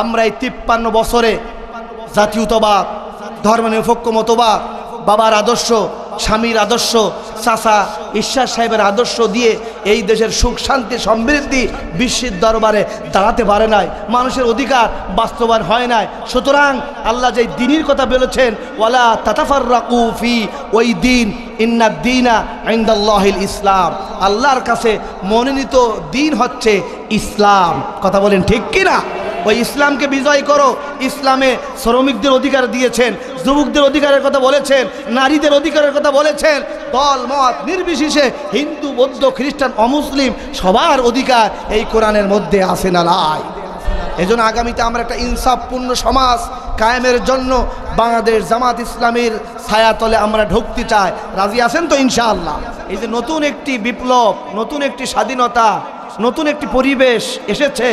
আমরা এই 53 বছরে জাতীয়তাবাদ, ধর্মনিরপেক্ষ মতবাদ, বাবার আদর্শ, স্বামীর আদর্শ, চাচা ঈশ্বর সাহেবের আদর্শ দিয়ে এই দেশের সুখ শান্তি সমৃদ্ধি বিশ্বের দরবারে দাঁড়াতে পারে নাই, মানুষের অধিকার বাস্তবায়ন হয় নাই। সুতরাং আল্লাহ যে দ্বীনের কথা বলেছেন, ওয়ালা তাতাফাররাকু ফি, ওই দিন ইন্নাদ দীনা ইনদাল্লাহিল ইসলাম, আল্লাহর কাছে মনোনীত দিন হচ্ছে ইসলাম। কথা বলেন ঠিক কিনা? ওই ইসলামকে বিজয় করো। ইসলামে শ্রমিকদের অধিকার দিয়েছেন, যুবকদের অধিকারের কথা বলেছেন, নারীদের অধিকারের কথা বলেছেন। দল মত নির্বিশেষে হিন্দু, বৌদ্ধ, খ্রিস্টান, অমুসলিম সবার অধিকার এই কোরআনের মধ্যে আছে না নাই? এজন্য আগামীতে আমরা একটা ইনসাফপূর্ণ সমাজ কায়েমের জন্য বাংলাদেশ জামাত ইসলামীর ছায়াতলে আমরা ঢুকতে চাই। রাজি আছেন তো ইনশাআল্লাহ? এই যে নতুন একটি বিপ্লব, নতুন একটি স্বাধীনতা, নতুন একটি পরিবেশ এসেছে,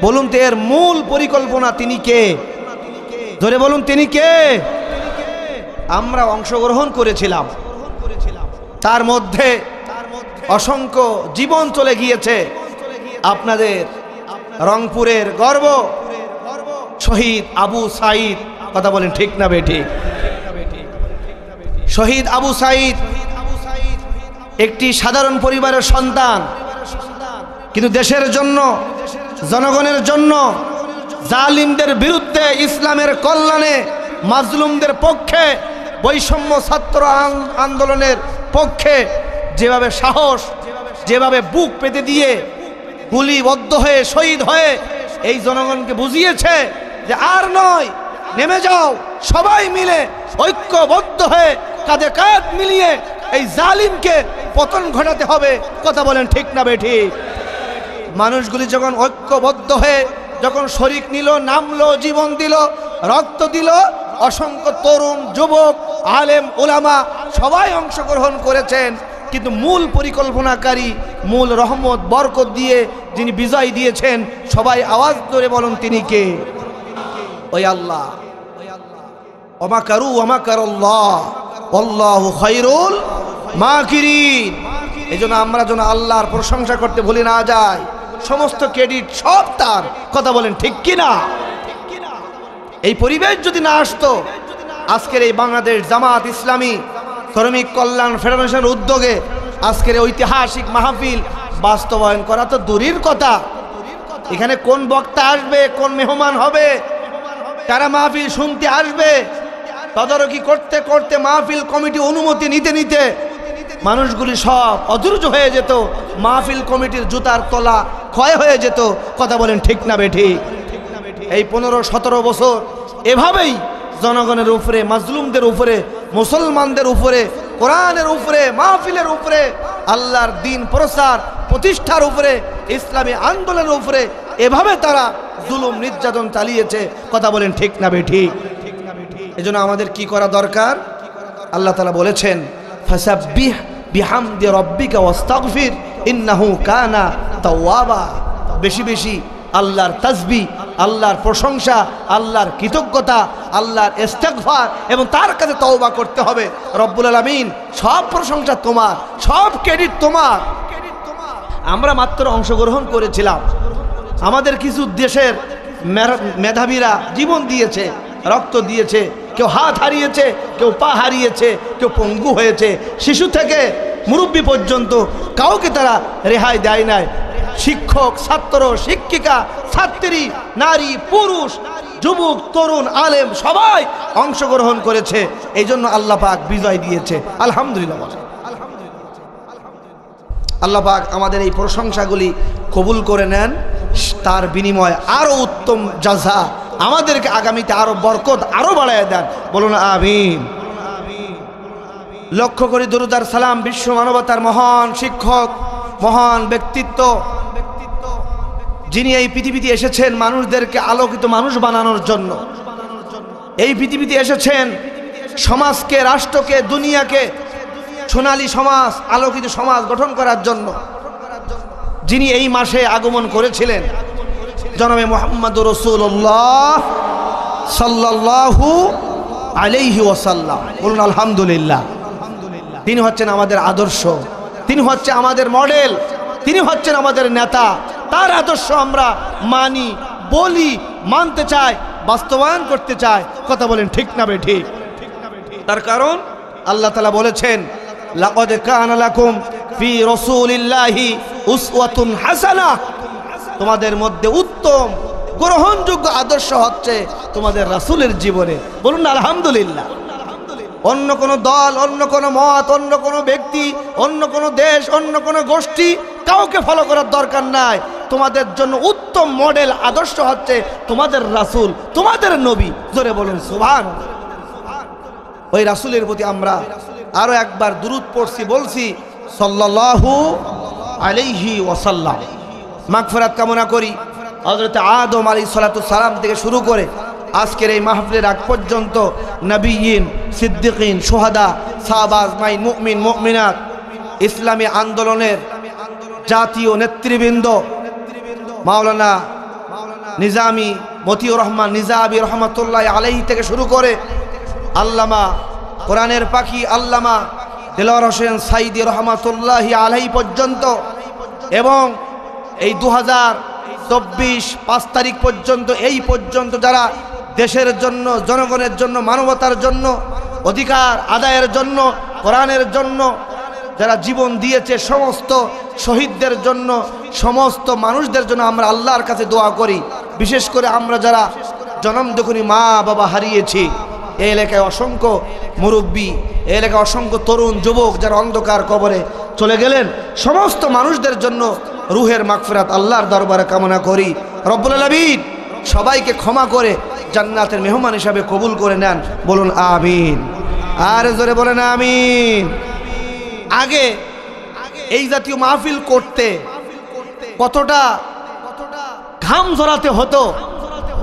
বলুন তো এর মূল পরিকল্পনা তিনি কে? ধরে বলুন তিনি কে? আমরা অংশগ্রহণ করেছিলাম, তার মধ্যে অসংখ্য জীবন চলে গিয়েছে। আপনাদের রংপুরের গর্ব শহীদ আবু সাঈদ, কথা বলেন ঠিক না বেঠিক? শহীদ আবু সাঈদ একটি সাধারণ পরিবারের সন্তান, কিন্তু দেশের জন্য, জনগণের জন্য, জালিমদের বিরুদ্ধে, ইসলামের কল্যাণে, মাজলুমদের পক্ষে, বৈষম্য ছাত্র আন্দোলনের পক্ষে যেভাবে সাহস, যেভাবে বুক পেতে দিয়ে গুলিবদ্ধ হয়ে শহীদ হয়ে এই জনগণকে বুঝিয়েছে যে আর নয়, নেমে যাও, সবাই মিলে ঐক্যবদ্ধ হয়ে কাঁধে কাঁধ মিলিয়ে এই জালিমকে পতন ঘটাতে হবে। কথা বলেন ঠিক না বেঠিক? মানুষগুলি যখন ঐক্যবদ্ধ হয়ে যখন শরিক নিল, নামলো, জীবন দিল, রক্ত দিল, অসংখ্য তরুণ, যুবক, আলেম, ওলামা সবাই অংশগ্রহণ করেছেন, কিন্তু মূল পরিকল্পনাকারী, মূল রহমত বরকত দিয়ে যিনি বিজয় দিয়েছেন, সবাই আওয়াজ ধরে বলুন তিনি কে? ওই আল্লাহ। ওয়া মাকারু ওয়া মাকারাল্লাহ ওয়াল্লাহু খায়রুল মাকিরিন। এজন্য আমরা যেন আল্লাহর প্রশংসা করতে ভুলে না যাই। সমস্ত ক্রেডিট সব তার। কথা বলেন ঠিক কিনা? এই পরিবেশ যদি না আসতো, আজকের এই বাংলাদেশ জামাত ইসলামী শ্রমিক কল্যাণ ফেডারেশনের উদ্যোগে আজকের ঐতিহাসিক মাহফিল বাস্তবায়ন করা তো দূরের কথা। এখানে কোন বক্তা আসবে, কোন মেহমান হবে, কারা মাহফিল শুনতে আসবে, তদারকি করতে করতে মাহফিল কমিটি অনুমতি নিতে নিতে মানুষগুলি সব অধৈর্য হয়ে যেত, মাহফিল কমিটির জুতার তলা ক্ষয় হয়ে যেত। কথা বলেন ঠিক না বেঠিক? এই 15-17 বছর এভাবেই জনগণের উপরে, মাজলুমদের উপরে, মুসলমানদের উপরে, কোরআনের উপরে, মাহফিলের উপরে, আল্লাহর দ্বীন প্রচার প্রতিষ্ঠার উপরে, ইসলামী আন্দোলনের উপরে এভাবে তারা জুলুম নির্যাতন চালিয়েছে। কথা বলেন ঠিক না বেঠিক? এজন্য আমাদের কি করা দরকার? আল্লাহ তাআলা বলেছেন, ফাসাব্বিহ বিহামদি রাব্বিকা ওয়াস্তাগফির ইন্নাহু কানা তাওয়াবা। বেশি বেশি আল্লাহর তাসবিহ, আল্লাহর প্রশংসা, আল্লাহর কৃতজ্ঞতা, আল্লাহর ইস্তিগফার এবং তার কাছে তওবা করতে হবে। রব্বুল আলামিন, সব প্রশংসা তোমার, সব ক্রেডিট তোমার। আমরা মাত্র অংশগ্রহণ করেছিলাম। আমাদের কিছু দেশের মেধাবীরা জীবন দিয়েছে, রক্ত দিয়েছে, কেউ হাত হারিয়েছে, কেউ পা হারিয়েছে, কেউ পঙ্গু হয়েছে, শিশু থেকে মুরব্বী পর্যন্ত কাউকে তারা রেহাই দেয় নাই। শিক্ষক, ছাত্র, শিক্ষিকা, ছাত্রী, নারী, পুরুষ, যুবক, তরুণ, আলেম সবাই অংশগ্রহণ করেছে। এই জন্য আল্লাহ পাক বিজয় দিয়েছে। আলহামদুলিল্লাহ। আল্লাহ পাক আমাদের এই প্রশংসাগুলি কবুল করে নেন, তার বিনিময়ে আরো উত্তম জাযা আমাদেরকে আগামীতে আরো বরকত আরো বাড়ায় দেন। বলুন আমিন। লক্ষ্য করি দরুদ আর সালাম বিশ্ব মানবতার মহান শিক্ষক, মহান ব্যক্তিত্ব, যিনি এই পৃথিবীতে এসেছেন মানুষদেরকে আলোকিত মানুষ বানানোর জন্য। এই পৃথিবীতে এসেছেন সমাজকে, রাষ্ট্রকে, দুনিয়াকে সোনালী সমাজ, আলোকিত সমাজ গঠন করার জন্য। যিনি এই মাসে আগমন করেছিলেন জনাবে মুহাম্মদুর রাসূলুল্লাহ সাল্লাল্লাহু আলাইহি ওয়াসাল্লাম। বলুন আলহামদুলিল্লাহ। তিনি হচ্ছেন আমাদের আদর্শ, তিনি হচ্ছে আমাদের মডেল, তিনি হচ্ছেন আমাদের নেতা। তার আদর্শ আমরা মানি, বলি, মানতে চায়, বাস্তবায়ন করতে চায়। কথা বলেন ঠিক না বেঠিক? তার কারণ আল্লাহ তাআলা বলেছেন, লাকাদ কানা লাকুম ফি রাসূলিল্লাহি উসওয়াতুন হাসানাহ, তোমাদের মধ্যে উত্তম গ্রহণযোগ্য আদর্শ হচ্ছে তোমাদের রাসূলের জীবনে। বলুন না আলহামদুলিল্লাহ। অন্য কোন দল, অন্য কোন মত, অন্য কোন ব্যক্তি, অন্য কোন দেশ, অন্য কোন গোষ্ঠী কাউকে ফলো করার দরকার নাই। তোমাদের জন্য উত্তম মডেল আদর্শ হচ্ছে তোমাদের রাসূল, তোমাদের নবী। জোরে বলুন সুবহানাল্লাহ। ওই রাসূলের প্রতি আমরা আরো একবার দুরূদ পড়ছি, বলছি সাল্লাল্লাহু আলাইহি ওয়াসাল্লাম। মাগফিরাত কামনা করি হযরত আদম আলাইহিস সালাতু সালাম থেকে শুরু করে আজকের এই মাহফিলের আগ পর্যন্ত নবিয়িন, সিদ্দিকিন, শুহাদা, সাহাবা, আজমাইন, মুমিন, মুমিনাত, ইসলামী আন্দোলনের জাতীয় নেতৃবৃন্দ, মাওলানা নিজামী মতিউর রহমান নিজামী রহমাতুল্লাহ আলাইহি থেকে শুরু করে আল্লামা কোরআনের পাখি আল্লামা দেলোয়ার হোসেন সাইদি রহমাতুল্লাহ আলাইহি পর্যন্ত, এবং এই 2024 5 তারিখ পর্যন্ত, এই পর্যন্ত যারা দেশের জন্য, জনগণের জন্য, মানবতার জন্য, অধিকার আদায়ের জন্য, কোরআনের জন্য যারা জীবন দিয়েছে, সমস্ত শহীদদের জন্য, সমস্ত মানুষদের জন্য আমরা আল্লাহর কাছে দোয়া করি। বিশেষ করে আমরা যারা জনম দেখুনি মা বাবা হারিয়েছি, এই এলাকায় অসংখ্য মুরব্বী, এই এলাকায় অসংখ্য তরুণ যুবক যারা অন্ধকার কবরে চলে গেলেন, সমস্ত মানুষদের জন্য রুহের মাগফিরাত আল্লাহর দরবারে কামনা করি। রব্বুল আলামিন সবাইকে ক্ষমা করে জান্নাতের মেহমান হিসাবে কবুল করে নেন। বলুন আমিন। আর জোরে বলেন আমিন। আগে এই জাতীয় মাহফিল করতে কতটা ঘাম ঝরাতে হতো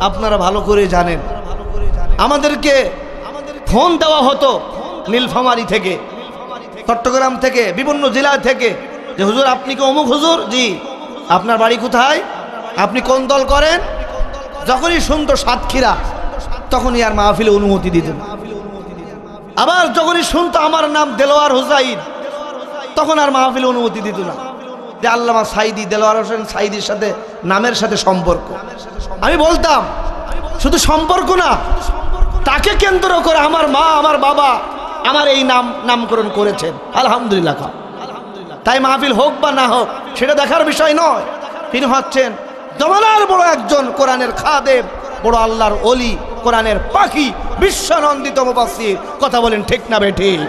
আপনারা ভালো করে জানেন। আমাদেরকে ফোন দেওয়া হতো নীলফামারী থেকে, চট্টগ্রাম থেকে, বিভিন্ন জেলা থেকে, যে হুজুর আপনি কি অমুক হুজুর? জি। আপনার বাড়ি কোথায়? আপনি কোন দল করেন? যখনই শুনতো সাতক্ষীরা, তখনই আর মাহফিলে অনুমতি দিত না। আবার যখনই শুনতো আমার নাম দেলোয়ার হুসাইন, তখন আর মাহফিলে অনুমতি দিত না। যে আল্লামা সাইদি, দেলোয়ার হোসেন সাইদির সাথে নামের সাথে সম্পর্ক। আমি বলতাম শুধু সম্পর্ক না, তাকে কেন্দ্র করে আমার মা, আমার বাবা আমার এই নামকরণ করেছেন। আলহামদুলিল্লাহ। তাই মাহফিল হোক বা না হোক সেটা দেখার বিষয় নয়। তিনি হচ্ছেন জমানার বড় একজন কোরআনের খাদেম, বড় আল্লাহর ওলি, কোরআনের পাখি, বিশ্বনন্দিত মুফাসসির। কথা বলেন ঠিক না বেঠিক?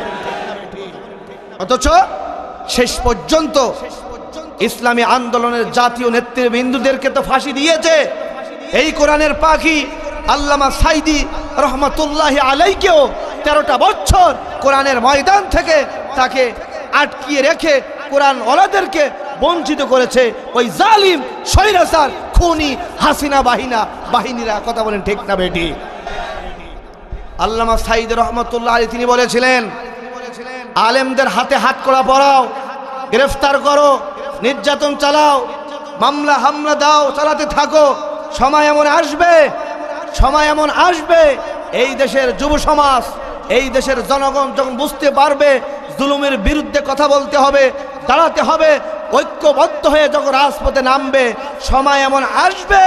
অথচ শেষ পর্যন্ত ইসলামী আন্দোলনের জাতীয় নেতৃবৃন্দদেরকে তো ফাঁসি দিয়েছে এই কোরআনের পাখি আল্লামা সাইদি রহমাতুল্লাহি আলাইহিকেও 13টা বছর কোরআনের ময়দান থেকে তাকে আটকিয়ে রেখে কোরআন ওয়ালাদেরকে বঞ্চিত করেছে ওই জালিম, স্বৈরাচার, খুনি, হাসিনা বাহিনীরা। কথা বলেন ঠিক না বেটি? আল্লামা সাইদি রহমাতুল্লাহ আলাইহি তিনি বলেছিলেন, আলেমদের হাতে হাত কড়া পরাও, গ্রেফতার করো, নির্যাতন চালাও, মামলা হামলা দাও, চালাতে থাকো। সময় এমন আসবে এই দেশের যুব সমাজ, এই দেশের জনগণ যখন বুঝতে পারবে জুলুমের বিরুদ্ধে কথা বলতে হবে, দাঁড়াতে হবে, ঐক্যবদ্ধ হয়ে যখন রাজপথে নামবে, সময় এমন আসবে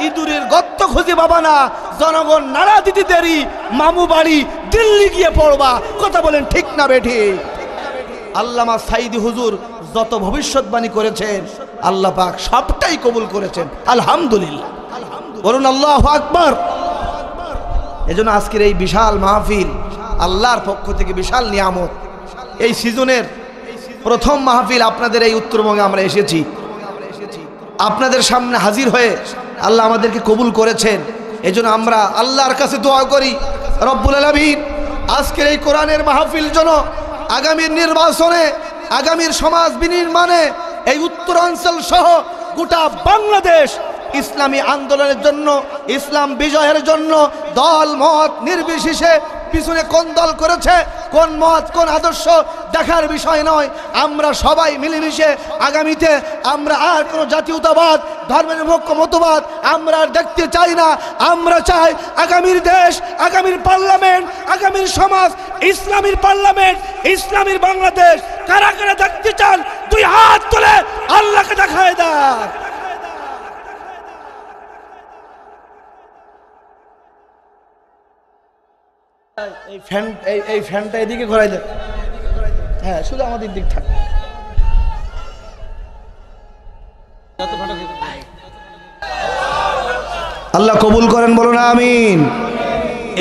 ইঁদুরের গর্ত খুঁজে পাবা না, জনগণ নাড়া দিতে দেরি, মামু বাড়ি দিল্লি গিয়ে পড়বা। কথা বলেন ঠিক না বেঠি? আল্লামা সাইদি হুজুর যত ভবিষ্যৎবাণী করেছেন আল্লাহ পাক সবটাই কবুল করেছেন। আলহামদুলিল্লাহ। বলুন আল্লাহু আকবার। এজন্য আজকের এই বিশাল মাহফিল আল্লাহর পক্ষ থেকে বিশাল নিয়ামত। এই সিজনের প্রথম মাহফিল আপনাদের এই উত্তরবঙ্গে আমরা এসেছি, আপনাদের সামনে হাজির হয়ে আল্লাহ আমাদেরকে কবুল করেছেন। এজন্য আমরা আল্লাহর কাছে দোয়া করি রব্বুল আলামিন আজকের এই কোরআনের মাহফিল যেন আগামীর নির্বাচনে, আগামীর সমাজ বিনির্মাণে এই উত্তরাঞ্চল সহ গোটা বাংলাদেশ ইসলামী আন্দোলনের জন্য, ইসলাম বিজয়ের জন্য দল মত নির্বিশেষে পিছনে কোন দল করেছে, কোন মত, কোন আদর্শ দেখার বিষয় নয়। আমরা সবাই মিলেমিশে আগামীতে আমরা আর কোনো জাতীয়তাবাদ, ধর্মনিরপেক্ষ মতবাদ আমরা আর দেখতে চাই না। আমরা চাই আগামীর দেশ, আগামীর পার্লামেন্ট, আগামীর সমাজ ইসলামীর পার্লামেন্ট, ইসলামীর বাংলাদেশ। কারা কারা দেখতে চান দুই হাত তুলে আল্লাহকে দেখায় দেন। এই ফ্যানটা এদিকে ঘোরাই দেন। হ্যাঁ, শুধু আমাদের দিক থাকে। আল্লাহ কবুল করেন, বলুন আমিন।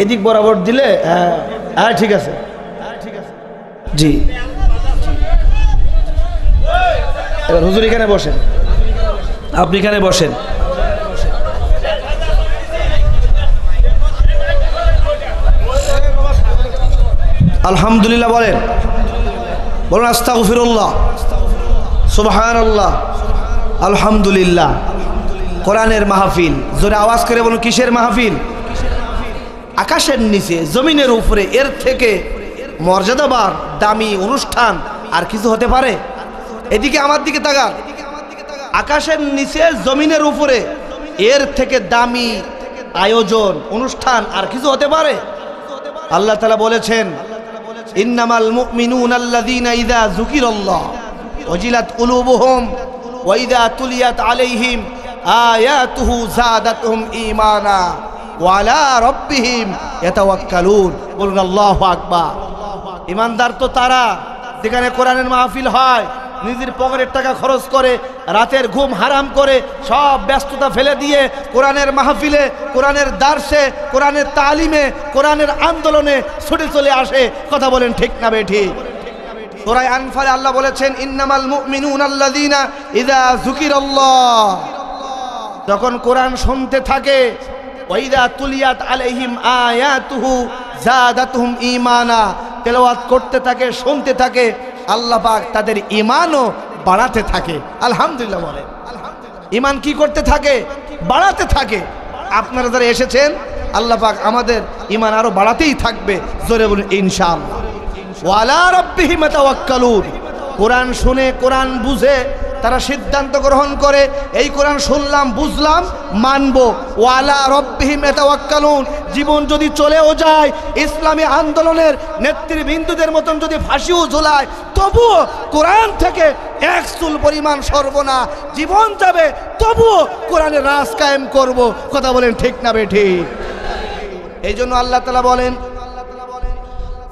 এদিক বরাবর দিলে হ্যাঁ হ্যাঁ ঠিক আছে জি। এবার হুজুর এখানে বসেন, আপনি এখানে বসেন। আলহামদুলিল্লাহ বলেন, বলুন আস্তাগফিরুল্লাহ, সুবহানাল্লাহ, আলহামদুলিল্লাহ। কোরআনের মাহফিল, জোরে আওয়াজ করে বলুন কিসের মাহফিল? আকাশের নিচে জমিনের উপরে এর থেকে মর্যাদাবান দামি অনুষ্ঠান আর কিছু হতে পারে? এদিকে আমার দিকে তাকান। আকাশের নিচে জমিনের উপরে এর থেকে দামি আয়োজন অনুষ্ঠান আর কিছু হতে পারে? আল্লাহ তাআলা বলেছেন, ইন্নামাল মুমিনুনা আল্লাযীনা ইযা যুকিরাল্লাহ ওয়াজিলাত কুলুবুহুম ওয়া ইযা তুলিয়াত আলাইহিম আয়াতুহু যাদাতুহুম ঈমানা ওয়া আলা রাব্বিহিম ইয়াতাওয়াক্কালুন। বলুন আল্লাহু আকবার। ঈমানদার তো তারা যেখানে কোরআনের মাহফিল হয়, নিজের পকেটের টাকা খরচ করে, রাতের ঘুম হারাম করে, সব ব্যস্ততা ফেলে দিয়ে কোরআনের মাহফিলে, কোরআনের দার্সে, কোরআনের তালিমে, কোরআনের আন্দোলনে ছুটে চলে আসে। কথা বলেন ঠিক না বেঠিক? সূরা আনফালে আল্লাহ বলেছেন, ইন্নামাল মুমিনুনা আল্লাযীনা ইযা যুকিরাল্লাহ, যখন কোরআন শুনতে থাকে, ওয়া ইযা তুলিয়াত আলাইহিম আয়াতুহু যাদাতুহুম ঈমানা, তেলাওয়াত করতে থাকে, শুনতে থাকে, আল্লাহ পাক তাদের ঈমানও বাড়াতে থাকে। আলহামদুলিল্লাহ বলেন। ঈমান কি করতে থাকে? বাড়াতে থাকে। আপনারা যারা এসেছেন, আল্লাহ পাক আমাদের ঈমান আরো বাড়াতেই থাকবে। জোরে বলুন ইনশাআল্লাহ। ওয়া আলা রাব্বিহিম ইয়াতাওয়াক্কালুন। কোরআন শুনে, কোরআন বুঝে তারা সিদ্ধান্ত গ্রহণ করে, এই কোরআন শুনলাম, বুঝলাম, মানব। ওয়া আলা রাব্বিহিম ইয়াতাওয়াক্কালুন। জীবন যদি চলেও যায়, ইসলামী আন্দোলনের নেতৃবৃন্দদের মতন যদি ফাঁসিও ঝোলায়, তবুও কোরআন থেকে এক চুল পরিমাণ সরব না। জীবন যাবে, তবুও কোরআনের রাজ কায়েম করব। কথা বলেন ঠিক না বেঠিক? এই জন্য আল্লাহ তাআলা বলেন,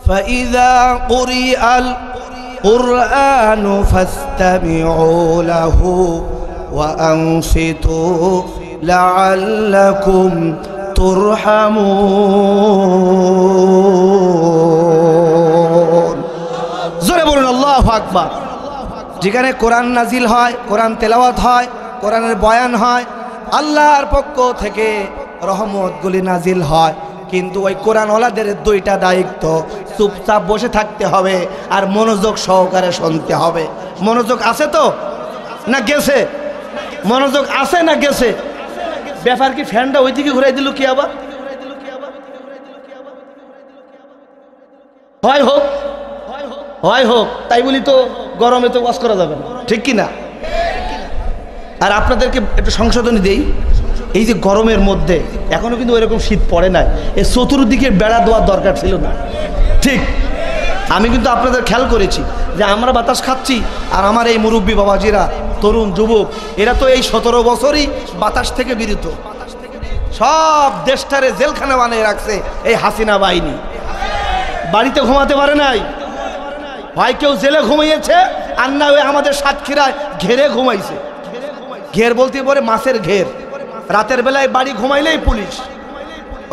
ফাইযা কুরিআল কুরআনু ফাসতামিউ লাহু ওয়া আনসিতু লাআল্লাকুম তুরহামুন। জোরে বলুন আল্লাহু আকবার। যেখানে কোরআন নাজিল হয়, কোরআন তেলাওয়াত হয়, কোরআনের বয়ান হয়, আল্লাহর পক্ষ থেকে রহমতগুলি নাজিল হয়, কিন্তু ওই কোরআনওয়ালাদের দুইটা দায়িত্ব, চুপচাপ বসে থাকতে হবে আর মনোযোগ সহকারে শুনতে হবে। মনোযোগ আছে তো না গেছে? মনোযোগ আছে না গেছে? ব্যাপার কি ফ্যানটা ওইদিকে ঘুরাই দিল কি আবার? হয় হোক, হয় হোক, তাই বলি তো গরমে তো ওয়াশ করা যাবে না, ঠিক কি না? আর আপনাদেরকে একটু সংশোধনী দেই, এই যে গরমের মধ্যে এখনো কিন্তু ওইরকম শীত পড়ে নাই, এই চতুর্দিকে বেড়া দেওয়ার দরকার ছিল না, ঠিক? আমি কিন্তু আপনাদের খেয়াল করেছি যে আমরা বাতাস খাচ্ছি, আর আমার এই মুরব্বী বাবাজিরা, তরুণ যুবক, এরা তো এই 17 বছরই বাতাস থেকে বিরত। সব দেশটারে জেলখানা বানিয়ে রাখছে এই হাসিনা বাহিনী। বাড়িতে ঘুমাতে পারে নাই, হয় কেউ জেলে ঘুমিয়েছে, আর না ওই আমাদের সাতক্ষীরায় ঘেরে ঘুমাইছে। ঘের বলতে পারে মাছের ঘের। রাতের বেলায় বাড়ি ঘুমাইলেই পুলিশ,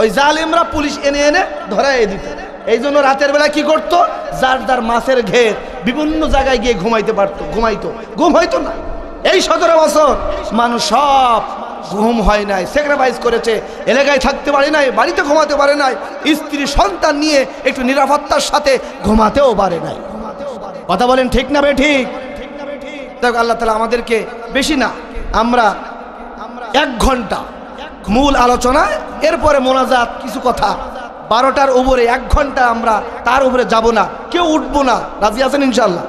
ওই জালিমরা পুলিশ এনে এনে ধরাই দিত। এই জন্য রাতের বেলায় কি করতো, যার যার মাছের ঘের বিভিন্ন জায়গায় গিয়ে ঘুমাইতে পারতো, ঘুম হইতো না। এই 17 বছর মানুষ সব ঘুম হয় নাই, স্যাক্রিফাইস করেছে, এলাকায় থাকতে পারে নাই, বাড়িতে ঘুমাতে পারে নাই, স্ত্রী সন্তান নিয়ে একটু নিরাপত্তার সাথে ঘুমাতেও পারে নাই। কথা বলেন ঠিক না বেঠিক? দেখ আল্লাহ তাআলা আমাদেরকে বেশি না, আমরা 1 ঘন্টা মূল আলোচনায়, এরপরে মোনাজাত, কিছু কথা, 12টার উপরে 1 ঘন্টা আমরা তার উপরে যাব না, কেউ উঠবো না। রাজি আছেন ইনশাআল্লাহ?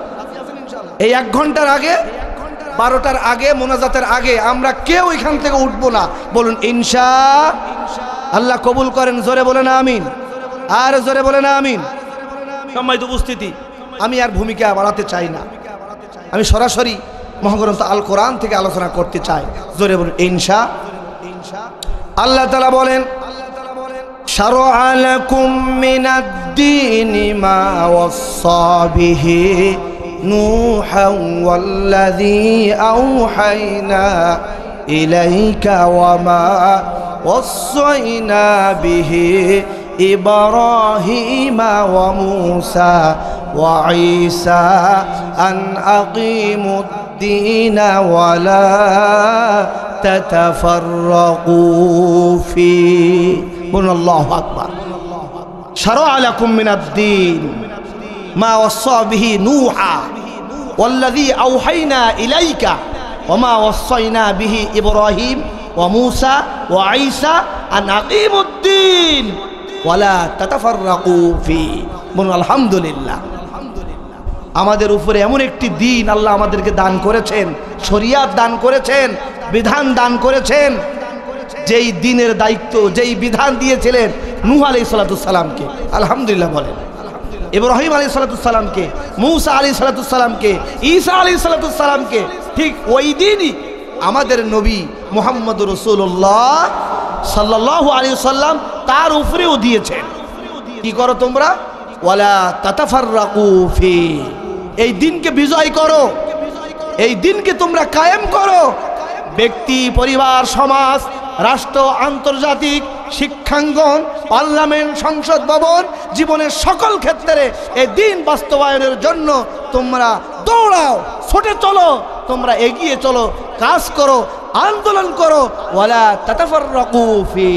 এই 1 ঘন্টার আগে, 12টার আগে, মোনাজাতের আগে আমরা কেউ এখান থেকে উঠবো না। বলুন ইনশাআল্লাহ। কবুল করেন। জোরে বলেন আমিন, আর জোরে বলেন আমিন। সম্মানিত উপস্থিতি, আমি আর ভূমিকা বাড়াতে চাই না, আমি সরাসরি মহাগ্রন্থ আল কোরআন থেকে আলোচনা করতে চাই। জোরে বলুন ইনশাআল্লাহ। আল্লাহ তাআলা বলেন, শারআ লাকুম মিনাদ-দীনি মা ওয়াসসা বিহি নূহান ওয়াল্লাযী আওহাইনা ইলাইকা ওয়া মা ওয়াসাইনা বিহি ইব্রাহিমা ওয়া মূসা ওয়া ঈসা আন আকিমুদ-দীনা ওয়া লা তাতাফাররাকু ফীহি। বলুন আল্লাহু আকবার। শারআ লাকুম মিনাদ-দীন মা ওয়াসসা বিহি নূহা ওয়াল্লাযী আওহাইনা ইলাইকা ওয়া মা ওয়াসাইনা বিহি ইব্রাহিম ওয়া মূসা ওয়া ঈসা আন আকিমুদ-দীন ওয়া লা তাতাফাররাকু ফীহি। বলুন আলহামদুলিল্লাহ। আমাদের উপরে এমন একটি দিন আল্লাহ আমাদেরকে দান করেছেন, শরিয়াত দান করেছেন, বিধান দান করেছেন, যেই দিনের দায়িত্ব, যেই বিধান দিয়েছিলেন নূহ আলাইহিস সালাতুসসালামকে, আলহামদুলিল্লাহ বলেন, ইব্রাহিম আলাইহিস সালাতুসসালামকে, মূসা আলাইহিস সালাতুসসালামকে, ঈসা আলাইহিস সালাতুসসালামকে, ঠিক ওই দিনই আমাদের নবী মুহাম্মদুর রাসূলুল্লাহ সাল্লাল্লাহু আলাইহি ওয়াসাল্লাম তার উপরেও দিয়েছেন। কি করো তোমরা? ওয়ালা তাতাফাররাকু ফি। এই দিনকে বিজয় করো, এই দিনকে তোমরা কায়েম করো। ব্যক্তি, পরিবার, সমাজ, রাষ্ট্র, আন্তর্জাতিক শিক্ষাঙ্গন, পার্লামেন্ট, সংসদ ভবন, জীবনের সকল ক্ষেত্রে এই দিন বাস্তবায়নের জন্য তোমরা দৌড়াও, ছুটে চলো, তোমরা এগিয়ে চলো, কাজ করো, আন্দোলন করো। ওয়ালা তাতাফাররাকু ফি।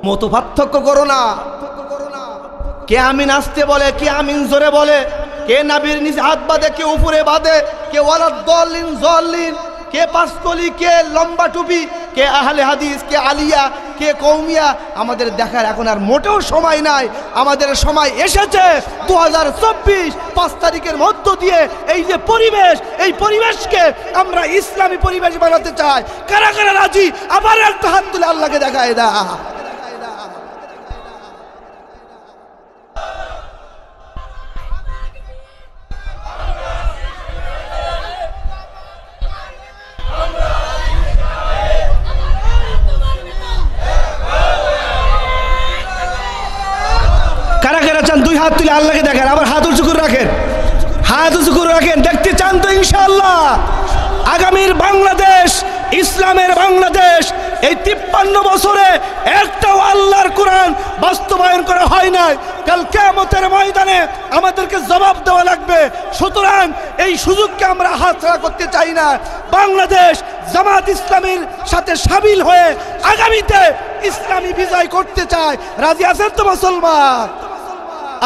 মত পার্থক্য করো না। কে আমিন আসতে বলে, কে আমিন জোরে বলে, কে নাবির নিচে হাত বাঁধে, কে উপরে বাঁধে, কে ওয়ালাদ দল্লিন জল্লিন, কে পাঁচকলি, কে লম্বা টুপি, কে আহলে হাদিস, কে আলিয়া, কে কৌমিয়া, আমাদের দেখার এখন আর মোটেও সময় নাই। আমাদের সময় এসেছে 2024 5 তারিখের মধ্য দিয়ে এই যে পরিবেশ, এই পরিবেশকে আমরা ইসলামী পরিবেশ বানাতে চাই। কারা কারা রাজি? আবার একটা হাত তুলে আল্লাহকে দেখায় দা। দুই হাত তুলে আল্লাহকে দেখেন, আবার হাত উঁচু করে রাখেন, হাত উঁচু করে রাখেন। দেখতে চান তো ইনশাআল্লাহ আগামীর বাংলাদেশ, ইসলামের বাংলাদেশ, এই 53 বছরে একটাও আল্লাহর কোরআন বাস্তবায়ন করা হয় নাই। কাল কিয়ামতের ময়দানে আমাদেরকে জবাব দেওয়া লাগবে। সুতরাং এই সুযোগকে আমরা হাতছাড়া করতে চাই না। বাংলাদেশ জামাত ইসলামীর সাথে শামিল হয়ে আগামীতে ইসলামী বিজয় করতে চায়। রাজি আছেন তো মুসলমান?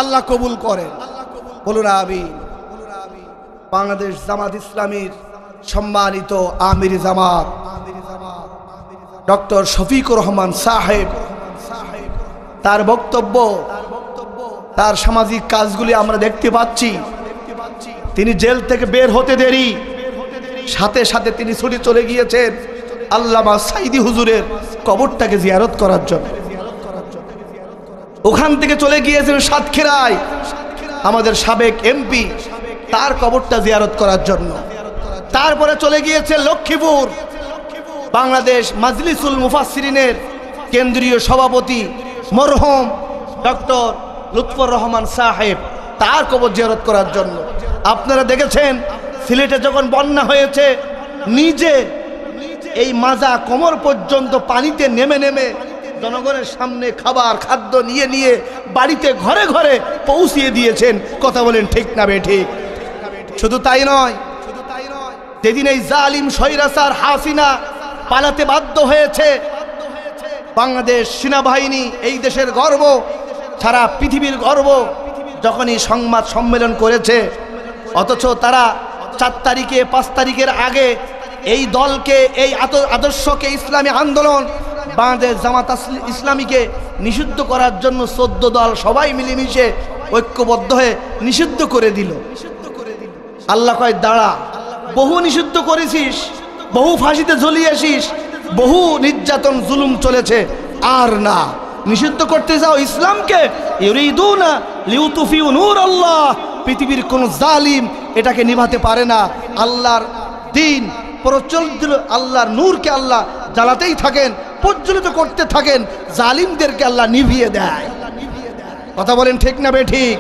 আল্লাহ কবুল করেন, বলুন আমিন। বাংলাদেশ জামাত ইসলামীর সম্মানিত আমির জামাত ডক্টর শফিকুর রহমান সাহেব, তার বক্তব্য, তার সামাজিক কাজগুলি আমরা দেখতে পাচ্ছি। তিনি জেল থেকে বের হতে দেরি, সাথে সাথে তিনি ছুটে চলে গিয়েছেন আল্লামা সাইদি হুজুরের কবরটাকে জিয়ারত করার জন্য। ওখান থেকে চলে গিয়েছেন সাতক্ষীরায় আমাদের সাবেক এমপি, তার কবরটা জিয়ারত করার জন্য। তারপরে চলে গিয়েছে লক্ষ্মীপুর, বাংলাদেশ মাজলিসুল মুফাসসিরিনের কেন্দ্রীয় সভাপতি মরহুম ডক্টর লুৎফর রহমান সাহেব, তার কবর জিয়ারত করার জন্য। আপনারা দেখেছেন সিলেটে যখন বন্যা হয়েছে, নিজে এই মাজা কোমর পর্যন্ত পানিতে নেমে নেমে জনগণের সামনে খাবার খাদ্য নিয়ে নিয়ে বাড়িতে ঘরে ঘরে পৌঁছিয়ে দিয়েছেন। কথা বলেন ঠিক না বেঠিক? শুধু তাই নয়, যেদিন এই জালিম স্বৈরাচার হাসিনা পালাতে বাধ্য হয়েছে, বাংলাদেশ সেনাবাহিনী এই দেশের গর্ব, সারা পৃথিবীর গর্ব, যখনই সংবাদ সম্মেলন করেছে, অথচ তারা 4 তারিখে 5 তারিখের আগে এই দলকে, এই আদর্শকে, ইসলামী আন্দোলন বাংলাদেশ জামাত ইসলামীকে নিষিদ্ধ করার জন্য 14 দল সবাই মিলেমিশে ঐক্যবদ্ধ হয়ে নিষিদ্ধ করে দিল। আল্লাহ কয় দাঁড়া, বহু নিষিদ্ধ করেছিস, বহু ফাঁসিতে ঝুলিয়েছিস, বহু নির্যাতন জুলুম চলেছে, আর না, নিষিদ্ধ করতে যাও ইসলামকে। ইউরিদুনা লিউতুফিউ নূর আল্লাহ, পৃথিবীর কোন জালিম এটাকে নিভাতে পারে না। আল্লাহর দ্বীন প্রচলিত, আল্লাহর নূরকে আল্লাহ জ্বালাতেই থাকেন। প্রজ্বলিত করতে থাকেন, জালিমদেরকে আল্লাহ নিভিয়ে দেয়। কথা বলেন ঠিক না বেঠিক?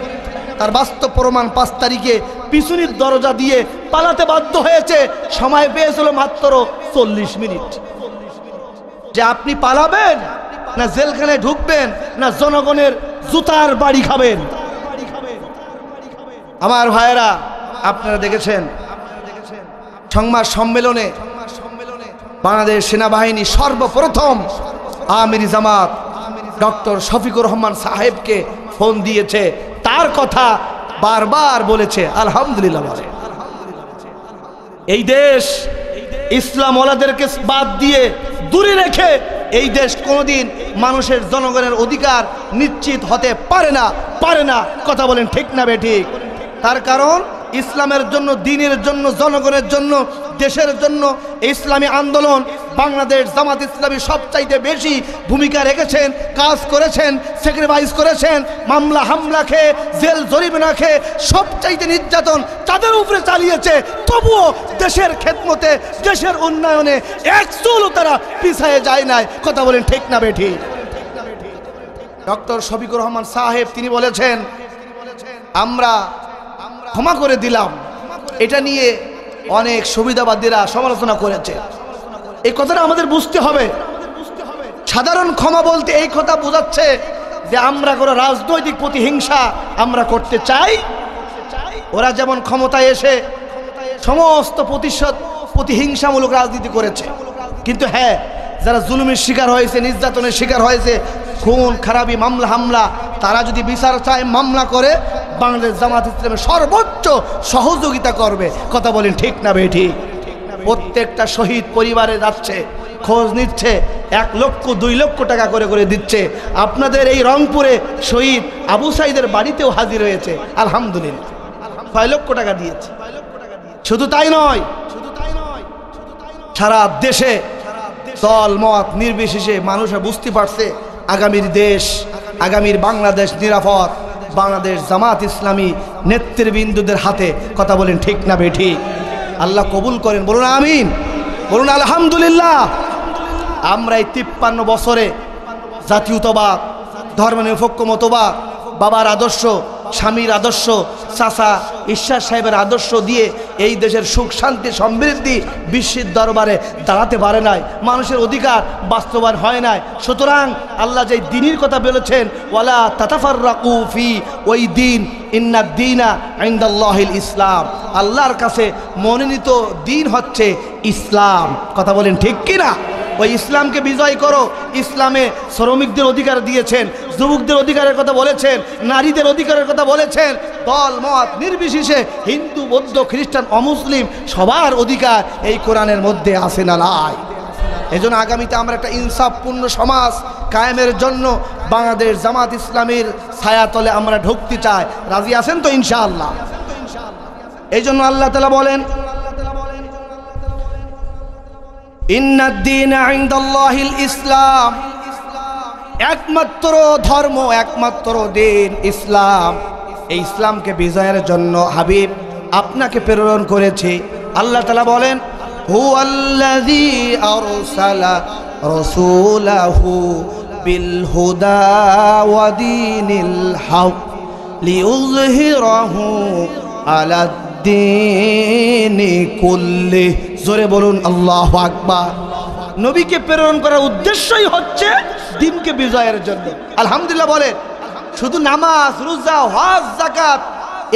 তার বাস্তব প্রমাণ 5 তারিখে পিছনের দরজা দিয়ে পালাতে বাধ্য হয়েছে, সময় পেয়েছিল মাত্র 40 মিনিট। যে আপনি পালাবেন না জেলখানায় ঢুকবেন না জনগণের জুতার বাড়ি খাবেন। আমার ভাইয়েরা, আপনারা দেখেছেন সংবাদ সম্মেলনে বাংলাদেশ সেনাবাহিনী সর্বপ্রথম আমির জামাত ডক্টর শফিকুর রহমান সাহেবকে ফোন দিয়েছে, তার কথা বারবার বলেছে আলহামদুলিল্লাহ বলে। এই দেশ ইসলাম ওয়ালাদেরকে বাদ দিয়ে দূরে রেখে এই দেশ কোনোদিন মানুষের জনগণের অধিকার নিশ্চিত হতে পারে না। কথা বলেন ঠিক না বেঠিক? তার কারণ ইসলামের জন্য, দ্বীনের জন্য, জনগণের জন্য, দেশের জন্য ইসলামী আন্দোলন বাংলাদেশ জামাত ইসলামী সবচাইতে বেশি ভূমিকা রেখেছেন, কাজ করেছেন, স্যাক্রিফাইস করেছেন। মামলা হামলা খেয়ে, জেল জরিমানা খেয়ে সবচাইতে নির্যাতন তাদের উপরে চালিয়েছে, তবুও দেশের খেদমতে, দেশের উন্নয়নে এক চুলও তারা পিছায়ে যায় নাই। কথা বলেন ঠিক না বেঠিক? ডক্টর শফিকুর রহমান সাহেব তিনি বলেছেন, আমরা ক্ষমা করে দিলাম। এটা নিয়ে অনেক সুবিধাবাদীরা সমালোচনা করেছে। এই কথাটা আমাদের বুঝতে হবে। সাধারণ ক্ষমা বলতে এই কথা বোঝাচ্ছে যে আমরা কোনো রাজনৈতিক প্রতিহিংসা আমরা করতে চাই। ওরা যেমন ক্ষমতায় এসে সমস্ত প্রতিহিংসামূলক রাজনীতি করেছে, কিন্তু হ্যাঁ, যারা জুলুমের শিকার হয়েছে, নির্যাতনের শিকার হয়েছে, খুন খারাপি, মামলা হামলা, তারা যদি বিচার চায়, মামলা করে, বাংলাদেশ জামাত ইসলামের সর্বোচ্চ সহযোগিতা করবে। কথা বলেন ঠিক না বেঠিক? প্রত্যেকটা শহীদ পরিবারে যাচ্ছে, খোঁজ নিচ্ছে, 1 লক্ষ 2 লক্ষ টাকা করে করে দিচ্ছে। আপনাদের এই রংপুরে শহীদ আবু সাইদের বাড়িতেও হাজির হয়েছে আলহামদুলিল্লাহ, 6 লক্ষ টাকা দিয়েছে। শুধু তাই নয়, সারা দেশে দল মত নির্বিশেষে মানুষরা বুঝতে পারছে আগামীর দেশ, আগামীর বাংলাদেশ নিরাপদ বাংলাদেশ জামাত ইসলামী নেতৃবৃন্দদের হাতে। কথা বলেন ঠিক না বেঠিক? আল্লাহ কবুল করেন, বলুন আমিন, বলুন আলহামদুলিল্লাহ। আমরা এই 53 বছরে জাতীয়তাবাদ, ধর্মনিরপেক্ষ মতবাদ, বাবার আদর্শ, স্বামীর আদর্শ, চাচা ঈশ্বর সাহেবের আদর্শ দিয়ে এই দেশের সুখ শান্তি সমৃদ্ধি বিশ্বের দরবারে দাঁড়াতে পারে নাই, মানুষের অধিকার বাস্তবায়ন হয় নাই। সুতরাং আল্লাহ যে দ্বীনের কথা বলেছেন, ওয়ালা তাতাফাররাকু ফি, ওই দিন ইন্নাদ দীনা ইনদাল্লাহিল ইসলাম, আল্লাহর কাছে মনোনীত দিন হচ্ছে ইসলাম। কথা বলেন ঠিক কিনা? ওই ইসলামকে বিজয় করো। ইসলামে শ্রমিকদের অধিকার দিয়েছেন, যুবকদের অধিকারের কথা বলেছেন, নারীদের অধিকারের কথা বলেছেন। দল মত নির্বিশেষে হিন্দু, বৌদ্ধ, খ্রিস্টান, অমুসলিম সবার অধিকার এই কোরআনের মধ্যে আছে না নাই? এজন্য আগামীতে আমরা একটা ইনসাফপূর্ণ সমাজ কায়েমের জন্য বাংলাদেশ জামাত ইসলামীর ছায়াতলে আমরা ঢুকতে চাই। রাজি আছেন তো ইনশাআল্লাহ? এই জন্য আল্লাহ তাআলা বলেন, ইন্নাদ দীনা ইনদাল্লাহিল ইসলাম, একমাত্র ধর্ম, একমাত্র দিন ইসলাম। এই ইসলামকে বিজয়ের জন্য হাবিব আপনাকে প্রেরণ করেছে। আল্লাহ তাআলা বলেন, হুয়াল্লাযী আরসালা রাসূলাহু বিল হুদা ওয়া দীনিল হক লিইয়ুযহিরাহু আলাদ দীনি কুল্লি। জোরে বলুন আল্লাহু আকবার। নবীকে প্রেরণ করার উদ্দেশ্যই হচ্ছে দ্বীনকে বিজয়ের জন্য। আলহামদুলিল্লাহ বলেন। শুধু নামাজ, রোজা, হজ, যাকাত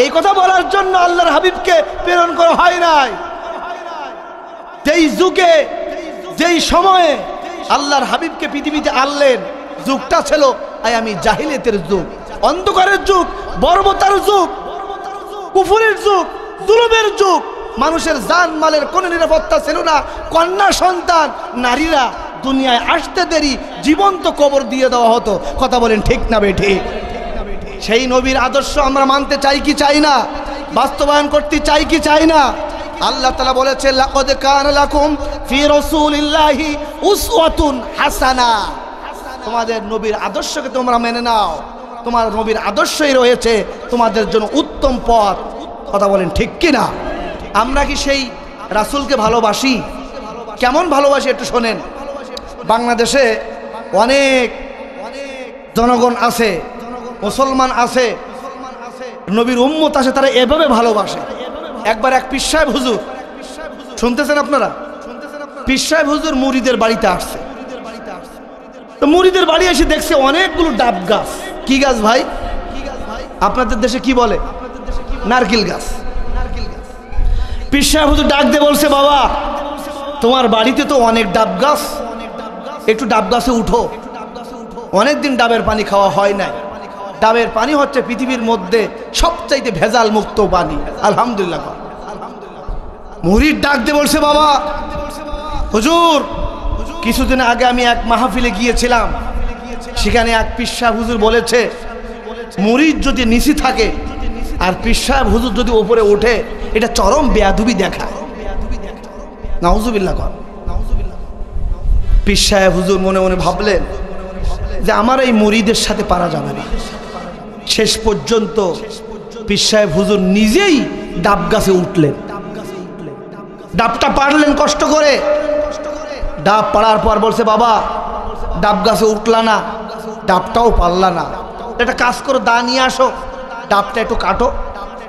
এই কথা বলার জন্য আল্লাহর হাবিবকে প্রেরণ করা হয় নাই। যেই যুগে, যেই সময়ে আল্লাহর হাবিবকে পৃথিবীতে আনলেন, যুগটা ছিল আয়ামি জাহিলিয়াতের যুগ, অন্ধকারের যুগ, বর্বরতার যুগ, কুফরের যুগ, জুলুমের যুগ। মানুষের জান মালের কোনো নিরাপত্তা ছিল না। কন্যা সন্তান, নারীরা দুনিয়ায় আসতে দেরি জীবন্ত কবর দিয়ে দেওয়া হতো। কথা বলেন ঠিক না বেঠিক? সেই নবীর আদর্শ আমরা মানতে চাই কি চাই না? বাস্তবায়ন করতে চাই কি চাই না? আল্লাহ তাআলা বলেছেন, লাকাদ কানা লাকুম ফি রাসূলিল্লাহি উসওয়াতুন হাসানা। তোমাদের নবীর আদর্শকে তোমরা মেনে নাও। তোমার নবীর আদর্শই রয়েছে তোমাদের জন্য উত্তম পথ। কথা বলেন ঠিক কি না? আমরা কি সেই রাসূলকে ভালোবাসি? কেমন ভালোবাসি একটু শোনেন। বাংলাদেশে অনেক জনগণ আছে, মুসলমান আছে, নবীর উম্মত আছে, তারা এভাবে ভালোবাসে। একবার এক পীর সাহেব হুজুর, শুনতেছেন আপনারা, পীর সাহেব হুজুর মুরিদের বাড়িতে আসছে। তো মুরিদের বাড়ি এসে দেখছে অনেকগুলো ডাব গাছ। কি গাছ ভাই? আপনাদের দেশে কি বলে? নারকেল গাছ। পীর সাহেব হুজুর ডাক দিয়ে বলছে, বাবা তোমার বাড়িতে তো অনেক ডাব গাছ, একটু ডাব গাছে উঠো। অনেকদিন ডাবের পানি খাওয়া হয় না। ডাবের পানি হচ্ছে পৃথিবীর মধ্যে সবচাইতে ভেজাল মুক্ত পানি, আলহামদুলিল্লাহ। মুরিদ ডাক দিয়ে বলছে, বাবা হুজুর কিছুদিন আগে আমি এক মাহফিলে গিয়েছিলাম, সেখানে এক পীর সাহেব হুজুর বলেছে মুরিদ যদি নিচে থাকে আর পীর সাহেব হুজুর যদি উপরে ওঠে, এটা চরম বেয়াদবি দেখায়। নাউজুবিল্লাহ। পীর সাহেব হুজুর মনে মনে ভাবলেন যে আমার এই মুরিদের সাথে পারা যাবে না। শেষ পর্যন্ত পীর সাহেব হুজুর নিজেই ডাব গাছে উঠলেন, ডাবটা পাড়লেন কষ্ট করে। ডাব পাড়ার পর বলছে, বাবা ডাব গাছে উঠলা না, ডাবটাও পারলা না, একটা কাজ করো, দা নিয়ে আসো, ডাবটা একটু কাটো,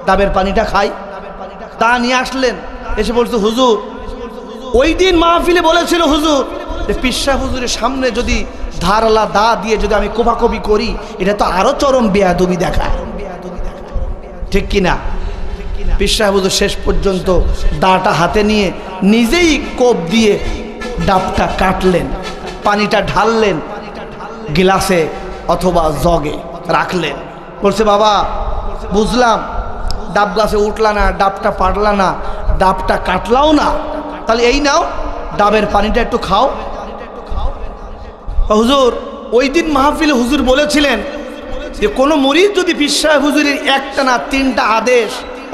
ডাবের পানিটা খাই। দা নিয়ে আসলেন, এসে বলছে, হুজুর ওই দিন মাহফিলে বলেছিল হুজুর যে পীর সাহেব হুজুরের সামনে যদি ধারালা দা দিয়ে যদি আমি কোপাকপি করি, এটা তো আরো চরম বেয়াদবি দেখায়, ঠিক কিনা? পীর সাহেব হুজুর শেষ পর্যন্ত দাটা হাতে নিয়ে নিজেই কোপ দিয়ে ডাবটা কাটলেন, পানিটা ঢাললেন গিলাসে অথবা জগে রাখলেন। বলছে, বাবা বুঝলাম ডাব গাছে উঠলা না, ডাবটা পারলা না, ডাবটা কাটলাও না, তাহলে এই নাও ডাবের পানিটা একটু খাও। হুজুর ওই দিন মাহফিলে হুজুর বলেছিলেন যে কোনো মুরিদ যদি পীর সাহেব হুজুরের একটা না তিনটা আদেশ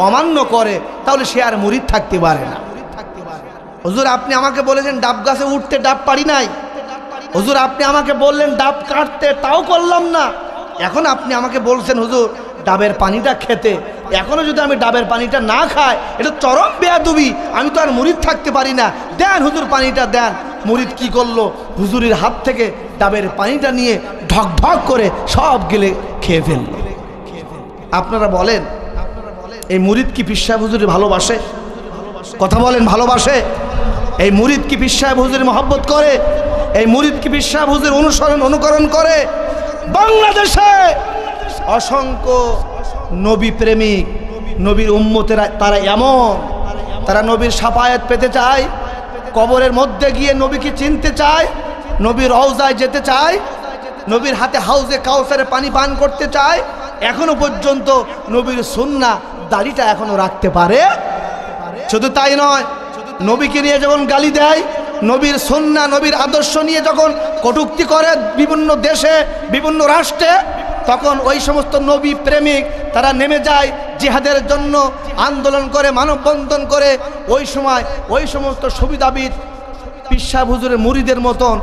অমান্য করে তাহলে সে আর মুরিদ থাকতে পারে না। হুজুর আপনি আমাকে বলেছেন ডাব গাছে উঠতে, ডাব পারি নাই। হুজুর আপনি আমাকে বললেন ডাব কাটতে, তাও করলাম না। এখন আপনি আমাকে বলছেন হুজুর ডাবের পানিটা খেতে, এখনো যদি আমি ডাবের পানিটা না খাই, এটা চরম বেয়াদবি, আমি তো আর মুরিদ থাকতে পারি না। দেন হুজুর পানিটা দেন। মুরিদ কি করলো? হুজুরের হাত থেকে ডাবের পানিটা নিয়ে ঢক ঢক করে সব গিলে খেয়ে ফেলল। আপনারা বলেন এই মুরিদ কি পীর সাহেব হুজুরের ভালোবাসে? কথা বলেন, ভালোবাসে? এই মুরিদ কি পীর সাহেব হুজুরের মহব্বত করে? এই মুরিদ কি পীর সাহেব হুজুর অনুকরণ করে? বাংলাদেশে অসংখ্য নবী প্রেমিক, নবীর উম্মতেরা তারা এমন, তারা নবীর শাফায়াত পেতে চায়, কবরের মধ্যে গিয়ে নবীকে চিনতে চায়, নবীর রওজায় যেতে চায়, নবীর হাতে হাউজে কাউসারে পানি পান করতে চায়, এখনো পর্যন্ত নবীর সুন্নাহ দাড়িটা এখনো রাখতে পারে। শুধু তাই নয়, নবীকে নিয়ে যখন গালি দেয়, নবীর সুন্নাহ নবীর আদর্শ নিয়ে যখন কটূক্তি করে বিভিন্ন দেশে বিভিন্ন রাষ্ট্রে, তখন ওই সমস্ত নবী প্রেমিক তারা নেমে যায় জিহাদের জন্য, আন্দোলন করে, মানববন্ধন করে। ওই সময় ওই সমস্ত সুবিধাবিদ পীর সাহেব হুজুরের মুরিদের মতন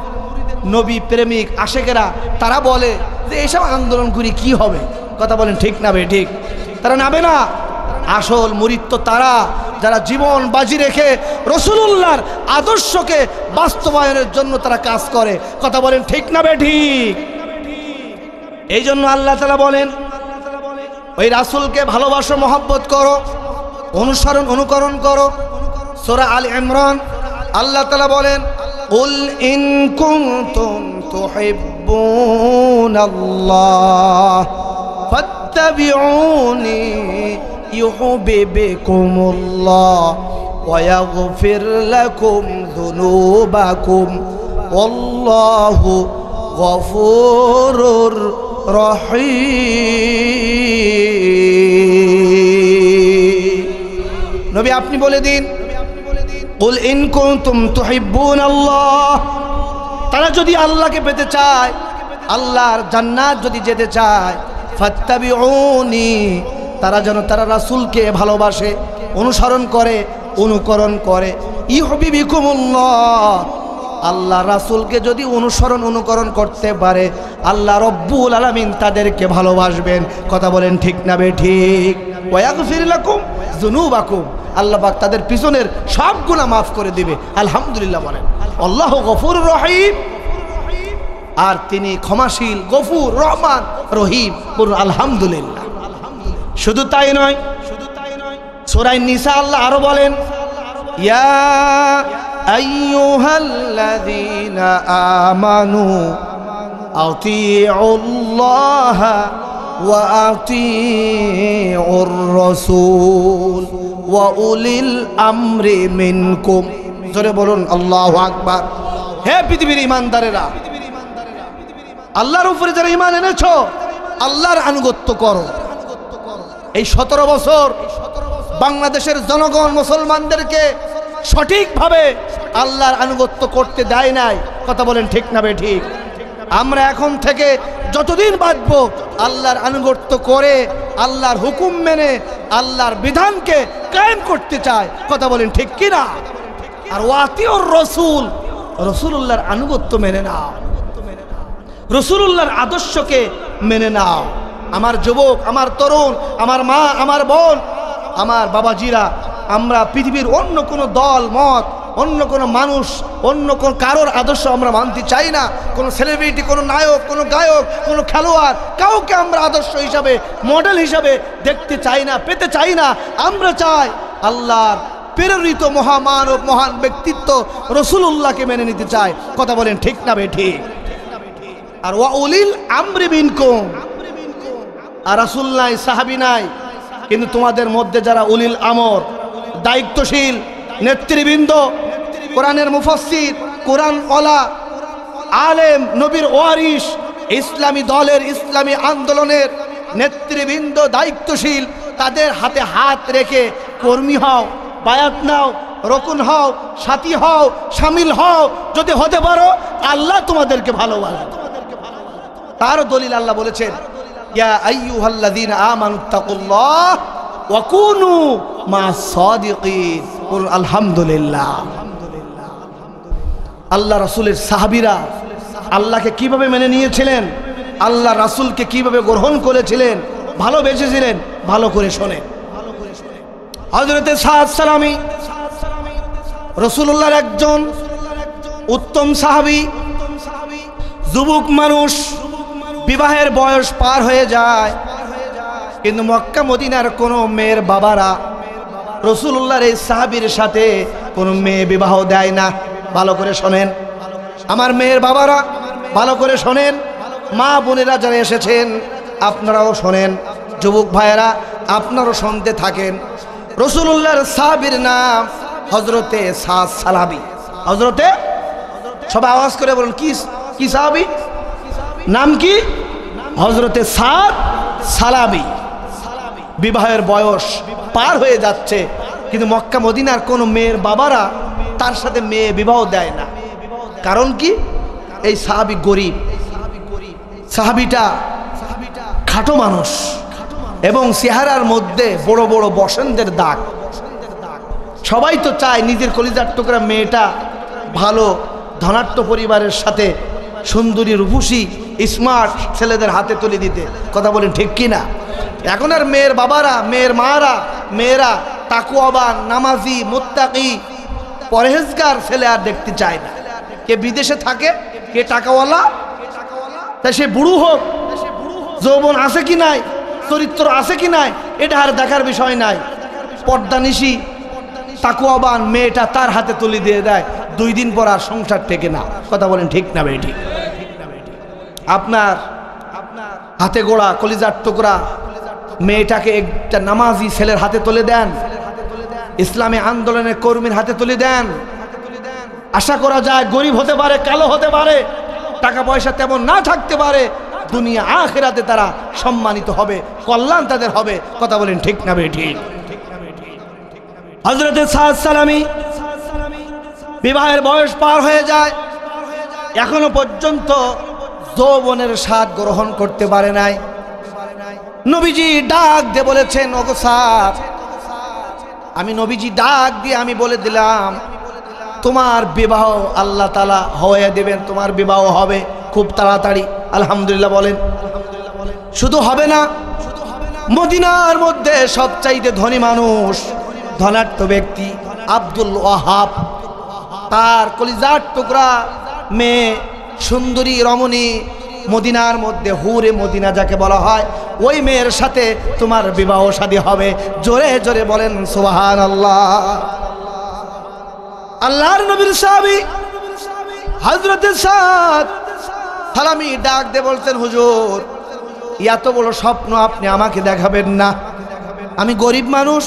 নবী প্রেমিক আশেকেরা তারা বলে যে এইসব আন্দোলন করি কি হবে? কথা বলেন ঠিক না বে ঠিক? তারা নাবে না। আসল মুরিদ তো তারা যারা জীবন বাজি রেখে রাসূলুল্লাহর আদর্শকে বাস্তবায়নের জন্য তারা কাজ করে। কথা বলেন ঠিক না বে ঠিক? এই জন্য আল্লাহ তাআলা বলেন ওই রাসূলকে ভালোবাসো, মহব্বত করো, অনুকরণ করো। সূরা আল ইমরান আল্লাহ তাআলা বলেন কুল ইন কুনতুম তুহিব্বুনাল্লাহ ফাত্তাবিউনি ইউহিব্বুকুমুল্লাহ ওয়া ইয়াগফির লাকুম যুনুবাকুম ওয়াল্লাহু গফুরুর রহিম। নবী আপনি বলে দিন কুল ইন কুনতুম তুহিব্বুনাল্লাহ, তারা যদি আল্লাহকে পেতে চায়, আল্লাহর জান্নাত যদি যেতে চায়, ফাত্তাবিউনি, তারা যেন তারা রাসূলকে ভালোবাসে, অনুকরণ করে। ইউহিব্বুকুমুল্লাহ, আল্লাহ রাসূলকে যদি অনুকরণ করতে পারে, আল্লাহ রব্বুল আলামিন তাদেরকে ভালোবাসবেন। কথা বলেন ঠিক না বে ঠিক? ওয়া ইয়াগফির লাকুম যুনুবাকুম, আল্লাহ পাক তাদের পিছনের সব গুনাহ মাফ করে দিবে। আলহামদুলিল্লাহ বলেন। আল্লাহু গফুরুর রহিম, আর তিনি ক্ষমাশীল, গফুর, রহমান, রহিম। বলুন আলহামদুলিল্লাহ। শুধু তাই নয়, সূরা নিসা আল্লাহ আরো বলেন, ইয়া আইয়ুহাল্লাযীনা আমানু আতিউল্লাহ ওয়া আতিউর রাসূল ওয়া উলিল আমরি মিনকুম। জোরে বলুন আল্লাহু আকবার। হে পৃথিবীর ঈমানদারেরা, আল্লাহর উপরে যারা ঈমান এনেছো, আল্লাহর আনুগত্য করো। এই 17 বছর বাংলাদেশের জনগণ মুসলমানদেরকে সঠিকভাবে আল্লাহর আনুগত্য করতে দেয় নাই। কথা বলেন ঠিক না বেঠিক? আমরা এখন থেকে যতদিন বাঁচবো আল্লাহর আনুগত্য করে, আল্লাহর হুকুম মেনে, আল্লাহর বিধানকে কায়েম করতে চাই। কথা বলেন ঠিক কিনা? আর ওয়াতিউর রাসূল, রাসূলুল্লাহর আনুগত্য মেনে নাও, রাসূলুল্লাহর আদর্শকে মেনে নাও। আমার যুবক, আমার তরুণ, আমার মা, আমার বোন, আমার বাবাজিরা, আমরা পৃথিবীর অন্য কোনো দল মত, অন্য কোনো মানুষ, অন্য কোন কারোর আদর্শ আমরা মানতে চাই না। কোনো সেলিব্রিটি, কোনো নায়ক, কোনো গায়ক, কোনো খেলোয়াড়, কাউকে আমরা আদর্শ হিসাবে, মডেল হিসাবে দেখতে চাই না, পেতে চাই না। আমরা চাই আল্লাহর প্রেরিত মহামানব, মহান ব্যক্তিত্ব রাসূলুল্লাহকে মেনে নিতে চাই। কথা বলেন ঠিক না বেঠিক? আর ওয়া উলিল আমরি মিনকুম, আর রাসূল নাই, সাহাবী নাই, কিন্তু তোমাদের মধ্যে যারা উলিল আমর, দায়িত্বশীল নেতৃবৃন্দ, কোরআনের মুফাসসির, কোরআন ওয়ালা, আলেম, নবীর ওয়ারিস, ইসলামী দলের, ইসলামী আন্দোলনের নেতৃবৃন্দ, দায়িত্বশীল, তাদের হাতে হাত রেখে কর্মী হও, বায়াত নাও, রকুন হও, সাথী হও, শামিল হও। যদি হতে পারো আল্লাহ তোমাদেরকে ভালোবাসে। তার দলিল আল্লাহ বলেছেন, ইয়া আইয়ুহাল্লাযীনা আমানুত্তাকুল্লাহ ওয়া কুনু মা'আস সাদিকিন। বলুন আলহামদুলিল্লাহ। আল্লাহ রাসূলের সাহাবীরা আল্লাহকে কিভাবে মেনে নিয়েছিলেন, আল্লাহ রাসূলকে কিভাবে গ্রহণ করেছিলেন, ভালোবেসেছিলেন, ভালো করে শোনেন। হযরতে সাদ সালামী রাসূলুল্লাহর একজন উত্তম সাহাবী, যুবক মানুষ, বিবাহের বয়স পার হয়ে যায়, কিন্তু মক্কা মদিনার কোনো মেয়ের বাবারা রাসূলুল্লাহর এই সাহাবীর সাথে কোনো মেয়ে বিবাহ দেয় না। ভালো করে শোনেন আমার মেয়ের বাবারা, ভালো করে শোনেন, মা বোনেরা যারা এসেছেন আপনারাও শোনেন, যুবক ভাইয়েরা আপনারাও শুনতে থাকেন। রাসূলুল্লাহর সাহাবীর নাম হযরতে সাদ সালামী। হযরতে, সবাই আওয়াজ করে বলুন, কি সাহাবী? নাম কি? হযরতে সাদ সালামী। বিবাহের বয়স পার হয়ে যাচ্ছে, কিন্তু মক্কা মদিনার কোনো মেয়ের বাবারা তার সাথে মেয়ে বিবাহ দেয় না। কারণ কি? এই সাহাবী গরিব, সাহাবীটা খাটো মানুষ, এবং চেহারার মধ্যে বড় বড় বসন্তের দাগ। সবাই তো চায় নিজের কলিজার টুকরা মেয়েটা ভালো ধনাঢ্য পরিবারের সাথে সুন্দরী, রূপসী, স্মার্ট ছেলেদের হাতে তুলে দিতে। কথা বলেন ঠিক কিনা? এখন আর মেয়ের বাবারা, মেয়ের মারা, মেয়েরা তাকওয়াবান, নামাজি, মুত্তাকি, পরহেজগার ছেলে আর দেখতে চায় না। কে বিদেশে থাকে, কে টাকাওয়ালা, তাই সে বুড়ো হোক, যৌবন আছে কি নাই, চরিত্র আছে কি নাই, এটা আর দেখার বিষয় নাই। পর্দানিশী তাকওয়াবান মেয়েটা তার হাতে তুলে দিয়ে দেয়, 2 দিন পর আর সংসার টেকে না। কথা বলেন ঠিক না বেঠিক? আপনার হাতে গোড়া কলিজার টুকরা মেয়েটাকে একটা নামাজি ছেলের হাতে তুলে দেন, ইসলামী আন্দোলনের কর্মীর হাতে তুলে দেন। আশা করা যায় গরিব হতে পারে, কালো হতে পারে, টাকা পয়সা তেমন না থাকতে পারে, দুনিয়া আখিরাতে তারা সম্মানিত হবে, কল্যাণ তাদের হবে। কথা বলেন ঠিক না বেঠিক? হযরতে সাদ সালামী বিবাহের বয়স পার হয়ে যায়, এখনো পর্যন্ত যৌবনের স্বাদ গ্রহণ করতে পারে নাই। নবীজি ডাক দিয়ে বলেছেন, ওগো সাদ, আমি নবীজি ডাক দিয়ে আমি বলে দিলাম তোমার বিবাহ আল্লাহ তাআলা হয়ে দেবেন, তোমার বিবাহ হবে খুব তাড়াতাড়ি। আলহামদুলিল্লাহ বলেন। শুধু হবে না, মদিনার মধ্যে সবচাইতে ধনী মানুষ, ধনাঢ্য ব্যক্তি আব্দুল ওয়াহাব, তার কলিজার টুকরা মেয়ে সুন্দরী রমণী মদিনার মধ্যে হুরে মদিনা যাকে বলা হয়, ওই মেয়ের সাথে তোমার বিবাহ শাদী হবে। জোরে জোরে বলেন সুবহানাল্লাহ। আল্লাহর নবীর সাহাবী হযরত সাদ সালামি ডাক দিয়ে বলতেন, হুজুর এত বড় স্বপ্ন আপনি আমাকে দেখাবেন না? আমি গরিব মানুষ,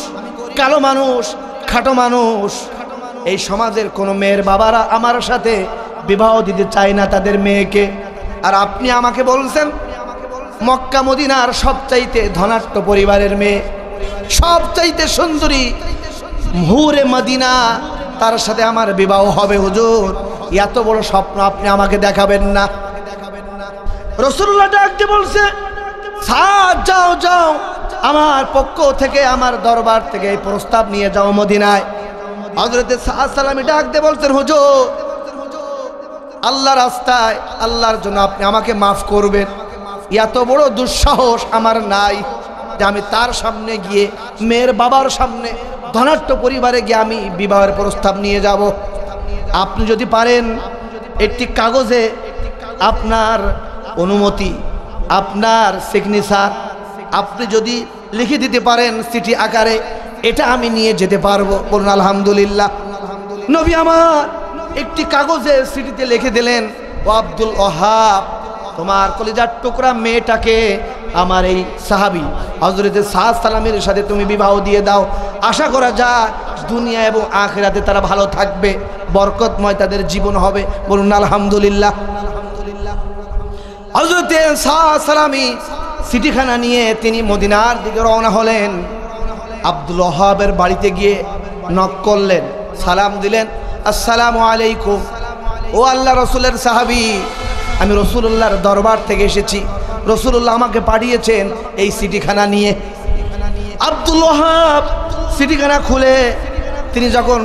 কালো মানুষ, খাটো মানুষ। এই সমাজের কোনো মেয়ের বাবারা আমার সাথে বিবাহ দিতে চায় না তাদের মেয়েকে, আর আপনি আমাকে বলছেন মক্কা মদিনার সবচাইতে ধনাঢ্য পরিবারের মেয়ে, সবচাইতে সুন্দরী হুরে মদিনা, তার সাথে আমার বিবাহ হবে। হুজুর এত বড় স্বপ্ন আপনি আমাকে দেখাবেন না? রাসূলুল্লাহ ডাক দিয়ে বলছে, সাদ যাও যাও, আমার পক্ষ থেকে আমার দরবার থেকে এই প্রস্তাব নিয়ে যাও মদিনায়। হযরত সাদ সালামি ডাক দিয়ে বলছেন, হুজুর আল্লাহর রাস্তায় আল্লাহর জন্য আপনি আমাকে মাফ করবেন। এত বড় দুঃসাহস আমার নাই যে আমি তার সামনে গিয়ে, মেয়ের বাবার সামনে, ধনাঢ্য পরিবারে গিয়ে আমি বিবাহের প্রস্তাব নিয়ে যাব। আপনি যদি পারেন একটি কাগজে আপনার অনুমতি, আপনার সিগনেচার আপনি যদি লিখে দিতে পারেন চিঠি আকারে, এটা আমি নিয়ে যেতে পারবো। বলুন আলহামদুলিল্লাহ। নবী আমার একটি কাগজে চিঠিতে লিখে দিলেন, ও আব্দুল ওহাব, তোমার কলিজার টুকরা মেয়েটাকে আমার এই সাহাবী হযরত সাদ সালামের সাথে তুমি বিবাহ দিয়ে দাও। আশা করা যায় দুনিয়া এবং আখিরাতে তারা ভালো থাকবে, বরকতময় তাদের জীবন হবে। বলুন আলহামদুলিল্লাহ। হযরত সাদ সালামি চিঠিখানা নিয়ে তিনি মদিনার দিকে রওনা হলেন। আব্দুল ওহাবের বাড়িতে গিয়ে নক করলেন, সালাম দিলেন, আসসালামু আলাইকুম। ও আল্লাহ রসুলের সাহাবী, আমি রসুল্লাহর দরবার থেকে এসেছি, রসুল্লাহ আমাকে পাঠিয়েছেন এই চিঠিখানা নিয়ে। আব্দুল ওহাব চিঠিখানা খুলে তিনি যখন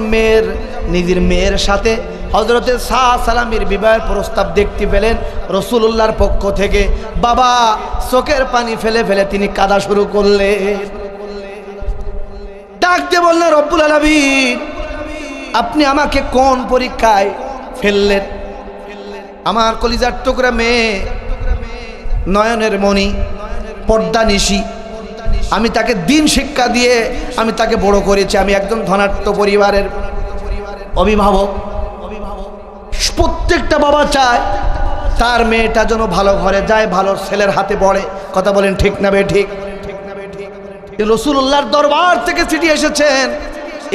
নিজের মেয়ের সাথে হযরতে সাদ সালামির বিবাহের প্রস্তাব দেখতে পেলেন রসুল্লাহর পক্ষ থেকে, বাবা চোখের পানি ফেলে ফেলে তিনি কাঁদা শুরু করলেন। ডাক দিয়ে বললেন, রব্বুল আলামিন আপনি আমাকে কোন পরীক্ষায় ফেললেন? আমার কলিজার টুকরা মেয়ে, নয়নের মণি, পর্দা নিশি, আমি তাকে দিন শিক্ষা দিয়ে আমি তাকে বড় করেছি। আমি একজন ধনাঢ্য পরিবারের অভিভাবক। প্রত্যেকটা বাবা চায় তার মেয়েটা যেন ভালো ঘরে যায়, ভালো ছেলের হাতে পড়ে। কথা বলেন ঠিক না বে ঠিক? রাসূলুল্লাহর দরবার থেকে চিঠি এসেছেন,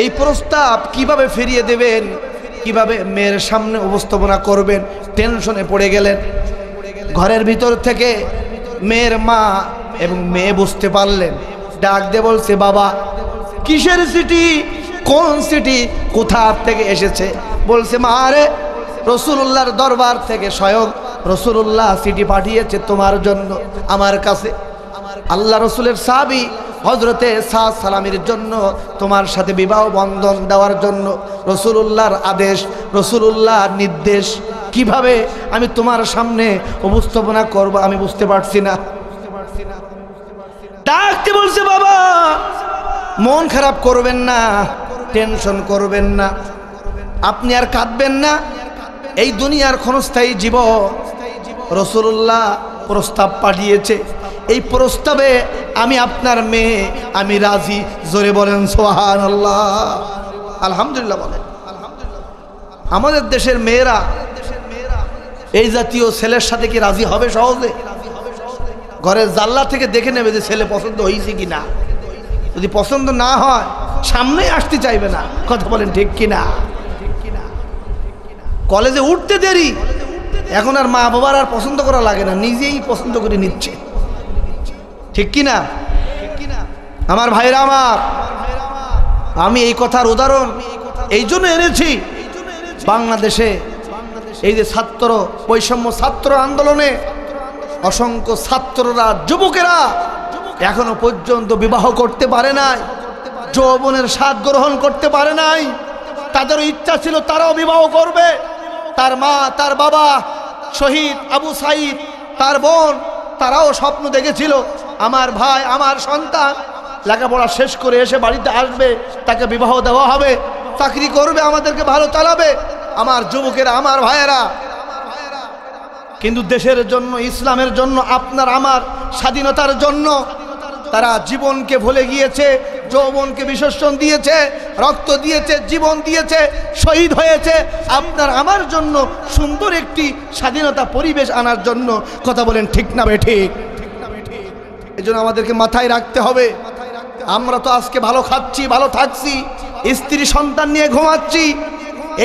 এই প্রস্তাব কিভাবে ফিরিয়ে দেবেন, কিভাবে মেয়ের সামনে উপস্থাপনা করবেন, টেনশনে পড়ে গেলেন। ঘরের ভিতর থেকে মেয়ের মা এবং মেয়ে বুঝতে পারলেন, ডাক দিয়ে বলছে, বাবা কিসের চিঠি, কোন চিঠি, কোথা থেকে এসেছে? বলছে, মা রে রাসূলুল্লাহর দরবার থেকে স্বয়ং রাসূলুল্লাহ চিঠি পাঠিয়েছে তোমার জন্য আমার কাছে। আল্লাহ রসুলের সাহাবী হযরতে সাদ সালামের জন্য তোমার সাথে বিবাহ বন্ধন দেওয়ার জন্য রাসূলুল্লাহর আদেশ, রাসূলুল্লাহর নির্দেশ। কিভাবে আমি তোমার সামনে উপস্থাপনা করব আমি বুঝতে পারছি না। ডাকতে বলছে, বাবা মন খারাপ করবেন না, টেনশন করবেন না, আপনি আর কাঁদবেন না। এই দুনিয়ার ক্ষণস্থায়ী জীবন, রাসূলুল্লাহ প্রস্তাব পাঠিয়েছে, এই প্রস্তাবে আমি আপনার মেয়ে, আমি রাজি। জোরে বলেন সুবহানাল্লাহ, আলহামদুলিল্লাহ বলেন। আমাদের দেশের মেয়েরা এই জাতীয় ছেলের সাথে কি রাজি হবে সহজে? ঘরের জানলা থেকে দেখে নেবে যে ছেলে পছন্দ হয়েছে কি না। যদি পছন্দ না হয় সামনে আসতে চাইবে না। কথা বলেন ঠিক কিনা? কলেজে উঠতে দেরি, এখন আর মা বাবার আর পছন্দ করা লাগে না, নিজেই পছন্দ করে নিচ্ছে। ঠিক কিনা আমার ভাইরা? আমার আমি এই কথার উদাহরণ এই জন্য এনেছি, বাংলাদেশে এই যে ছাত্র বৈষম্য ছাত্র আন্দোলনে অসংখ্য ছাত্ররা, যুবকেরা এখনো পর্যন্ত বিবাহ করতে পারে নাই, যৌবনের স্বাদ গ্রহণ করতে পারে নাই। তাদের ইচ্ছা ছিল তারাও বিবাহ করবে। তার মা, তার বাবা শহীদ আবু সাইদ, তার বোন, তারাও স্বপ্ন দেখেছিল আমার ভাই, আমার সন্তান লেখাপড়া শেষ করে এসে বাড়িতে আসবে, তাকে বিবাহ দেওয়া হবে, চাকরি করবে, আমাদেরকে ভালো চালাবে। আমার যুবকেরা, আমার ভাইয়েরা, কিন্তু দেশের জন্য, ইসলামের জন্য, আপনার আমার স্বাধীনতার জন্য তারা জীবনকে ভুলে গিয়েছে, যৌবনকে বিসর্জন দিয়েছে, রক্ত দিয়েছে, জীবন দিয়েছে, শহীদ হয়েছে আপনার আমার জন্য, সুন্দর একটি স্বাধীনতা পরিবেশ আনার জন্য। কথা বলেন ঠিক না বেঠিক? এই জন্য আমাদেরকে মাথায় রাখতে হবে, আমরা তো আজকে ভালো খাচ্ছি, ভালো থাকছি, স্ত্রী সন্তান নিয়ে ঘুমাচ্ছি,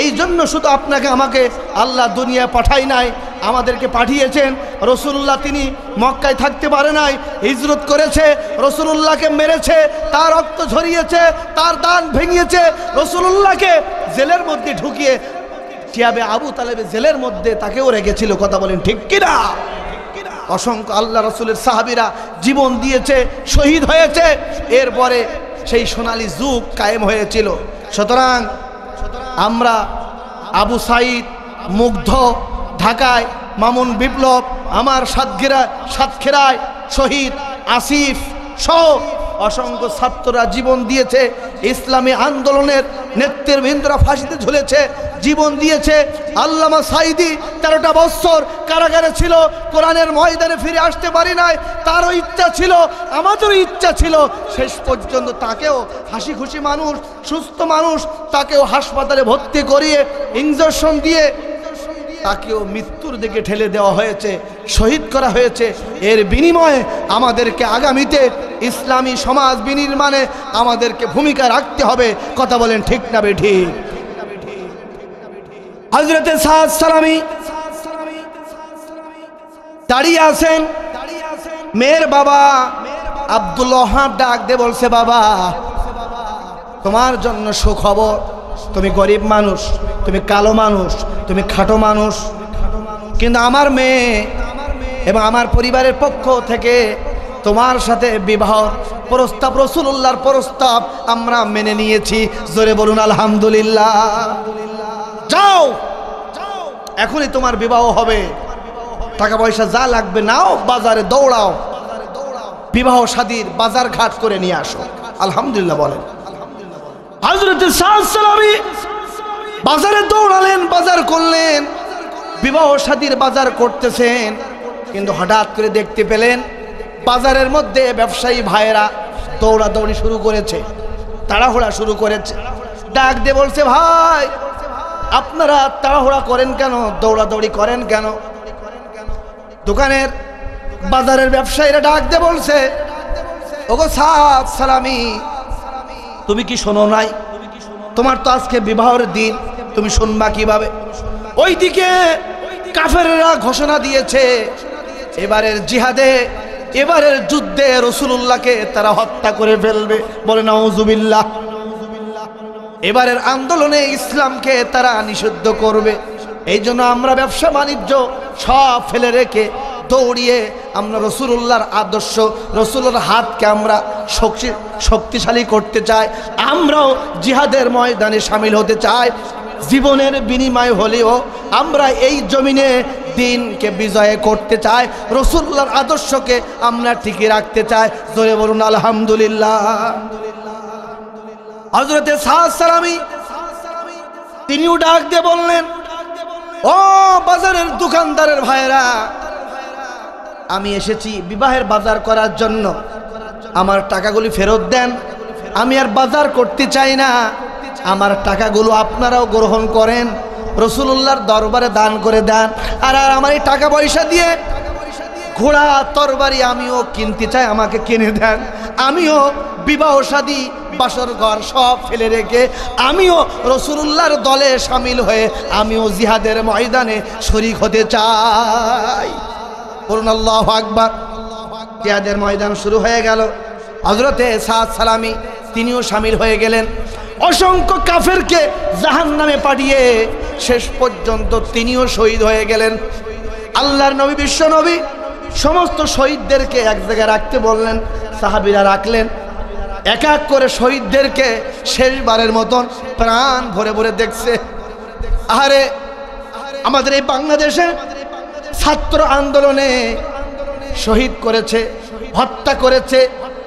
এই জন্য শুধু আপনাকে আমাকে আল্লাহ দুনিয়া পাঠাই নাই, আমাদেরকে পাঠিয়েছেন। রসুল্লাহ তিনি মক্কায় থাকতে পারে নাই, হিজরত করেছে, রসুল্লাহকে মেরেছে, তার রক্ত ঝরিয়েছে, তার দান ভেঙিয়েছে, রসুল্লাহকে জেলের মধ্যে ঢুকিয়ে কিয়াবে আবু তালেবে জেলের মধ্যে তাকেও রেখেছিল। কথা বলেন ঠিক কিনা? অসংখ্য আল্লাহ রসুলের সাহাবীরা জীবন দিয়েছে, শহীদ হয়েছে, এরপরে সেই সোনালী যুগ কায়েম হয়েছিল। সুতরাং আমরা আবু সাঈদ, মুগ্ধ, ঢাকায় মামুন বিপ্লব, আমার সাতক্ষীরায় শহীদ আসিফ সহ অসংখ্য ছাত্ররা জীবন দিয়েছে, ইসলামী আন্দোলনের নেতৃবৃন্দরা ফাঁসিতে ঝুলেছে, জীবন দিয়েছে। আল্লামা সাঈদী 13টা বছর কারাগারে ছিল, কোরআনের ময়দানে ফিরে আসতে পারি নাই, তারও ইচ্ছা ছিল, আমাদেরও ইচ্ছা ছিল, শেষ পর্যন্ত তাকেও হাসি খুশি মানুষ, সুস্থ মানুষ, তাকেও হাসপাতালে ভর্তি করিয়ে ইনজেকশন দিয়ে তাকেও মৃত্যুর দিকে ঠেলে দেওয়া হয়েছে, শহীদ করা হয়েছে। এর বিনিময়ে আমাদেরকে আগামীতে ইসলামী সমাজ বিনির্মাণে আমাদেরকে ভূমিকা রাখতে হবে। কথা বলেন ঠিক না বেঠিক? হযরতে সাদ সালামী দাঁড়িয়ে আছেন, মেয়ের বাবা আব্দুল ওয়াহাব ডাক দিয়ে বলছে, বাবা তোমার জন্য সুখবর, তুমি গরিব মানুষ, তুমি কালো মানুষ, তুমি খাটো মানুষ, কিন্তু আমার মেয়ে এবং আমার পরিবারের পক্ষ থেকে তোমার সাথে বিবাহ প্রস্তাব, রাসূলুল্লাহর প্রস্তাব আমরা মেনে নিয়েছি। জোরে বলুন আলহামদুলিল্লাহ। যাও, এখনই তোমার বিবাহ হবে, টাকা পয়সা যা লাগবে নাও, বাজারে দৌড়াও, বিবাহ শাদীর বাজার ঘাট করে নিয়ে আসো। আলহামদুলিল্লাহ বলেন। হযরত সাদ সালামী বাজারে দৌড়ালেন, বাজার করলেন, বিবাহ শাদীর বাজার করতেছেন, কিন্তু হঠাৎ করে দেখতে পেলেন বাজারের মধ্যে ব্যবসায়ী ভাইয়েরা দৌড়াদৌড়ি শুরু করেছে, তাড়াহুড়া শুরু করেছে। ডাক দিয়ে বলছে, ভাই আপনারা তাড়াহুড়া করেন কেন, দৌড়াদৌড়ি করেন কেন? দোকানের বাজারের ব্যবসায়ীরা ডাক দিয়ে বলছে, ওগো সাদ সালামী, তুমি কি শোনো নাই? তোমার তো আজকে বিবাহের দিন, তুমি শুনবা কিভাবে? ওইদিকে কাফেররা ঘোষণা দিয়েছে এবারের জিহাদে, এবারের যুদ্ধে রাসূলুল্লাহকে তারা হত্যা করে ফেলবে। বলে নাউজুবিল্লাহ। এবারের আন্দোলনে ইসলামকে তারা নিষিদ্ধ করবে। এই জন্য আমরা ব্যবসা বাণিজ্য সব ফেলে রেখে দৌড়িয়ে আমরা রাসূলুল্লাহর আদর্শ, রাসূলের হাতকে আমরা শক্তিশালী করতে চাই, আমরাও জিহাদের ময়দানে শামিল হতে চাই। জীবনের বিনিময় হলেও আমরা এই জমিনে দিনকে বিজয় করতে চাই, রাসূলুল্লাহর আদর্শকে আমরা টিকিয়ে রাখতে চাই। জোরে বলুন আলহামদুলিল্লাহ। হযরতে সাদ সালামী তিনিও ডাক দিয়ে বললেন, ও বাজারের দোকানদারের ভাইরা, আমি এসেছি বিবাহের বাজার করার জন্য, আমার টাকাগুলি ফেরত দেন, আমি আর বাজার করতে চাই না, আমার টাকাগুলো আপনারাও গ্রহণ করেন, রাসূলুল্লাহর দরবারে দান করে দেন, আর আমার এই টাকা পয়সা দিয়ে ঘোড়া তরবারি আমিও কিনতে চাই, আমাকে কিনে দেন, আমিও বিবাহ শাদী বাসর ঘর সব ফেলে রেখে আমিও রাসূলুল্লাহর দলে শামিল হয়ে আমিও জিহাদের ময়দানে শরীক হতে চাই। বলুন আল্লাহু আকবার। জিহাদের ময়দান শুরু হয়ে গেল। হযরতে সাদ সালামী তিনিও শামিল হয়ে গেলেন। অসংখ্য কাফেরকে জাহান্নামে পাঠিয়ে শেষ পর্যন্ত তিনিও শহীদ হয়ে গেলেন। আল্লাহর নবী, বিশ্ব নবী সমস্ত শহীদদেরকে এক জায়গায় রাখতে বললেন, সাহাবীরা রাখলেন। এক এক করে শহীদদেরকে শেষবারের মতন প্রাণ ভরে ভরে দেখছে। আহারে, আমাদের এই বাংলাদেশে ছাত্র আন্দোলনে শহীদ করেছে, হত্যা করেছে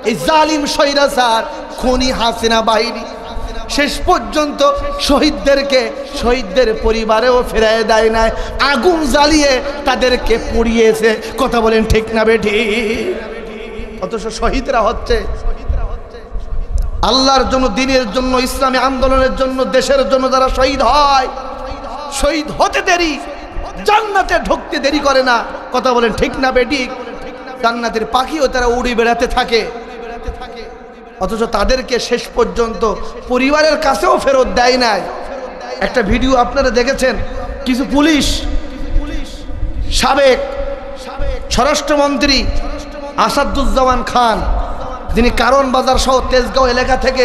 এই জালিম স্বৈরাচার খুনি হাসিনা বাহিনী। শেষ পর্যন্ত শহীদদের পরিবারেও ফেরায় দেয় নাই, আগুন জ্বালিয়ে তাদেরকে পুড়িয়েছে। কথা বলেন ঠিক না বেঠিক? অথচ শহীদরা হচ্ছে আল্লাহর জন্য, দিনের জন্য, ইসলামী আন্দোলনের জন্য, দেশের জন্য যারা শহীদ হয়, শহীদ হতে দেরি, জান্নাতে ঢুকতে দেরি করে না। কথা বলেন ঠিক না বেঠিক? জান্নাতের পাখিও তারা উড়ে বেড়াতে থাকে, অথচ তাদেরকে শেষ পর্যন্ত পরিবারের কাছেও ফেরত দেয় নাই। একটা ভিডিও আপনারা দেখেছেন, কিছু পুলিশ সাবেক স্বরাষ্ট্রমন্ত্রী আসাদুজ্জামান খান, যিনি কারণ বাজার সহ তেজগাঁও এলাকা থেকে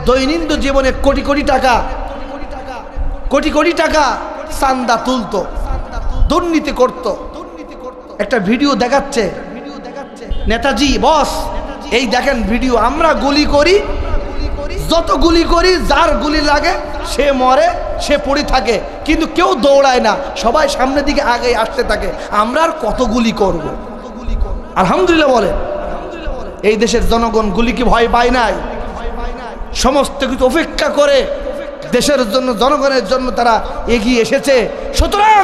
দৈনন্দিন জীবনে কোটি কোটি টাকা চান্দা তুলতো, দুর্নীতি করত। একটা ভিডিও দেখাচ্ছে, নেতাজি বস, এই দেখেন ভিডিও, আমরা গুলি করি, যত গুলি করি, যার গুলি লাগে সে মরে, সে পড়ে থাকে, কিন্তু কেউ দৌড়ায় না, সবাই সামনের দিকে আগে আসতে থাকে। আমরা আর কত গুলি করব? আলহামদুলিল্লাহ বলে এই দেশের জনগণ গুলিকে ভয় পায় নাই, সমস্ত কিছু উপেক্ষা করে দেশের জন্য, জনগণের জন্য তারা এগিয়ে এসেছে। সুতরাং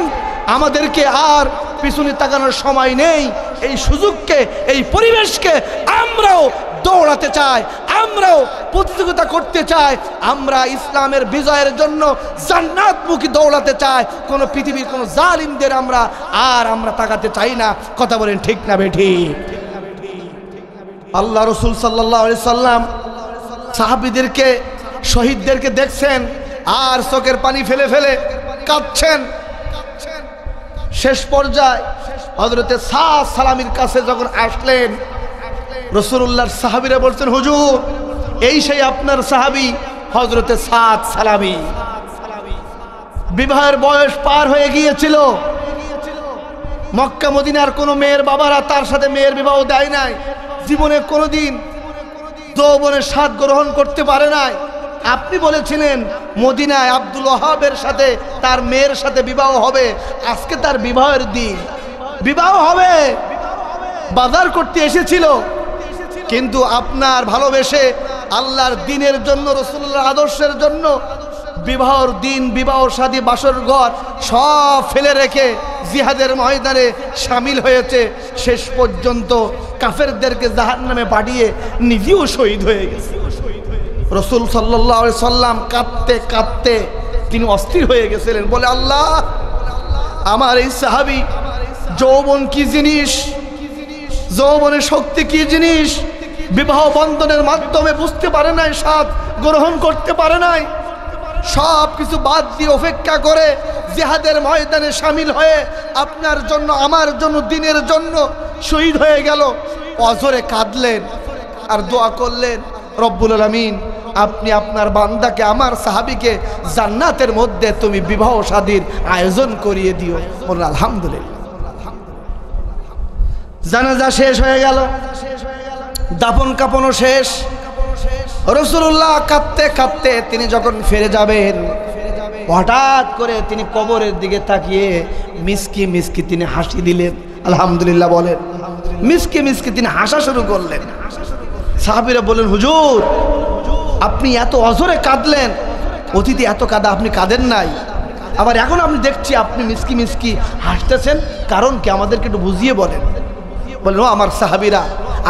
আমাদেরকে আর পিছনে তাকানোর সময় নেই। এই সুযোগকে, এই পরিবেশকে আমরাও দৌড়াতে চাই, আমরাও প্রতিযোগিতা করতে চাই, আমরা ইসলামের বিজয়ের জন্য জান্নাতমুখী দৌড়াতে চাই। কোনো পৃথিবীর কোনো জালিমদের আমরা তাকাতে চাই না। কথা বলেন ঠিক না বেঠিক? আল্লাহ রসুল সাল্লাল্লাহু আলাইহি সাল্লাম সাহাবীদেরকে, শহীদদেরকে দেখছেন আর চোখের পানি ফেলে ফেলে কাঁদছেন। শেষ পর্যায়ে হযরতে সাদ সালামীর কাছে যখন আসলেন, রাসূলুল্লাহর সাহাবীরা বলছেন, হুজুর এই সেই আপনার সাহাবী হযরতে সাদ সালামী। বিবাহের বয়স পার হয়ে গিয়েছিল, মক্কা মদিনার কোনো মেয়ের বাবারা তার সাথে মেয়ের বিবাহ দেয় নাই, জীবনে কোনোদিন যৌবনের স্বাদ গ্রহণ করতে পারে নাই। আপনি বলেছিলেন মদিনায় আব্দুল ওয়াহাবের সাথে তার মেয়ের সাথে বিবাহ হবে, আজকে তার বিবাহের দিন, বিবাহ হবে, বাজার করতে এসেছিল, কিন্তু আপনার ভালোবেসে আল্লাহর দিনের জন্য, রাসূলুল্লাহর আদর্শের জন্য বিবাহর দিন, বিবাহ শাদী, বাসর ঘর সব ফেলে রেখে জিহাদের ময়দানে শামিল হয়েছে। শেষ পর্যন্ত কাফেরদেরকে জাহান্নামে পাঠিয়ে নিজেও শহীদ হয়ে গেছে। রাসূল সাল্লাল্লাহু আলাইহি সাল্লাম কাঁদতে কাঁদতে তিনি অস্থির হয়ে গেছিলেন, বলে আল্লাহ, আমার এই সাহাবী যৌবন কি জিনিস, যৌবনের শক্তি কি জিনিস, বিবাহ বন্ধনের মাধ্যমে বুঝতে পারে নাই, স্বাদ গ্রহণ করতে পারে নাই, সব কিছু বাদ দিয়ে উপেক্ষা করে জিহাদের ময়দানে শামিল হয়ে আপনার জন্য, আমার জন্য, দিনের জন্য শহীদ হয়ে গেল। অঝরে কাঁদলেন আর দোয়া করলেন, রব্বুল আলামিন আপনি আপনার বান্দাকে, আমার সাহাবীকে জান্নাতের মধ্যে তুমি বিবাহ শাদীর আয়োজন করিয়ে দিও। বলুন আলহামদুলিল্লাহ। জানাজা শেষ হয়ে গেল, দাফন কাফনও শেষ। রাসূলুল্লাহ কাঁদতে কাঁদতে তিনি যখন ফিরে যাবেন, হঠাৎ করে তিনি কবরের দিকে তাকিয়ে মিসকি মিসকি তিনি হাসি দিলেন। আলহামদুলিল্লাহ বলেন। মিসকি মিসকি তিনি হাসা শুরু করলেন। সাহাবীরা বলেন, হুজুর আপনি এত অঝরে কাঁদলেন, অতীতে এত কাঁদা আপনি কাঁদেন নাই, আবার এখন আপনি দেখছি আপনি মিসকি মিসকি হাসতেছেন, কারণ কি আমাদেরকে একটু বুঝিয়ে বলেন। বলেন, ও আমার সাহাবীরা,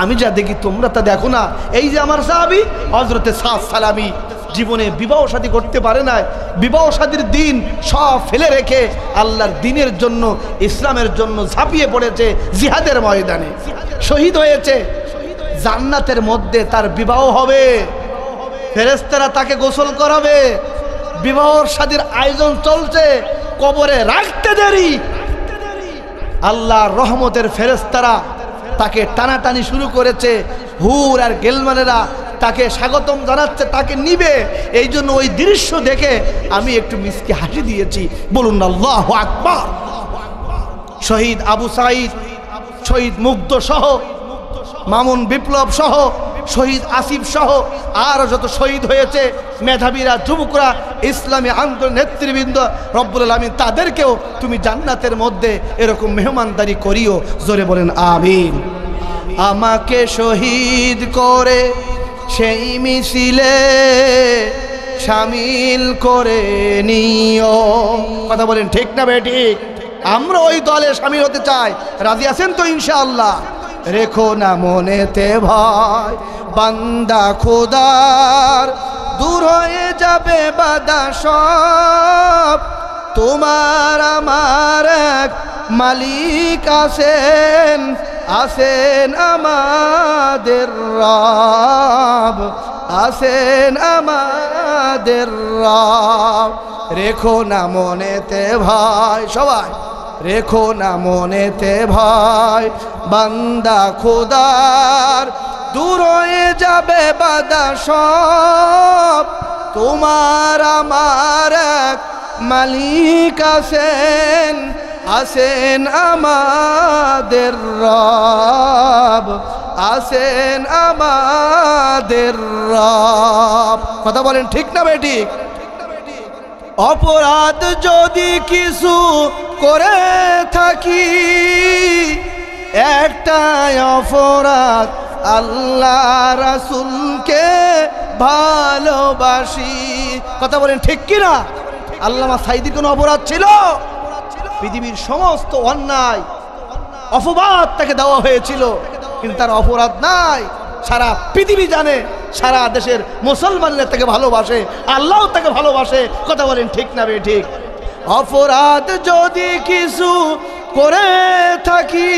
আমি যা দেখি তোমরা তা দেখো না। এই যে আমার সাহাবী হযরতে সাদ সালামী জীবনে বিবাহ শাদী করতে পারে নাই, বিবাহ শাদীর দিন সব ফেলে রেখে আল্লাহর দ্বীনের জন্য, ইসলামের জন্য ঝাঁপিয়ে পড়েছে, জিহাদের ময়দানে শহীদ হয়েছে। জান্নাতের মধ্যে তার বিবাহ হবে, ফেরেশতারা তাকে গোসল করাবে, বিবাহ শাদীর আয়োজন চলছে, কবরে রাখতে দেরি, আল্লাহর রহমতের ফেরেশতারা তাকে টানাটানি শুরু করেছে, হুর আর গেলমানেরা তাকে স্বাগতম জানাচ্ছে, তাকে নিবে। এই জন্য ওই দৃশ্য দেখে আমি একটু মিসকি হাসি দিয়েছি। বলুন আল্লাহু আকবার। শহীদ আবু সাঈদ, শহীদ মুগ্ধ সহ, মামুন বিপ্লব সহ, শহীদ আসিফ সহ আর যত শহীদ হয়েছে মেধাবীরা, যুবকরা, ইসলামী আন্দোলন নেতৃবৃন্দ, রব্বুল আলামিন তাদেরকেও তুমি জান্নাতের মধ্যে এরকম মেহমানদারি করিও। জোরে বলেন আমিন। আমাকে শহীদ করে সেই মিছিলে শামিল করে নিও। কথা বলেন ঠিক না বেঠিক? আমরা ওই দলে শামিল হতে চাই। রাজি আছেন তো ইনশাআল্লাহ? রেখো না মনেতে ভয় বান্দা খোদার, দূর হয়ে যাবে বাধা সব। তোমার আমার এক মালিক আছেন, আছেন আমাদের রব, আছেন আমাদের রব। রেখো না মনেতে ভয়, সবাই রেখো না মনেতে ভয় বান্দা খোদার, দূর হয়ে যাবে বাধা সব। তোমার আমার এক মালিক আছেন, আছেন আমাদের রব, আছেন আমাদের রব। কথা বলেন ঠিক না বেঠিক? অপরাধ যদি কিছু করে থাকি, একটাই অপরাধ আল্লাহ রাসূলকে ভালোবাসি। কথা বলেন ঠিক কিনা? আল্লামা সাঈদীর কোনো অপরাধ ছিল? পৃথিবীর সমস্ত অন্যায় অপবাদ তাকে দেওয়া হয়েছিল, কিন্তু তার অপরাধ নাই। সারা পৃথিবী জানে, সারা দেশের মুসলমানরা তাকে ভালোবাসে, আল্লাহ তাকে ভালোবাসে। কথা বলেন ঠিক না বেঠিক? অপরাধ যদি কিছু করে থাকি,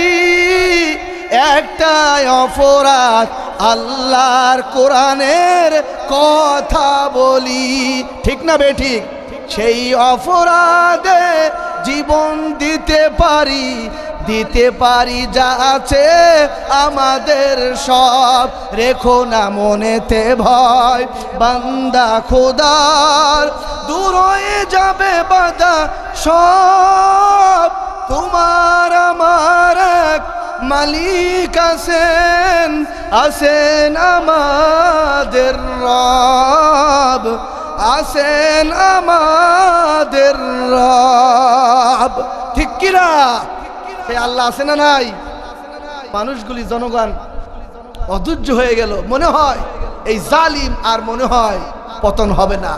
একটাই অপরাধ আল্লাহর কোরআনের কথা বলি। ঠিক না বেঠিক? সেই অপরাধে জীবন দিতে পারি, দিতে পারি যা আছে আমাদের সব। রেখো না মনেতে ভয় বান্দা খোদার, দূর হয়ে যাবে বাধা সব। তোমার আমার এক মালিক আছেন, আছেন আমাদের রব, আছেন আমাদের রব। ঠিক কিনা? সে আল্লাহ আছে না নাই? মানুষগুলি জনগণ অধৈর্য হয়ে গেল। মনে হয় এই জালিম আর মনে হয় পতন হবে না।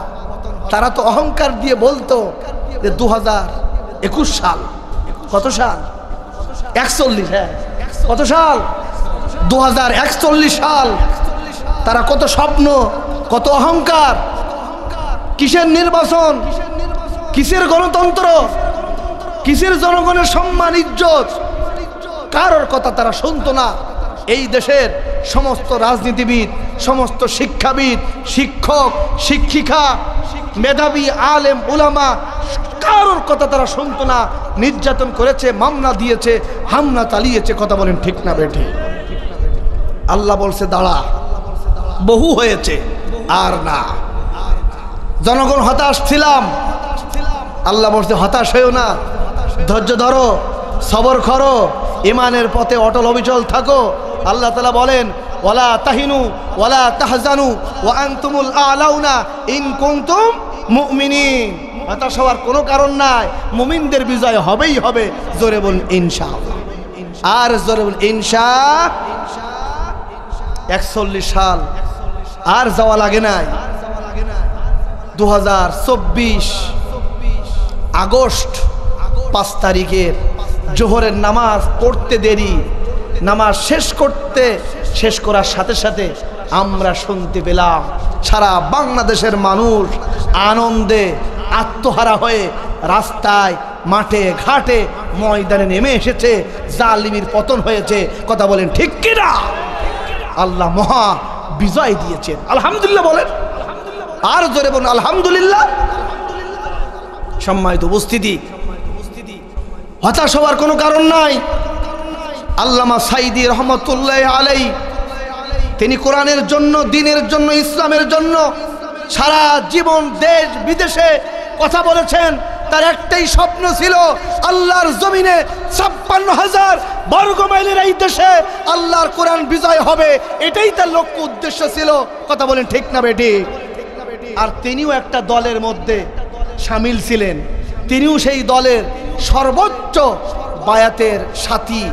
তারা তো অহংকার দিয়ে বলতো যে 2021 সাল, কত সাল? 41। হ্যাঁ, কত সাল? 2041 সাল। তারা কত স্বপ্ন, কত অহংকার। কিসের নির্বাচন, কিসের গণতন্ত্র, কিসের জনগণের সম্মান ইজ্জত, কারোর কথা তারা শুনতো না। এই দেশের সমস্ত রাজনীতিবিদ, সমস্ত শিক্ষাবিদ, শিক্ষক, শিক্ষিকা, মেধাবী আলেম উলামা, কারোর কথা তারা শুনতো না। নির্যাতন করেছে, মামলা দিয়েছে, হামলা চালিয়েছে। কথা বলেন ঠিক না বেঠিক? আল্লাহ বলছে দাঁড়া, বহু হয়েছে আর না। জনগণ হতাশ ছিলাম, আল্লাহ বলছে হতাশ হয়েও না, ধৈর্য ধরো, সবর করো, ইমানের পথে অটল অবিচল থাকো। আল্লাহ তাআলা বলেন ওয়ালা তাহিনু ওয়ালা তাহজানু ওয়া আনতুমুল আলাউনা ইন কুনতুম মুমিনিন। হতাশ হওয়ার কোনো কারণ নাই, মুমিনদের বিজয় হবেই হবে। জোরে বলুন ইনশাআল্লাহ, আর জোরে বলুন ইনশা। 41 সাল আর যাওয়া লাগে নাই। 2024 আগস্ট 5 তারিখের জোহরের নামাজ পড়তে দেরি, নামাজ শেষ করার সাথে সাথে আমরা শুনতে পেলাম সারা বাংলাদেশের মানুষ আনন্দে আত্মহারা হয়ে রাস্তায়, মাঠে ঘাটে, ময়দানে নেমে এসেছে। জালিমের পতন হয়েছে। কথা বলেন ঠিক কিনা? আল্লাহ মহা বিজয় দিয়েছেন। আলহামদুলিল্লাহ বলেন, আর জোরে বলুন আলহামদুলিল্লাহ। সম্মানিত উপস্থিতি, হতাশ হওয়ার কোনো কারণ নাই। আল্লামা সাঈদী রহমতুল্লাহ আলাইহি তিনি কোরআনের জন্য, দ্বীনের জন্য, ইসলামের জন্য সারা জীবন দেশ বিদেশে কথা বলেছেন। তার একটাই স্বপ্ন ছিল আল্লাহর জমিনে 56,000 বর্গ মাইলের এই দেশে আল্লাহর কোরআন বিজয় হবে। এটাই তার লক্ষ্য, উদ্দেশ্য ছিল। কথা বলেন ঠিক না বেঠিক? আর তিনিও একটা দলের মধ্যে শামিল ছিলেন। তিনিও সেই দলের সর্বোচ্চ বায়াতের সাথী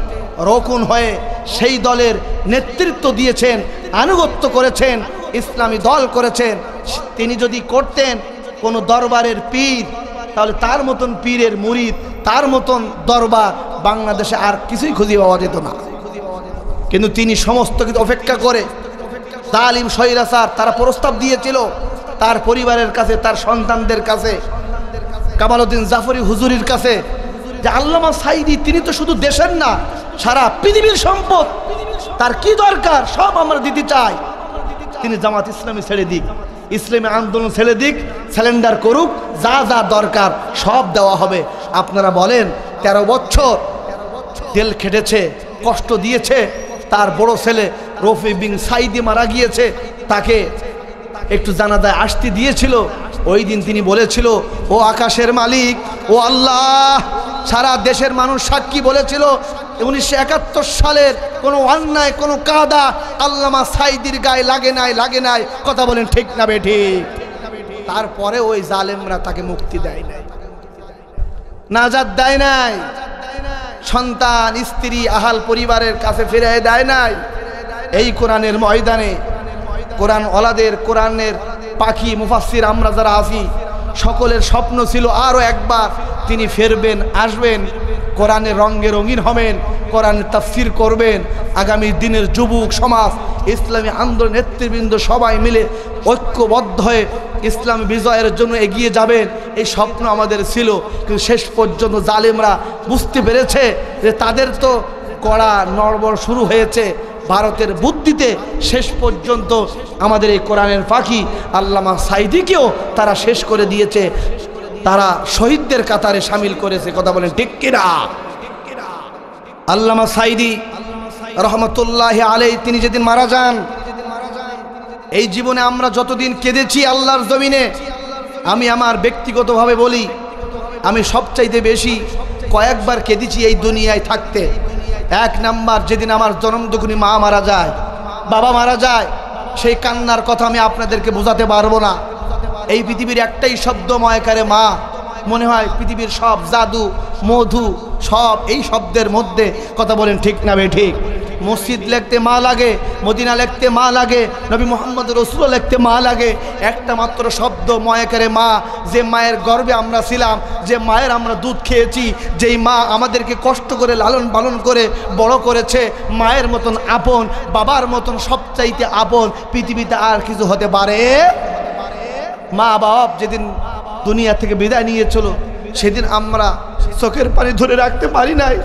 রকুন হয়ে সেই দলের নেতৃত্ব দিয়েছেন, আনুগত্য করেছেন, ইসলামী দল করেছেন। তিনি যদি করতেন কোনো দরবারের পীর, তাহলে তার মতন পীরের মুরিদ, তার মতন দরবার বাংলাদেশে আর কিছুই খুঁজে পাওয়া যেত না। কিন্তু তিনি সমস্ত কিছু অপেক্ষা করে জালিম স্বৈরাচার তারা প্রস্তাব দিয়েছিল তার পরিবারের কাছে, তার সন্তানদের কাছে, কামালউদ্দিন জাফরি হুজুরির কাছে, যে আল্লামা সাঈদী তিনি তো শুধু দেশের না, সারা পৃথিবীর সম্পদ, তার কি দরকার সব আমরা দিতে চাই। তিনি জামাত ইসলামী ছেড়ে দিক, ইসলামী আন্দোলন ছেড়ে দিক, স্যালেন্ডার করুক, যা যা দরকার সব দেওয়া হবে। আপনারা বলেন 13 বছর তেল খেটেছে, কষ্ট দিয়েছে, তার বড় ছেলে রফি বিন সাঈদী মারা গিয়েছে, তাকে একটু জানাজায় আসতে দিয়েছিল। ওই দিন তিনি বলেছিল, ও আকাশের মালিক, ও আল্লাহ, সারা দেশের মানুষ সাক্ষী বলেছিল 1971 সালের কোনো অন্যায়, কোনো কাদা আল্লামা সাঈদীর গায়ে লাগে নাই। কথা বলেন ঠিক না বেঠিক? তারপরে ওই জালেমরা তাকে মুক্তি দেয় নাই, নাজাত দেয় নাই, সন্তান স্ত্রী আহাল পরিবারের কাছে ফিরে দেয় নাই। এই কোরআনের ময়দানে কোরআন ওয়ালাদের, কোরআনের পাখি মুফাসসির আমরা যারা আছি, সকলের স্বপ্ন ছিল আরও একবার তিনি ফিরবেন, আসবেন, কোরআনের রঙে রঙিন হবেন, কোরআনের তাফসীর করবেন। আগামী দিনের যুবক সমাজ, ইসলামী আন্দোলন নেতৃবৃন্দ সবাই মিলে ঐক্যবদ্ধ হয়ে ইসলামী বিজয়ের জন্য এগিয়ে যাবেন, এই স্বপ্ন আমাদের ছিল। কিন্তু শেষ পর্যন্ত জালেমরা বুঝতে পেরেছে যে তাদের তো কড়া নড়বড় শুরু হয়েছে ভারতের বুদ্ধিতে। শেষ পর্যন্ত আমাদের এই কোরআনের পাখি আল্লামা সাঈদীকেও তারা শেষ করে দিয়েছে, তারা শহীদদের কাতারে শামিল করেছে। কথা বলেন ঠিক কিনা? আল্লামা সাঈদী রহমতুল্লাহি আলাইহি তিনি যেদিন মারা যান, এই জীবনে আমরা যতদিন কেঁদেছি আল্লাহর জমিনে, আমি আমার ব্যক্তিগতভাবে বলি, আমি সবচাইতে বেশি কয়েকবার কেঁদেছি এই দুনিয়ায় থাকতে। 1 নাম্বার, যেদিন আমার জনমদুখুনি মা মারা যায়, বাবা মারা যায়, সেই কান্নার কথা আমি আপনাদেরকে বোঝাতে পারবো না। এই পৃথিবীর একটাই শব্দ ময়কারে মা, মনে হয় পৃথিবীর সব জাদু মধু সব এই শব্দের মধ্যে। কথা বলেন ঠিক না বেঠিক? মসজিদ লিখতে মা লাগে, মদিনা লিখতে মা লাগে, নবী মুহাম্মদ রাসূল লিখতে মা লাগে, একটা মাত্র শব্দ ময়কারে মা। যে মায়ের গর্ভে আমরা ছিলাম, যে মায়ের আমরা দুধ খেয়েছি, যেই মা আমাদেরকে কষ্ট করে লালন পালন করে বড় করেছে, মায়ের মতন আপন, বাবার মতন সবচাইতে আপন পৃথিবীতে আর কিছু হতে পারে? মা বাপ যেদিন দুনিয়া থেকে বিদায় নিয়ে চলো, সেদিন আমরা চোখের পানি ধরে রাখতে পারি নাই।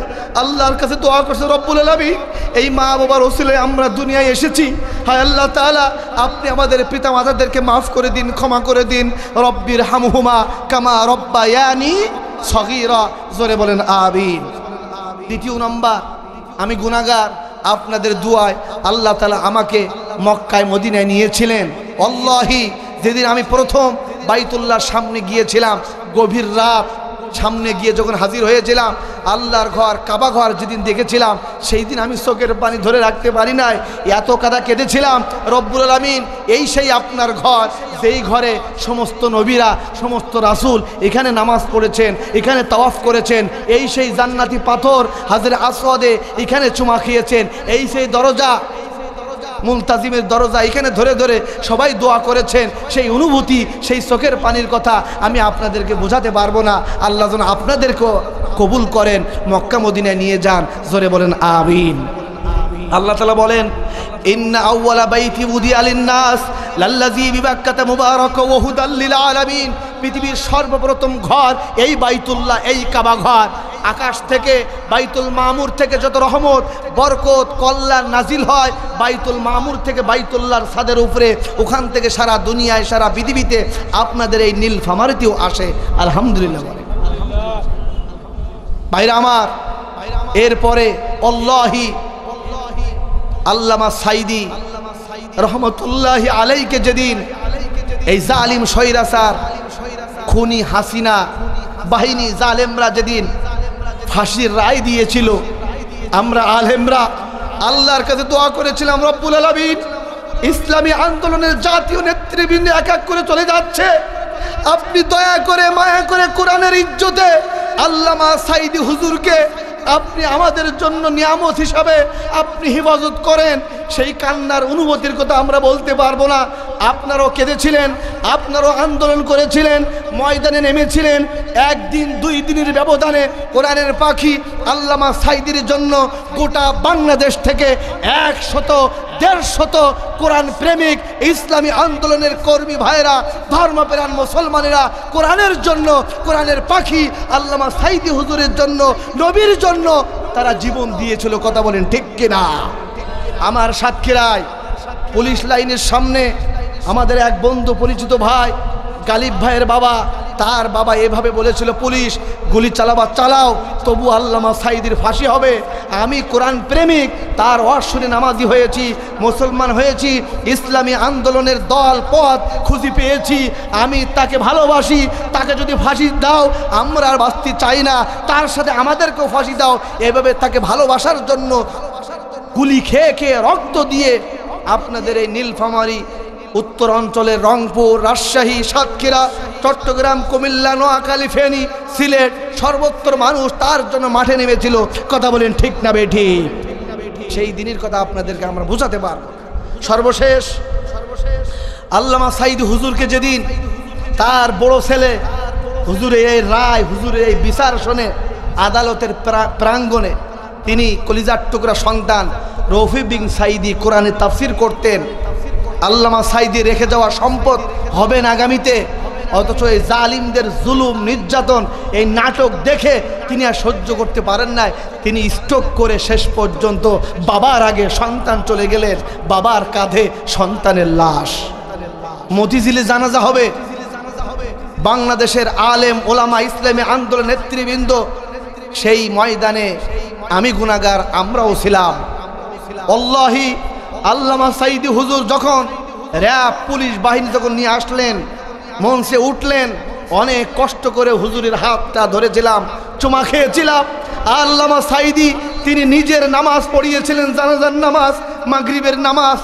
আল্লাহর কাছে দোয়া করছে রব্বুল আলামিন, এই মা বাবার ওসিলায় আমরা দুনিয়ায় এসেছি, হায় আল্লাহ তাআলা আপনি আমাদের পিতা মাতাদেরকে মাফ করে দিন, ক্ষমা করে দিন। রব্বির হামহুমা কামা রব্বায়ানি সগীরা, জোরে বলেন আমিন। দ্বিতীয় নাম্বার, আমি গুনাহগার, আপনাদের দুয়ায় আল্লাহ তাআলা আমাকে মক্কায় মদিনায় নিয়েছিলেন। আল্লাহি, যেদিন আমি প্রথম বাইতুল্লাহর সামনে গিয়েছিলাম, গভীর রাত, সামনে গিয়ে যখন হাজির হয়েছিলাম, আল্লাহর ঘর কাবা ঘর যেদিন দেখেছিলাম, সেই দিন আমি চোখের পানি ধরে রাখতে পারি নাই, এত কাদা কেঁদেছিলাম। রব্বুল আলামিন, এই সেই আপনার ঘর, যেই ঘরে সমস্ত নবীরা, সমস্ত রাসূল এখানে নামাজ পড়েছেন, এখানে তাওয়াফ করেছেন, এই সেই জান্নাতি পাথর হাজরে আসওয়াদে এখানে চুমা খেয়েছেন, এই সেই দরজা মুলতাজিমের দরজা, এখানে ধরে ধরে সবাই দোয়া করেছেন। সেই অনুভূতি, সেই চোখের পানির কথা আমি আপনাদেরকে বোঝাতে পারবো না। আল্লাহ যেন আপনাদেরকেও কবুল করেন, মক্কা মদিনায় নিয়ে যান, জোরে বলেন আমিন। আল্লাহ তাআলা বলেন, ইন্না আউওয়ালা বাইতি উদিয়া লিন-নাস লাল্লাযী বিবাক্কাতা মুবারাকা ওয়া হুদাল লিল আলামিন। পৃথিবীর সর্বপ্রথম ঘর এই বাইতুল্লাহ, এই কাবা ঘর। আকাশ থেকে বাইতুল মামুর থেকে যত রহমত, বরকত, কল্যাণ নাজিল হয়, বাইতুল মামুর থেকে বাইতুল্লাহর ছাদের উপরে, ওখান থেকে সারা দুনিয়ায়, সারা পৃথিবীতে আপনাদের এই নীলফামারীতেও আসে। আলহামদুলিল্লাহ। ভাইরা আমার, এরপরে আল্লাহি আল্লামা সাঈদী রহমতুল্লাহি আলাইকে যেদিন এই জালিম স্বৈরাচার খুনি হাসিনা বাহিনী জালেমরা যেদিন ফাঁসির রায় দিয়েছিল, আমরা আলেমরা আল্লাহর কাছে দোয়া করেছিলাম, রব্বুল আলামিন ইসলামী আন্দোলনের জাতীয় নেতৃবৃন্দ এক এক করে চলে যাচ্ছে, আপনি দয়া করে মায়া করে কোরআনের ইজ্জতে আল্লামা সাঈদী হুজুরকে আপনি আমাদের জন্য নিয়ামত হিসাবে আপনি হেফাজত করেন। সেই কান্নার অনুভূতির কথা আমরা বলতে পারবো না। আপনারাও কেঁদেছিলেন, আপনারাও আন্দোলন করেছিলেন, ময়দানে নেমেছিলেন। একদিন দুই দিনের ব্যবধানে কোরআনের পাখি আল্লামা সাঈদীর জন্য গোটা বাংলাদেশ থেকে 100-150 কোরআন প্রেমিক ইসলামী আন্দোলনের কর্মী ভাইরা, ধর্মপ্রাণ মুসলমানেরা কোরআনের জন্য, কোরআনের পাখি আল্লামা সাঈদী হুজুরের জন্য, নবীর জন্য তারা জীবন দিয়েছিল। কথা বলেন ঠিক কিনা? আমার সাতক্ষীরায় পুলিশ লাইনের সামনে আমাদের এক বন্ধু পরিচিত ভাই গালিব ভাইয়ের বাবা, তার বাবা এভাবে বলেছিল, পুলিশ গুলি চালাবার চালাও, তবু আল্লামা সাঈদীর ফাঁসি হবে। আমি কোরআন প্রেমিক, তার ওয়াজ শুনে নামাজি হয়েছি, মুসলমান হয়েছি, ইসলামী আন্দোলনের দল পথ খুঁজে পেয়েছি। আমি তাকে ভালোবাসি, তাকে যদি ফাঁসি দাও আমরা আর বাঁচতে চাই না, তার সাথে আমাদেরকেও ফাঁসি দাও। এভাবে তাকে ভালোবাসার জন্য গুলি খেয়ে খেয়ে রক্ত দিয়ে আপনাদের এই নীলফামারী উত্তর অঞ্চলের রংপুর, রাজশাহী, সাতক্ষীরা, চট্টগ্রাম, কুমিল্লা, নোয়াখালী, ফেনী, সিলেট সর্বত্র মানুষ তার জন্য মাঠে নেমেছিল। কথা বলেন ঠিক না বেঠিক? সেই দিনের কথা আপনাদেরকে আমরা বোঝাতে পারব। সর্বশেষ আল্লামা সাঈদী হুজুরকে যেদিন তার বড় ছেলে হুজুরের এই রায়, হুজুরের এই বিচার শুনে আদালতের প্রাঙ্গণে তিনি কলিজার টুকরা সন্তান রফি বিন সাঈদী কোরআনে তাফসির করতেন। আল্লামা সাঈদী রেখে যাওয়া সম্পদ হবেন আগামীতে, অথচ এই জালিমদের জুলুম নির্যাতন এই নাটক দেখে তিনি আর সহ্য করতে পারেন নাই। তিনি স্ট্রোক করে শেষ পর্যন্ত বাবার আগে সন্তান চলে গেলেন, বাবার কাঁধে সন্তানের লাশ। মতিঝিলে জানাজা হবে, বাংলাদেশের আলেম ওলামা ইসলামী আন্দোলন নেতৃবৃন্দ সেই ময়দানে আমি গুনাহগার, আমরাও ছিলাম। আল্লাহি আল্লামা সাঈদী হুজুর যখন র‍্যাব পুলিশ বাহিনী যখন নিয়ে আসলেন, মঞ্চে উঠলেন, অনেক কষ্ট করে হুজুরের হাতটা ধরেছিলাম, চুমা খেয়েছিলাম। আল্লামা সাঈদী তিনি নিজের নামাজ পড়িয়েছিলেন, জানাজার নামাজ, মাগরিবের নামাজ,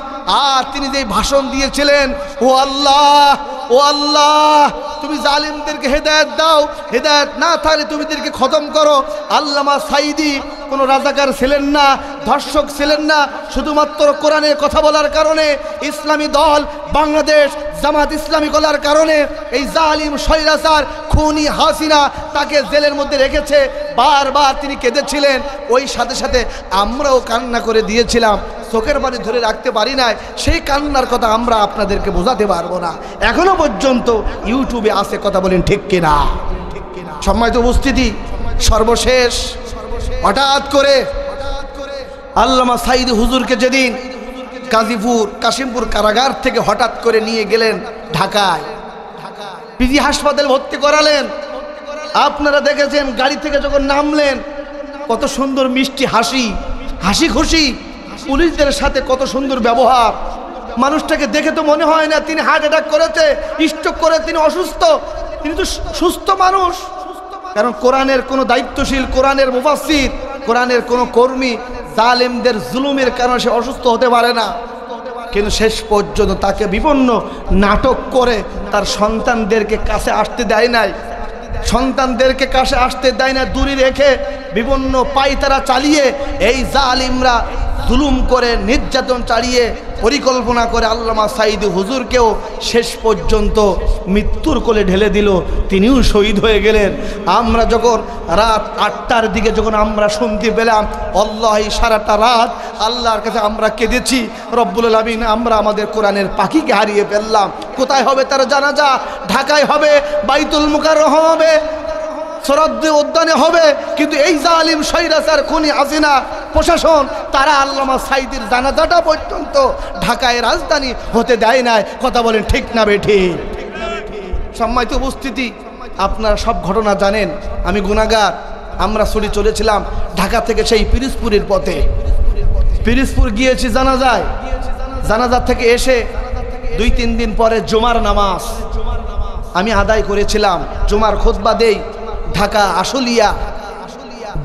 আর তিনি যে ভাষণ দিয়েছিলেন, ও আল্লাহ, ও আল্লাহ তুমি জালিমদেরকে হেদায়েত দাও, হেদায়েত না থাকলে তুমি এদেরকে খতম করো। আল্লামা সাঈদী কোনো রাজাকার ছিলেন না, ধর্ষক ছিলেন না, শুধুমাত্র কোরআনের কথা বলার কারণে, ইসলামী দল বাংলাদেশ জামাত ইসলামী করার কারণে এই জালিম স্বৈরাচার খুনি হাসিনা তাকে জেলের মধ্যে রেখেছে। বারবার তিনি কেঁদেছিলেন, ওই সাথে সাথে আমরাও কান্না করে দিয়েছিলাম, চোখের পানি ধরে রাখতে পারি নাই। সেই কান্নার কথা আমরা আপনাদেরকে বোঝাতে পারবো না, এখনো পর্যন্ত ইউটিউবে আছে। কথা বলেন ঠিক কিনা? সম্মানিত উপস্থিতি, সর্বশেষ হঠাৎ করে আল্লামা সাঈদী হুজুরকে যেদিন গাজীপুর কাশিমপুর কারাগার থেকে হঠাৎ করে নিয়ে গেলেন ঢাকায়, পিজি হাসপাতালে ভর্তি করালেন। আপনারা দেখেছেন গাড়ি থেকে যখন নামলেন কত সুন্দর মিষ্টি হাসি, হাসি খুশি, পুলিশদের সাথে কত সুন্দর ব্যবহার। মানুষটাকে দেখে তো মনে হয় না তিনি হার্ট অ্যাটাক করেছে, স্ট্রোক করে তিনি অসুস্থ, তিনি তো সুস্থ মানুষ। কারণ কোরআনের কোনো দায়িত্বশীল, কোরআনের মুফাসসির, কোরআনের কোনো কর্মী জালেমদের জুলুমের কারণে সে অসুস্থ হতে পারে না। কিন্তু শেষ পর্যন্ত তাকে বিভিন্ন নাটক করে তার সন্তানদেরকে কাছে আসতে দেয় নাই, সন্তানদেরকে কাছে আসতে দেয় না, দূরে রেখে বিভিন্ন পায়তারা চালিয়ে এই জালিমরা জুলুম করে, নির্যাতন চালিয়ে, পরিকল্পনা করে আল্লামা সাঈদী হুজুরকেও শেষ পর্যন্ত মৃত্যুর কোলে ঢেলে দিল, তিনিও শহীদ হয়ে গেলেন। আমরা যখন রাত 8টার দিকে যখন আমরা শুনতে পেলাম, আল্লাহি সারাটা রাত আল্লাহর কাছে আমরা কেঁদেছি, রব্বুল আলামিন আমরা আমাদের কোরআনের পাখিকে হারিয়ে ফেললাম। কোথায় হবে তার জানাজা? ঢাকায় হবে, বাইতুল মুকাররম হবে, সরদ্দি উদ্যানে হবে। কিন্তু এই জালিম স্বৈরাচার খুনি হাসিনা প্রশাসন তারা আল্লামা সাঈদীর জানাজাটা পর্যন্ত ঢাকায় রাজধানী হতে দেয় নাই। কথা বলেন ঠিক না বেঠিক? সম্মানিত উপস্থিতি, আপনারা সব ঘটনা জানেন। আমি গুনাহগার, আমরা ছুটি চলেছিলাম ঢাকা থেকে সেই পিরোজপুরের পথে। পিরোজপুর গিয়েছি জানাজায়, জানাজা থেকে এসে 2-3 দিন পরে জুমার নামাজ আমি আদায় করেছিলাম। জুমার খুতবা দেই ঢাকা আশুলিয়া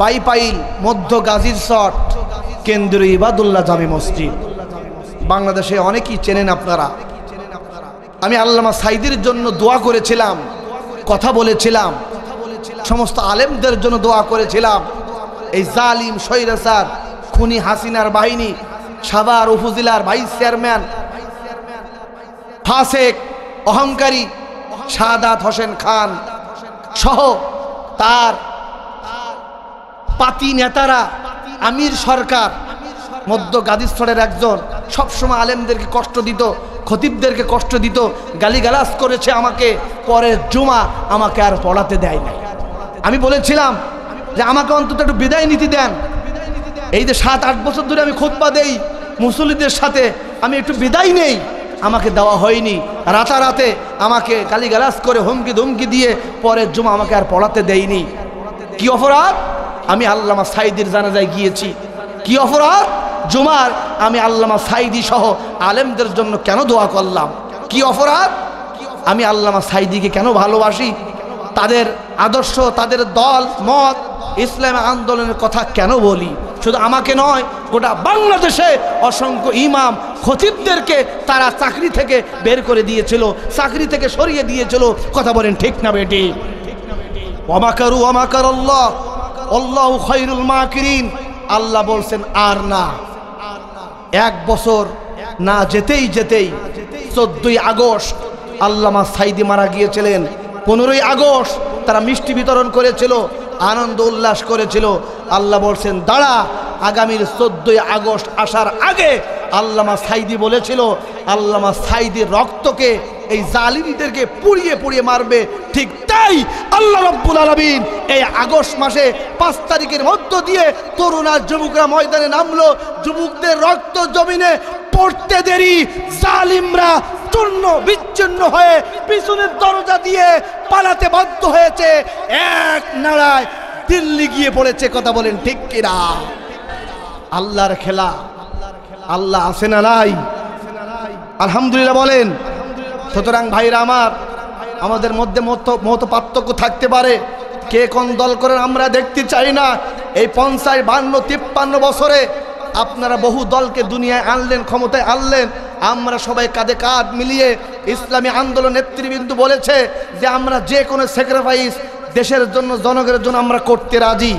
বাইপাইল মধ্য গাজীর চট কেন্দ্রীয় ইবাদুল্লাহ জামে মসজিদ। বাংলাদেশে অনেকেই চেনেন আপনারা। আমি আল্লামা সাঈদীর জন্য দোয়া করেছিলাম, কথা বলেছিলাম, সমস্ত আলেমদের জন্য দোয়া করেছিলাম। এই জালিম স্বৈরাচার খুনি হাসিনার বাহিনী, সাভার উপজেলার ভাইস চেয়ারম্যান ফাসেক অহংকারী সাদাত হোসেন খান সহ তার পাতি নেতারা, আমির সরকার মধ্য গাদিস্তরের একজন, সবসময় আলেমদেরকে কষ্ট দিত, খতিবদেরকে কষ্ট দিত, গালিগালাজ করেছে আমাকে। পরে জুমা আমাকে আর পড়াতে দেয় না। আমি বলেছিলাম যে আমাকে অন্তত একটু বিদায় নীতি দেন। এই যে 7-8 বছর ধরে আমি খুতবা দেই মুসল্লিদের সাথে, আমি একটু বিদায় নেই, আমাকে দেওয়া হয়নি। রাতারাতে আমাকে গালিগালাজ করে হুমকি ধুমকি দিয়ে পরে জুমা আমাকে আর পড়াতে দেয়নি। কি অপরাধ? আমি আল্লামা সাইদির জানাজায় গিয়েছি। কি অপরাধ? জুমার আমি আল্লামা সাইদি সহ আলেমদের জন্য কেন দোয়া করলাম? কি অপরাধ? আমি আল্লামা সাইদিকে কেন ভালোবাসি? তাদের আদর্শ, তাদের দল মত, ইসলামী আন্দোলনের কথা কেন বলি? শুধু আমাকে নয়, গোটা বাংলাদেশে অসংখ্য ইমাম খতিবদেরকে তারা চাকরি থেকে বের করে দিয়েছিল, চাকরি থেকে সরিয়ে দিয়েছিল। কথা বলেন ঠিক না বেটি? ওয়ামাকারু ওয়ামাকারাল্লাহ আল্লাহু খায়রুল মাকিরিন। আল্লাহ বলছেন আর না। 1 বছর না যেতেই 14ই আগস্ট আল্লামা সাইদি মারা গিয়েছিলেন। 15ই আগস্ট তারা মিষ্টি বিতরণ করেছিল, আনন্দ উল্লাস করেছিল। আল্লাহ বলছেন দাঁড়া, আগামীর 14ই আগস্ট আসার আগে আল্লামা সাইদি বলেছিল আল্লামা সাইদির রক্তকে এই জালিমদেরকে পুড়িয়ে পুড়িয়ে মারবে। ঠিক তাই আল্লাহ রাব্বুল আলামিন এই আগস্ট মাসে 5 তারিখের মধ্য দিয়ে তরুণ আর যুবকরা ময়দানে নামলো। যুবকদের রক্ত জমিনে পড়তে দেরি জালিমরা চূর্ণ বিচ্ছিন্ন হয়ে পিছনের দরজা দিয়ে পালাতে বাধ্য হয়েছে। এক নাড়ায় দিল্লি গিয়ে পড়েছে। কথা বলেন ঠিক কিনা? আল্লাহর খেলা। আল্লাহ আছে না নাই? আলহামদুলিল্লাহ বলেন। সুতরাং ভাইরা আমার, আমাদের মধ্যে মত পার্থক্য থাকতে পারে, কে কোন দল করেন আমরা দেখতে চাই না। এই 50, 52, 53 বছরে আপনারা বহু দলকে দুনিয়ায় আনলেন, ক্ষমতায় আনলেন। আমরা সবাই কাঁধে কাঁধ মিলিয়ে ইসলামী আন্দোলন নেতৃবৃন্দ বলেছে যে আমরা যে কোনো স্যাক্রিফাইস দেশের জন্য, জনগণের জন্য আমরা করতে রাজি।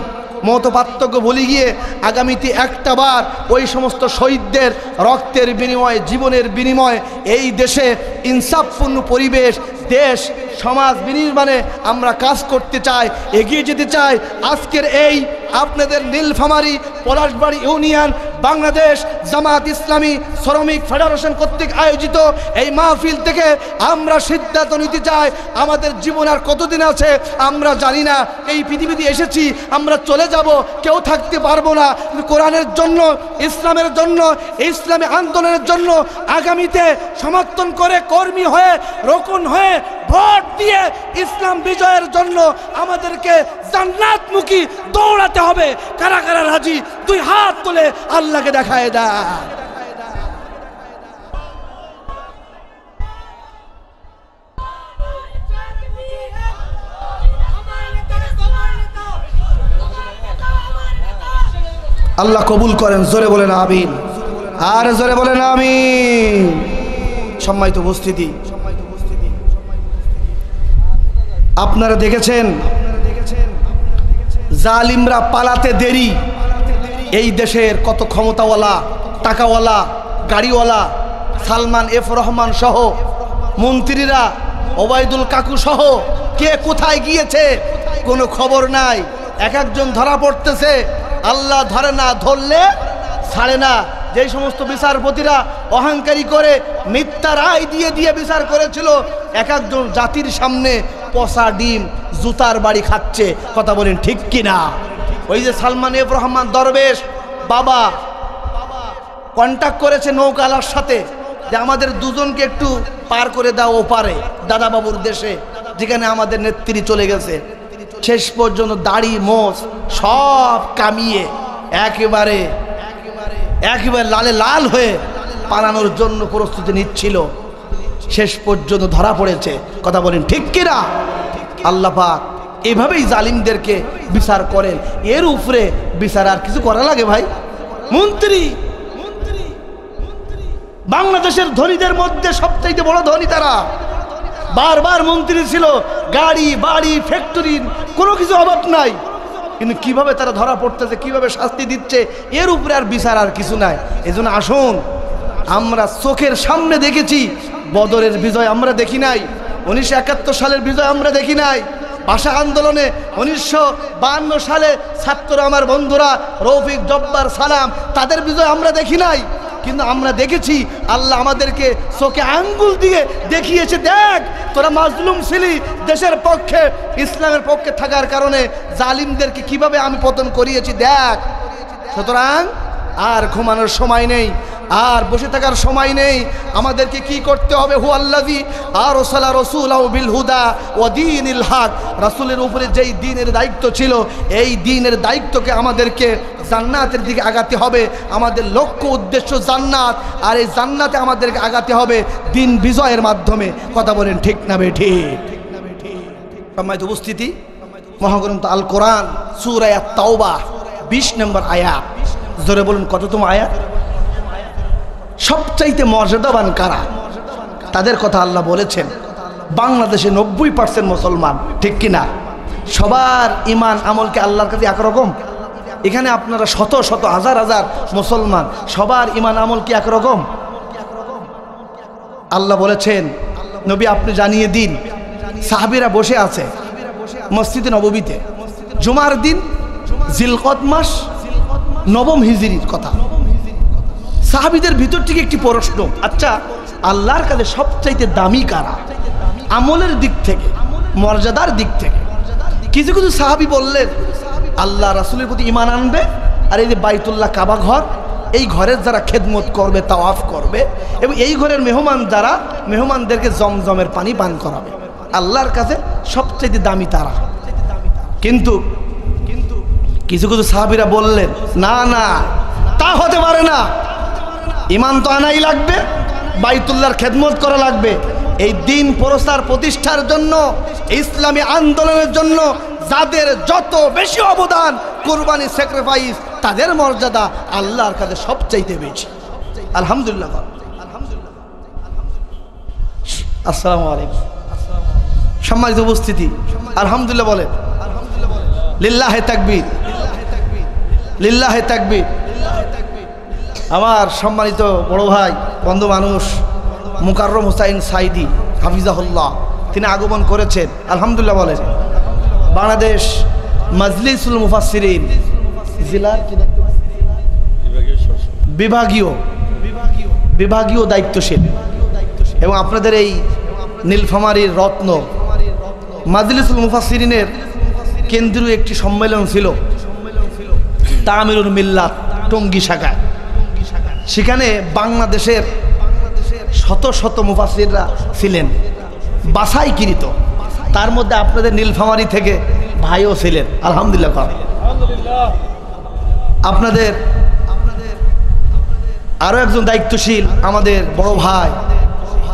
মত পার্থক্য ভুলে গিয়ে আগামীতে একটা বার ওই সমস্ত শহীদদের রক্তের বিনিময়ে, জীবনের বিনিময়ে এই দেশে ইনসাফপূর্ণ পরিবেশ, দেশ সমাজ বিনির্মাণে আমরা কাজ করতে চাই, এগিয়ে যেতে চাই। আজকের এই আপনাদের নীলফামারী পলাশবাড়ি ইউনিয়ন বাংলাদেশ জামাত ইসলামী শ্রমিক ফেডারেশন কর্তৃক আয়োজিত এই মাহফিল থেকে আমরা সিদ্ধান্ত নিতে চাই, আমাদের জীবন আর কতদিন আছে আমরা জানি না। এই পৃথিবীতে এসেছি, আমরা চলে যাব, কেউ থাকতে পারবো না। কোরআনের জন্য, ইসলামের জন্য, ইসলামী আন্দোলনের জন্য আগামীতে সমর্থন করে কর্মী হয়ে, রোকন হয়ে, ভোট দিয়ে ইসলাম বিজয়ের জন্য আমাদেরকে জান্নাতমুখী দৌড়াতে হবে। কারা কারা রাজি? 2 হাত তুলে আল্লাহকে দেখায় দেয়। আল্লাহ কবুল করেন। জোরে বলেন আমিন। আর জোরে বলেন আমিন। সম্মানিত উপস্থিতি, আপনারা দেখেছেন জালিমরা পালাতে দেরি। এই দেশের কত ক্ষমতাওয়ালা, টাকাওয়ালা, গাড়িওয়ালা, সালমান এফ রহমান সহ মন্ত্রীরা, ওবায়দুল কাকু সহ কে কোথায় গিয়েছে কোনো খবর নাই। এক একজন ধরা পড়তেছে। আল্লাহ ধরে না, ধরলে ছাড়ে না। যেই সমস্ত বিচারপতিরা অহংকারী করে মিথ্যা রায় দিয়ে দিয়ে বিচার করেছিল, এক একজন জাতির সামনে পচা ডিম, জুতার বাড়ি খাচ্ছে। কথা বলেন ঠিক কিনা? ওই যে সালমান এফ রহমান দরবেশ বাবা কন্ট্যাক্ট করেছে নৌকালার সাথে যে আমাদের দুজনকে একটু পার করে দাও ওপারে, দাদা বাবুর দেশে, যেখানে আমাদের নেত্রী চলে গেছে। শেষ পর্যন্ত দাড়ি মোষ সব কামিয়ে একেবারে লালে লাল হয়ে পালানোর জন্য প্রস্তুতি নিচ্ছিল। শেষ পর্যন্ত ধরা পড়েছে। কথা বলেন ঠিক কিনা? আল্লাহ পাক এভাবেই জালিমদেরকে বিচার করেন। এর উপরে বিচার আর কিছু করা লাগে ভাই? মন্ত্রী, বাংলাদেশের ধনীদের মধ্যে সবচাইতে বড় ধনী তারা, বারবার মন্ত্রী ছিল, গাড়ি বাড়ি ফ্যাক্টরি কোনো কিছু অভাব নাই। কিন্তু কিভাবে তারা ধরা পড়তেছে, কিভাবে শাস্তি দিচ্ছে, এর উপরে আর বিচার আর কিছু নাই। এজন্য আসুন, আমরা চোখের সামনে দেখেছি বদরের বিজয় আমরা দেখি নাই, 1971 সালের বিজয় আমরা দেখি নাই, ভাষা আন্দোলনে 1952 সালে ছাত্র আমার বন্ধুরা রফিক জব্বার সালাম তাদের বিজয় আমরা দেখি নাই, কিন্তু আমরা দেখেছি আল্লাহ আমাদেরকে চোখে আঙ্গুল দিয়ে দেখিয়েছে, দেখ তোরা মাজলুম ছিলি, দেশের পক্ষে ইসলামের পক্ষে থাকার কারণে জালিমদেরকে কিভাবে আমি পতন করিয়েছি দেখ। সুতরাং আর ঘুমানোর সময় নেই, আর বসে থাকার সময় নেই, আমাদেরকে কি করতে হবে? হুয়াল্লাযী আরসালা রাসূলাহু বিল হুদা ওয়া দীনিল হক, রাসূলের উপরে যেই দ্বীনের দায়িত্ব ছিল এই দ্বীনের দায়িত্বকে আমাদেরকে জান্নাতের দিকে আগাতে হবে। আমাদের লক্ষ্য উদ্দেশ্য জান্নাত, আর এই জান্নাতে আমাদেরকে আগাতে হবে দ্বীন বিজয়ের মাধ্যমে। কথা বলেন ঠিক না বেঠিক? সম্মানিত উপস্থিতি, মহাগ্রন্থ আল কোরআন সূরা আত-তাওবা 20 নম্বর আয়াত, জোরে বলুন কততম আয়াত? সবচাইতে মর্যাদাবান কারা? তাদের কথা আল্লাহ বলেছেন। বাংলাদেশে 90% মুসলমান, ঠিক কিনা? সবার ইমান আমলকে আল্লাহর কাছে একরকম? এখানে আপনারা শত শত হাজার হাজার মুসলমান, সবার ইমান আমল কি একরকম? আল্লাহ বলেছেন নবী আপনি জানিয়ে দিন। সাহাবীরা বসে আছে মসজিদে নববীতে, জুমার দিন, জিলকদ মাস, 9 হিজরির কথা। সাহাবীদের ভিতর থেকে একটি প্রশ্ন, আচ্ছা আল্লাহর কাছে সবচাইতে দামি কারা আমলের দিক থেকে, মর্যাদার দিক থেকে? কিছু কিছু সাহাবী বললেন আল্লাহ রাসূলের প্রতি ঈমান আনবে, আর এই যে বাইতুল্লাহ কাবা ঘর, এই ঘরের যারা খেদমত করবে, তাওয়াফ করবে, এবং এই ঘরের মেহমান যারা, মেহমানদেরকে জমজমের পানি পান করাবে, আল্লাহর কাছে সবচাইতে দামি তারা। কিন্তু কিছু কিছু সাহাবীরা বললেন না না, তা হতে পারে না, ঈমান তো আনাই লাগবে, বাইতুল্লাহর খেদমত করা লাগবে। এই দিন প্রসার প্রতিষ্ঠার জন্য, ইসলামী আন্দোলনের জন্য যাদের যত বেশি অবদান, কুরবানি, স্যাক্রিফাইস, তাদের মর্যাদা আল্লাহর কাছে সবচাইতে বেশি। আলহামদুলিল্লাহ। আসসালামু আলাইকুম। সম্মানিত উপস্থিতি, আলহামদুলিল্লাহ বলেন। লিল্লাহে তাকবীর, লিল্লাহে তাকবীর। আমার সম্মানিত বড় ভাই, বন্ধু মানুষ মুকাররম হুসাইন সাইদি হাফিজাহুল্লাহ, তিনি আগমন করেছেন। আলহামদুলিল্লাহ বলেন। বাংলাদেশ মাজলিসুল মুফাসসিরিন জেলার বিভাগীয় দায়িত্বশীল, এবং আপনাদের এই নীলফামারীর রত্ন মাজলিসুল মুফাসসিরিনের কেন্দ্রীয় একটি সম্মেলন ছিল তামিরুল মিল্লাত টঙ্গী শাখায়। সেখানে বাংলাদেশের শত শত মুফাসসিররা ছিলেন বাছাইকৃত, তার মধ্যে আপনাদের নীলফামারী থেকে ভাইও ছিলেন। আলহামদুলিল্লাহ। আপনাদের আরো একজন দায়িত্বশীল আমাদের বড় ভাই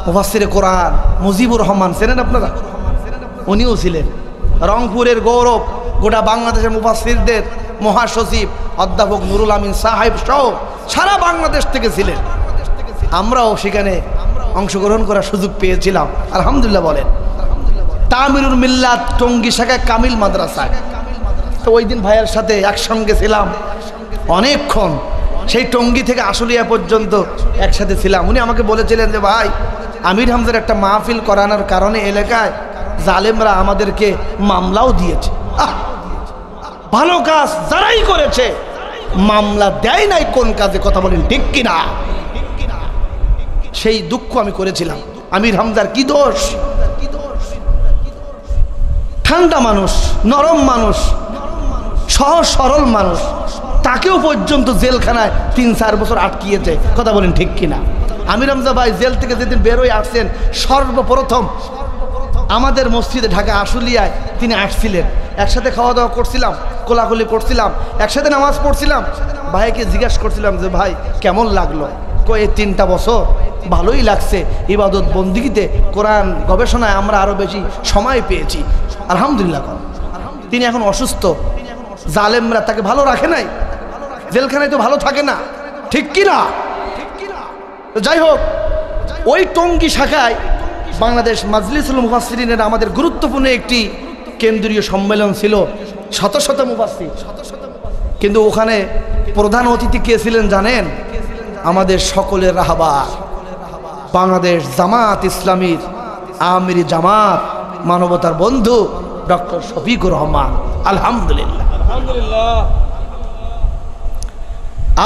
মুফাসসিরে কোরআন মুজিবুর রহমান, চেনেন আপনারা? উনিও ছিলেন। রংপুরের গৌরব, গোটা বাংলাদেশের মুফাসসিরদের মহাসচিব অধ্যাপক নুরুল আমিন সাহেব সহ সারা বাংলাদেশ থেকে ছিলেন। আমরাও সেখানে অংশগ্রহণ করার সুযোগ পেয়েছিলাম। আলহামদুলিল্লাহ বলেন। তামিরুল মিল্লাত টঙ্গী শাখায় কামিল মাদ্রাসায়, তো ওই দিন ভাইয়ের সাথে একসঙ্গে ছিলাম অনেকক্ষণ, সেই টঙ্গী থেকে আশুলিয়া পর্যন্ত একসাথে ছিলাম। উনি আমাকে বলেছিলেন যে ভাই, আমির হামজার একটা মাহফিল করানোর কারণে এলাকায় জালেমরা আমাদেরকে মামলাও দিয়েছে। ভালো কাজ যারাই করেছে, মামলা দেয় নাই কোন কাজে? কথা বলেন ঠিক কিনা? সেই দুঃখ আমি করেছিলাম। আমির হামজার কি দোষ? ঠান্ডা মানুষ, নরম মানুষ, সহজ সরল মানুষ, তাকেও পর্যন্ত জেলখানায় 3-4 বছর আটকিয়েছে। কথা বলেন ঠিক কিনা? আমির হামজা ভাই জেল থেকে যেদিন বেরোয় আসছেন, সর্বপ্রথম আমাদের মসজিদে ঢাকা আশুলিয়ায় তিনি আসছিলেন। একসাথে খাওয়া দাওয়া করছিলাম, কোলাকুলি করছিলাম, একসাথে নামাজ পড়ছিলাম। ভাইকে জিজ্ঞাসা করছিলাম যে ভাই কেমন লাগলো? এই 3টা বছর ভালোই লাগছে, ইবাদত বন্দিগিতে, কোরআন গবেষণায় আমরা আরো বেশি সময় পেয়েছি। আলহামদুলিল্লাহ। তিনি এখন অসুস্থ, জালেমরা তাকে ভালো রাখে নাই, জেলখানায় তো ভালো থাকে না, ঠিক কিনা? যাই হোক, ওই টঙ্গী শাখায় বাংলাদেশ মাজলিসুল মুফাসসিরিনের আমাদের গুরুত্বপূর্ণ একটি কেন্দ্রীয় সম্মেলন ছিল, শত শত মুফাসসির। কিন্তু ওখানে প্রধান অতিথি কে ছিলেন জানেন? আমাদের সকলের রাহবার বাংলাদেশ জামাত ইসলামীর আমিরি জামাত মানবতার বন্ধু ডক্টর শফিকুর রহমান। আলহামদুলিল্লাহ।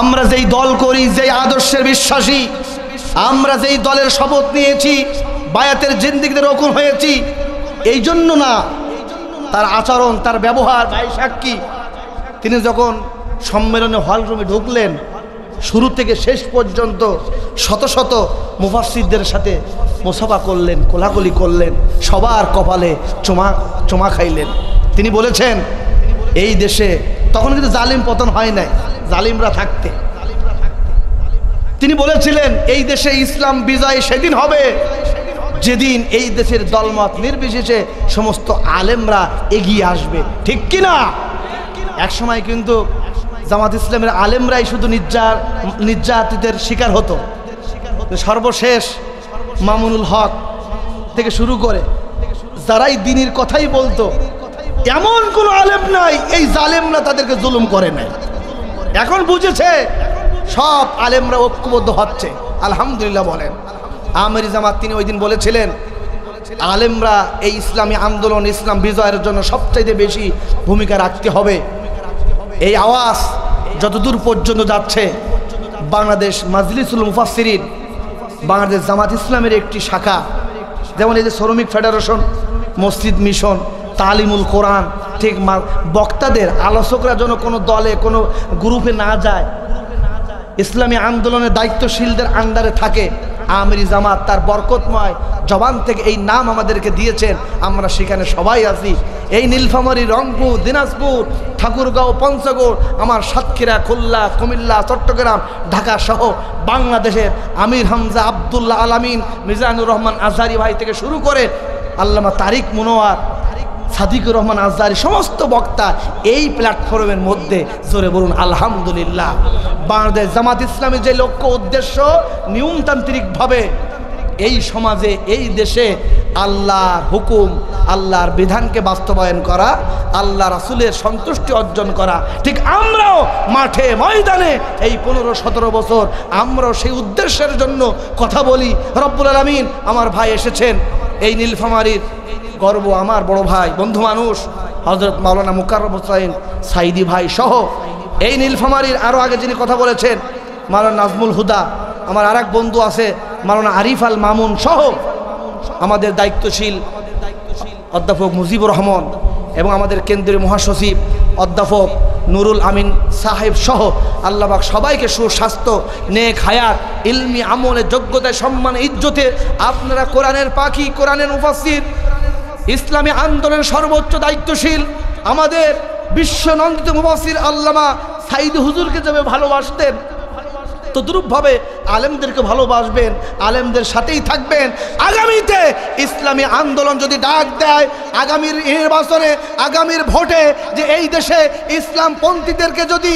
আমরা যেই দল করি, যেই আদর্শের বিশ্বাসী, আমরা যেই দলের শপথ নিয়েছি, বায়াতের জিন্দেগিতে রকম হয়েছি, এই জন্য না, তার আচরণ, তার ব্যবহার, ভাই সাক্ষী। তিনি যখন সম্মেলনে হলরুমে ঢুকলেন, শুরু থেকে শেষ পর্যন্ত শত শত মুফাসসিরদের সাথে মুসাফা করলেন, কোলাকুলি করলেন, সবার কপালে চুমা খাইলেন। তিনি বলেছেন এই দেশে তখন কিন্তু জালিম পতন হয় নাই, জালিমরা থাকতে। তিনি বলেছিলেন এই দেশে ইসলাম বিজয় সেদিন হবে যেদিন এই দেশের দলমত নির্বিশেষে সমস্ত আলেমরা এগিয়ে আসবে। ঠিক কিনা? এক সময় কিন্তু জামাত ইসলামের আলেমরাই শুধু নির্যাতিতের শিকার হতো। সর্বশেষ মামুনুল হক থেকে শুরু করে যারাই দ্বীনের কথাই বলতো, এমন কোন আলেম নাই এই জালেমরা তাদেরকে জুলুম করে নাই। এখন বুঝেছে সব আলেমরা ঐক্যবদ্ধ হচ্ছে। আলহামদুলিল্লাহ বলেন। আমিরি জামাত তিনি ওই দিন বলেছিলেন আলেমরা এই ইসলামী আন্দোলন, ইসলাম বিজয়ের জন্য সবচাইতে বেশি ভূমিকা রাখতে হবে। এই আওয়াজ যতদূর পর্যন্ত যাচ্ছে, বাংলাদেশ মাজলিসুল মুফাসসিরিন, বাংলাদেশ জামাত ইসলামের একটি শাখা, যেমন এই যে শ্রমিক ফেডারেশন, মসজিদ মিশন, তালিমুল কোরআন, ঠিক বক্তাদের, আলোচকরা যেন কোনো দলে, কোনো গ্রুপে না যায়, ইসলামী আন্দোলনের দায়িত্বশীলদের আন্ডারে থাকে। আমিরি জামাত তার বরকতময় জবান থেকে এই নাম আমাদেরকে দিয়েছেন, আমরা সেখানে সবাই আছি। এই নীলফামারী, রংপুর, দিনাজপুর, ঠাকুরগাঁও, পঞ্চগড়, আমার সাতক্ষীরা, খুলনা, কুমিল্লা, চট্টগ্রাম, ঢাকা সহ বাংলাদেশের আমির হামজা, আব্দুল্লাহ আলামিন, মিজানুর রহমান আজহারি ভাই থেকে শুরু করে আল্লামা তারিক মনোয়ার, সাদিকুর রহমান আজহারি, সমস্ত বক্তা এই প্ল্যাটফর্মের মধ্যে জোরে বলুন আলহামদুলিল্লাহ। বাংলাদেশ জামাত ইসলামের যে লক্ষ্য উদ্দেশ্য, নিয়মতান্ত্রিকভাবে এই সমাজে, এই দেশে আল্লাহর হুকুম, আল্লাহর বিধানকে বাস্তবায়ন করা, আল্লাহ রাসূলের সন্তুষ্টি অর্জন করা। ঠিক আমরাও মাঠে ময়দানে এই 15-17 বছর আমরাও সেই উদ্দেশ্যের জন্য কথা বলি। রব্বুল আলামিন, আমার ভাই এসেছেন, এই নীলফামারীর গর্ব, আমার বড় ভাই, বন্ধু মানুষ হযরত মাওলানা মুকাররম হোসেন সাইদি ভাই সহ, এই নীলফামারীর আরও আগে যিনি কথা বলেছেন মাওলানা নাজমুল হুদা, আমার আরেক বন্ধু আছে মাওলানা আরিফ আল মামুন সহ আমাদের দায়িত্বশীল অধ্যাপক মুজিবুর রহমান এবং আমাদের কেন্দ্রীয় মহাসচিব অধ্যাপক নুরুল আমিন সাহেব সহ আল্লাহ পাক সবাইকে সুস্বাস্থ্য, নেক হায়াত, ইলমি আমলে, যোগ্যতায়, সম্মানে, ইজ্জতে, আপনারা কোরআনের পাখি, কোরআনের মুফাসসির, ইসলামী আন্দোলনের সর্বোচ্চ দায়িত্বশীল আমাদের বিশ্বনন্দিত মুফাসসির আল্লামা সাইদি হুজুরকে যেভাবে ভালোবাসতেন, তদ্রূপভাবে আলেমদেরকে ভালোবাসবেন, আলেমদের সাথেই থাকবেন। আগামীতে ইসলামী আন্দোলন যদি ডাক দেয়, আগামীর নির্বাচনে, আগামীর ভোটে, যে এই দেশে ইসলামপন্থীদেরকে যদি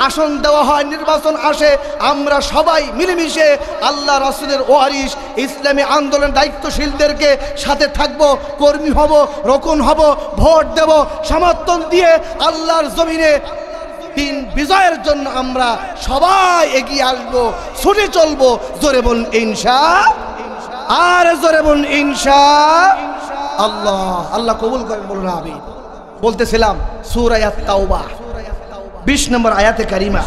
আসন দেওয়া হয়, নির্বাচন আসে, আমরা সবাই মিলেমিশে আল্লাহ রাসূলের ওয়ারিস ইসলামী আন্দোলন দায়িত্বশীলদেরকে সাথে থাকব, কর্মী হব, রকুন হব, ভোট দেব, সমর্থন দিয়ে আল্লাহর জমিনে দিন বিজয়ের জন্য আমরা সবাই এগিয়ে আসবো, ছুটে চলবো। জোরে বলুন ইনশাআল্লাহ, আর জোরে বলুন ইনশাআল্লাহ। আল্লাহ কবুল করেন, বলুন আমিন। বলতেছিলাম সূরা আত-তাওবা 20 নম্বর আয়াতে কারিমা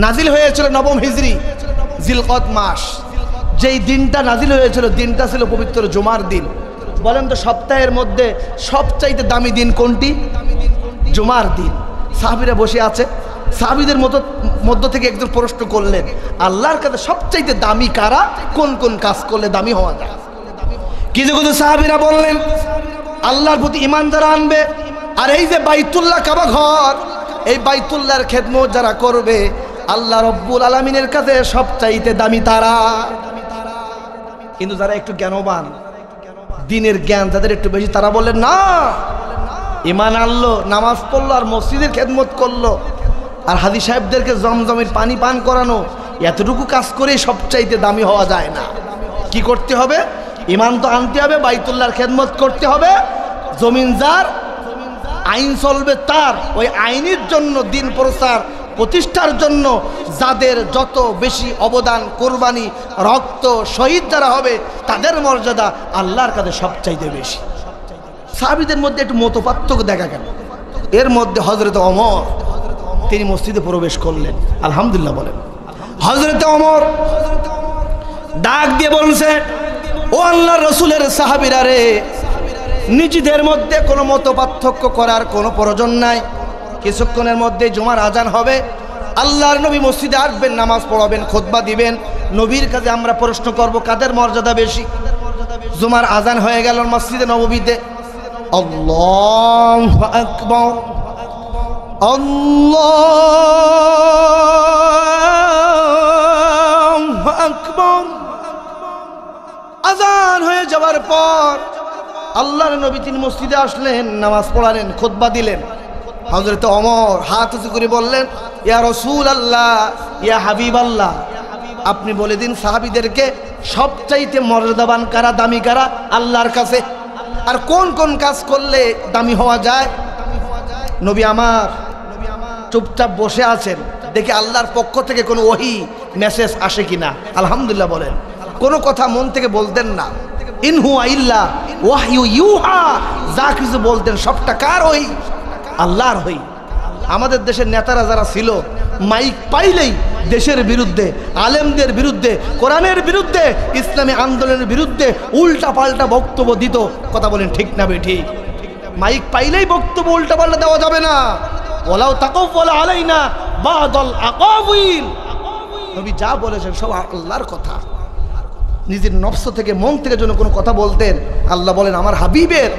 নাজিল হয়েছিল 9ম হিজরি জিলকদ মাস। যেই দিনটা নাজিল হয়েছিল, দিনটা ছিল পবিত্র জুমার দিন। বলেন তো সপ্তাহের মধ্যে সবচাইতে দামি দিন কোনটি? জুমার দিন। সাহাবীরা বসে আছে, সাহাবীদের মধ্য থেকে একজন প্রশ্ন করলেন, আল্লাহর কাছে সবচাইতে দামি কারা? কোন কোন কাজ করলে দামি হওয়া যায়? কিছু কিছু সাহাবীরা বললেন আল্লাহর প্রতি ঈমান যারা আনবে, আর এই যে বাইতুল্লাহ কাবা ঘর, এই বাইতুল্লাহর খেদমত যারা করবে, আল্লাহ রব্বুল আলামিনের কাছে সবচাইতে দামি তারা। কিন্তু যারা একটু জ্ঞানবান, দিনের জ্ঞান যাদের একটু বেশি, তারা বললেন না, ঈমান আনলো, নামাজ পড়লো, আর মসজিদের খেদমত করলো, আর হাজী সাহেবদেরকে জমজমের পানি পান করানো, এতটুকু কাজ করে সবচাইতে দামি হওয়া যায় না। কি করতে হবে? ঈমান তো আনতে হবে, বাইতুল্লাহর খেদমত করতে হবে, জমিন যার, আইন চলবে তার, ওই আইনের জন্য দিন প্রচার প্রতিষ্ঠার জন্য যাদের যত বেশি অবদান, কোরবানি, রক্ত, শহীদ যারা হবে তাদের মর্যাদা আল্লাহর কাছে সবচাইতে বেশি। সাহাবীদের মধ্যে একটু মতপার্থক্য দেখা গেল। এর মধ্যে হযরত ওমর তিনি মসজিদে প্রবেশ করলেন। আলহামদুলিল্লাহ বলেন। হযরত ওমর ডাক দিয়ে বলছে, ও আল্লাহর রাসূলের সাহাবীরা রে, নিজেদের মধ্যে কোনো মতপার্থক্য করার কোনো প্রয়োজন নাই। কিছুক্ষণের মধ্যে জুমার আজান হবে, আল্লাহর নবী মসজিদে আসবেন, নামাজ পড়াবেন, খুতবা দিবেন। নবীর কাছে আমরা প্রশ্ন করব কাদের মর্যাদা বেশি। জুমার আজান হয়ে গেল মসজিদে নববীতে। আল্লাহু আকবার, আল্লাহু আকবার। আজান হয়ে যাওয়ার পর আল্লাহর নবী তিনি মসজিদে আসলেন, নামাজ পড়ালেন, খুতবা দিলেন। হযরত ওমর হাত উঁচু করে বললেন, ইয়া রাসূলুল্লাহ, ইয়া হাবিবাল্লাহ, আপনি বলে দিন সাহাবীদেরকে সবচাইতে মর্যাদাবান কারা, দামি কারা আল্লাহর কাছে, আর কোন কোন কাজ করলে দামি হওয়া যায়। নবী আমার চুপচাপ বসে আছেন, দেখি আল্লাহর পক্ষ থেকে কোনো ওহী মেসেজ আসে কিনা। আলহামদুলিল্লাহ বলেন। কোনো কথা মন থেকে বলতেন না। ইন হুয়া ইল্লা ওয়াহয়ু ইউহা, যা কিছু বলতেন সবটা কার ওহী? আল্লাহর ওহী। আমাদের দেশের নেতারা যারা ছিল, মাইক পাইলেই দেশের বিরুদ্ধে, আলেমদের বিরুদ্ধে, কোরআনের বিরুদ্ধে, ইসলামী আন্দোলনের বিরুদ্ধে উল্টা পাল্টা বক্তব্য দিত। কথা বলেন ঠিক না বেঠিক? মাইক পাইলেই বক্তব্য উল্টা পাল্টা দেওয়া যাবে না। ওয়ালাউ তাকাওয়ালা আলাইনা বাদাল আকাবিল, নবী যা বলেছেন সব আল্লাহর কথা। নিজের নফস থেকে, মন থেকে যেন কোনো কথা বলতেন, আল্লাহ বলেন আমার হাবিবের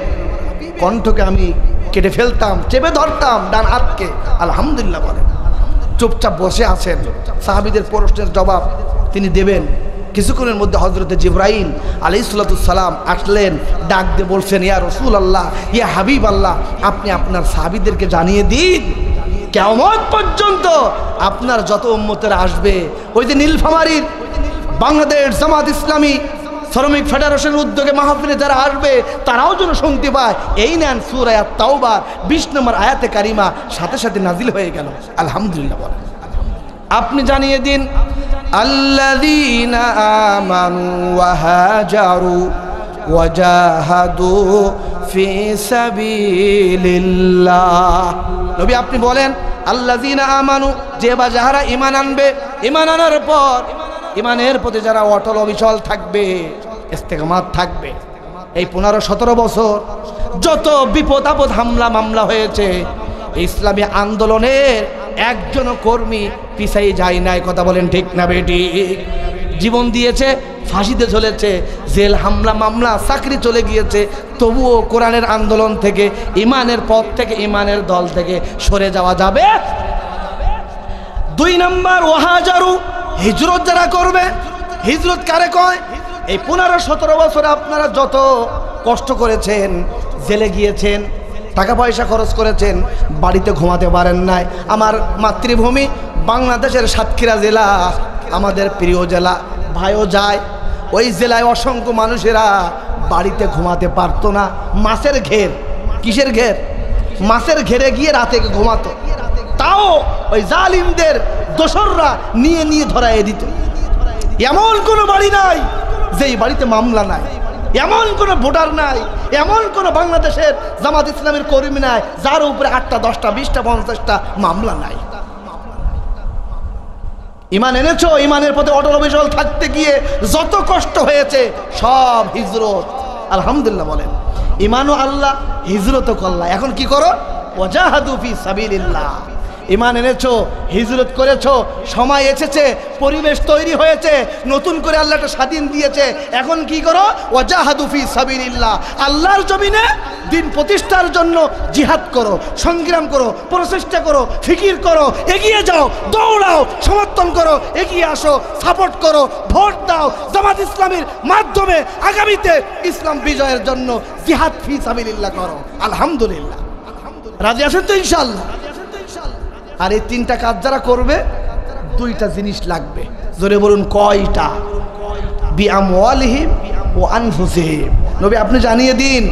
কণ্ঠকে আমি কেটে ফেলতাম, চেপে ধরতাম ডান হাতকে। আলহামদুলিল্লাহ বলেন। চুপচাপ বসে আছেন, সাহাবীদের প্রশ্নের জবাব তিনি দেবেন। কিছুক্ষণের মধ্যে হযরতে জিবরাইল আলাইহিস সালাম আসলেন, ডাক দিয়ে বলছেন, ইয়া রাসূলুল্লাহ, ইয়া হাবিবাল্লাহ, আপনি আপনার সাহাবীদেরকে জানিয়ে দিন কিয়ামত পর্যন্ত আপনার যত উম্মতেরা আসবে, ওই যে নীলফামারীর বাংলাদেশ জামাত ইসলামী শ্রমিক ফেডারেশনের উদ্যোগে মাহফিলে যারা আসবে তারাও যেন শুনতে পায়। এই নেন সূরা আত-তাওবার 20 নম্বর আয়াতে কারিমা সাথে সাথে নাজিল হয়ে গেল। আলহামদুলিল্লাহ বলেন। আপনি জানিয়ে দিন, আল্লাযীনা আমানু ওয়া হাজারু ওয়া জাহাদু ফি সাবিলিল্লাহ। নবী আপনি বলেন, আল্লাযীনা আমানু, যে বা যারা ঈমান আনবে, ঈমান আনার পর ঈমানের প্রতি যারা অটল অবিচল থাকবে, ইস্তেকামাত থাকবে। এই 15-17 বছর যত বিপদ আপদ, হামলা মামলা হয়েছে, ইসলামী আন্দোলনের একজন কর্মী পিছাই যায় নাই। কথা বলেন ঠিক না বেঠিক? জীবন দিয়েছে, ফাঁসিতে ঝুলেছে, জেল, হামলা মামলা, চাকরি চলে গিয়েছে, তবুও কোরআনের আন্দোলন থেকে, ঈমানের পথ থেকে, ঈমানের দল থেকে সরে যাওয়া যাবে। 2 নম্বর, ওয়াহাজারু, হিজরত যারা করবে। হিজরত কারে কয়? এই 15-17 বছরে আপনারা যত কষ্ট করেছেন, জেলে গিয়েছেন, টাকা পয়সা খরচ করেছেন, বাড়িতে ঘুমাতে পারেন নাই। আমার মাতৃভূমি বাংলাদেশের সাতক্ষীরা জেলা আমাদের প্রিয় জেলা, ভাইও যায়। ওই জেলায় অসংখ্য মানুষেরা বাড়িতে ঘুমাতে পারতো না। মাছের ঘের, কিসের ঘের? মাছের ঘেরে গিয়ে রাতে ঘুমাতো। তাও ওই জালিমদের দোসররা নিয়ে নিয়ে ধরাইয়ে দিত। এমন কোনো বাড়ি নাই যেই বাড়িতে মামলা নাই, এমন কোনো ভোটার নাই, এমন কোনো বাংলাদেশের জামাত ইসলামের কর্মী নাই যার উপরে 8টা 10টা 20টা 50টা মামলা নাই। ঈমান এনেছো, ঈমানের পথে অটল অবিচল থাকতে গিয়ে যত কষ্ট হয়েছে সব হিজরত। আলহামদুলিল্লাহ বলেন। ঈমানও আল্লাহ, হিজরতও আল্লাহ। এখন কি করো? ওয়াজাহাদু ফি সাবিলিল্লাহ। ঈমান এনেছো, হিজরত করেছো, সময় এসেছে, পরিবেশ তৈরি হয়েছে, নতুন করে আল্লাহ একটা স্বাধীন দিয়েছে। এখন কি করো? ওয়াজাহাদু ফি সাবিলিল্লাহ। আল্লাহর জমিনে দিন প্রতিষ্ঠার জন্য জিহাদ করো, সংগ্রাম করো, প্রচেষ্টা করো, ফিকির করো, এগিয়ে যাও, দৌড়াও, সমর্থন করো, এগিয়ে আসো, সাপোর্ট করো, ভোট দাও। জামাত ইসলামীর মাধ্যমে আগামীতে ইসলাম বিজয়ের জন্য জিহাদ ফি সাবিলিল্লাহ করো। আলহামদুলিল্লাহ। রাজি আছেন তো ইনশাআল্লাহ? আর এই 3টা কাজ যারা করবে, 2টা জিনিস লাগবে। জোরে বলুন কয়টা? বিআমওয়ালিহিম ওয়া আনফুসিহিম। নবী আপনি জানিয়ে দিন,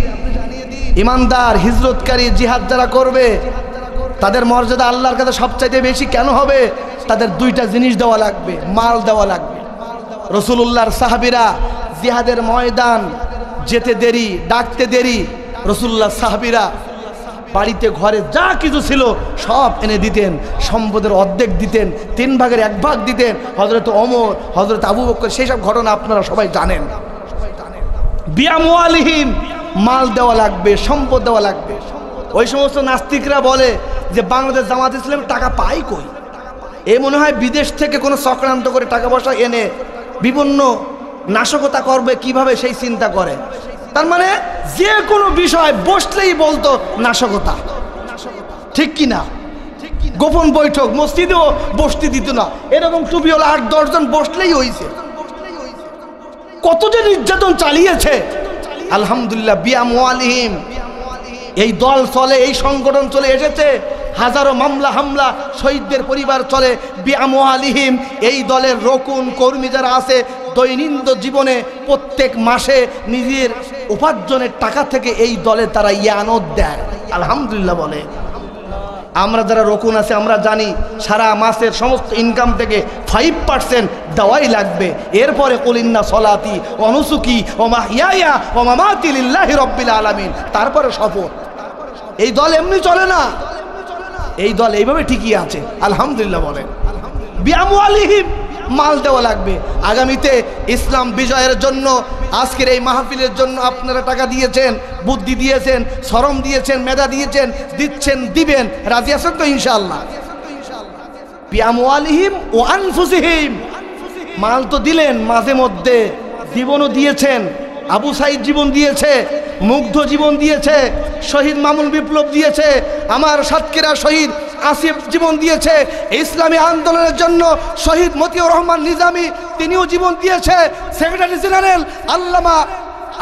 ইমানদার, হিজরতকারী, জিহাদ যারা করবে তাদের মর্যাদা আল্লাহর কাছে সবচাইতে বেশি কেন হবে? তাদের দুইটা জিনিস দেওয়া লাগবে, মাল দেওয়া লাগবে। রাসূলুল্লাহর সাহাবীরা জিহাদের ময়দান যেতে দেরি, ডাকতে দেরি, রাসূলুল্লাহর সাহাবীরা বাড়িতে ঘরে যা কিছু ছিল সব এনে দিতেন, সম্পদের অর্ধেক দিতেন, 3 ভাগের 1 ভাগ দিতেন। হযরত ওমর, হযরত আবু বকর, সেই সব ঘটনা আপনারা সবাই জানেন। বিআমওয়ালিহিম, মাল দেওয়া লাগবে, সম্পদ দেওয়া লাগবে। ওই সমস্ত নাস্তিকরা বলে যে বাংলাদেশ জামাত ইসলাম টাকা পায় কই? এ মনে হয় বিদেশ থেকে কোনো চক্রান্ত করে টাকা পয়সা এনে বিভিন্ন নাশকতা করবে কিভাবে সেই চিন্তা করে। তার মানে যে কোনো বিষয় বসলেই বলতো নাশকতা, ঠিক কি না? গোপন বৈঠক মসজিদেও বসতে দিত না, এরকম টুপিওয়ালা 8-10 জন বসলেই হইছে। কত যে নির্যাতন চালিয়েছে। আলহামদুলিল্লাহ, বিআমওয়ালিহিম, এই দল চলে, এই সংগঠন চলে এসেছে। হাজারো মামলা হামলা, শহীদদের পরিবার চলে বিআমওয়ালিহিম। এই দলের রকুন কর্মী যারা আছে, দৈনন্দিন জীবনে প্রত্যেক মাসে নিজের উপার্জনের টাকা থেকে এই দলে তারা ইয়ানত দেয়। আলহামদুলিল্লাহ বলে। আমরা যারা রকুন আছে আমরা জানি সারা মাসের সমস্ত ইনকাম থেকে 5% দেওয়াই লাগবে। এরপরে কুলিন্না সলাতি ওয়া নুসুকি ওয়া মাহইয়ায়া ওয়া মামাতি লিল্লাহি রাব্বিল আলামিন, তারপরে শপথ। এই দল এমনি চলে না, এই দল এইভাবে ঠিকই আছে। আলহামদুলিল্লাহ বলেন। বিআমওয়ালিহিম, মাল দেওয়া লাগবে। আগামীতে ইসলাম বিজয়ের জন্য, আজকের এই মাহফিলের জন্য আপনারা টাকা দিয়েছেন, বুদ্ধি দিয়েছেন, শ্রম দিয়েছেন, মেধা দিয়েছেন, দিচ্ছেন, দিবেন। রাজি আছেন তো ইনশাআল্লাহ? বিআমওয়ালিহিম ওয়া আনফুসিহিম, মাল তো দিলেন, মাঝে মধ্যে জীবনও দিয়েছেন। আবু সাইদ জীবন দিয়েছে, মুগ্ধ জীবন দিয়েছে, শহীদ মামুন বিপ্লব দিয়েছে, আমার সাতক্ষীরা শহীদ আসিফ জীবন দিয়েছে। ইসলামী আন্দোলনের জন্য শহীদ মতিউর রহমান নিজামী তিনিও জীবন দিয়েছে। সেক্রেটারি জেনারেল আল্লামা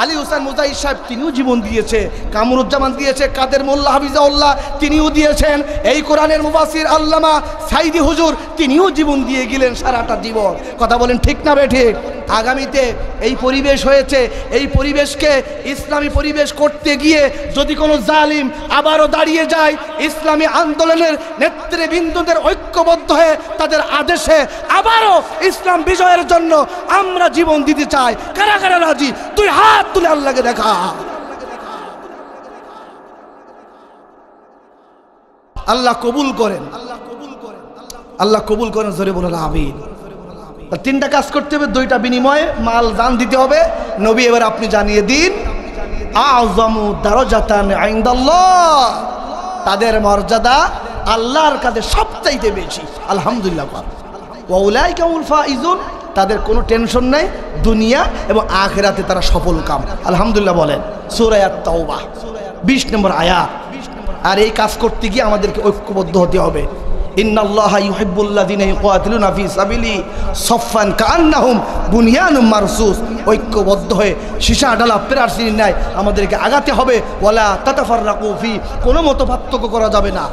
আলী হোসেন মুজাহিদ সাহেব তিনিও জীবন দিয়েছে। কামরুজ্জামান দিয়েছে, কাদের মোল্লা হাফিজাউল্লাহ তিনিও দিয়েছেন। এই কোরআনের মুফাসসির আল্লামা সাইদি হুজুর তিনিও জীবন দিয়ে গেলেন সারাটা জীবন। কথা বলেন ঠিক না বেঠিক? আগামীতে এই পরিবেশ হয়েছে, এই পরিবেশকে ইসলামী পরিবেশ করতে গিয়ে যদি কোনো জালিম আবারও দাঁড়িয়ে যায়, ইসলামী আন্দোলনের নেতৃবৃন্দদের ঐক্যবদ্ধ হয়ে তাদের আদেশে আবারও ইসলাম বিজয়ের জন্য আমরা জীবন দিতে চাই। কারা কারা রাজি? তুই হাত তুলে আল্লাহকে দেখা। আল্লাহ কবুল করেন, আল্লাহ কবুল করেন। জোরে বলেন আমিন। 3টা কাজ করতে হবে, 2টা বিনিময়ে মাল দান দিতে হবে। নবী এবার আপনি জানিয়ে দিন, আযমু দারাজাতান ইনদাল্লাহ, তাদের মর্যাদা আল্লাহর কাছে সবচাইতে বেশি। আলহামদুলিল্লাহ। ওয়া উলাইকা হুমুল ফাইজুন, তাদের কোনো টেনশন নাই, দুনিয়া এবং আখিরাতে তারা সফল কাম। আলহামদুলিল্লাহ বলেন। সূরা আত-তাওবা 20 নম্বর আয়াত। আর এই কাজ করতে গিয়ে আমাদেরকে ঐক্যবদ্ধ হতে হবে। ইন্নাল্লাহা ইউহিব্বুল্লাযিনা ইউকাতিলুনা ফি সাবিলি সাফফান কাআন্নাহুম বুনিয়ানুম মারসুস, ঐক্যবদ্ধ হয়ে সীসা ডালা প্রাচীর ন্যায় আমাদেরকে আগাতে হবে। ওয়ালা তাতাফাররাকু ফি, কোনো মতপার্থক্য করা যাবে না।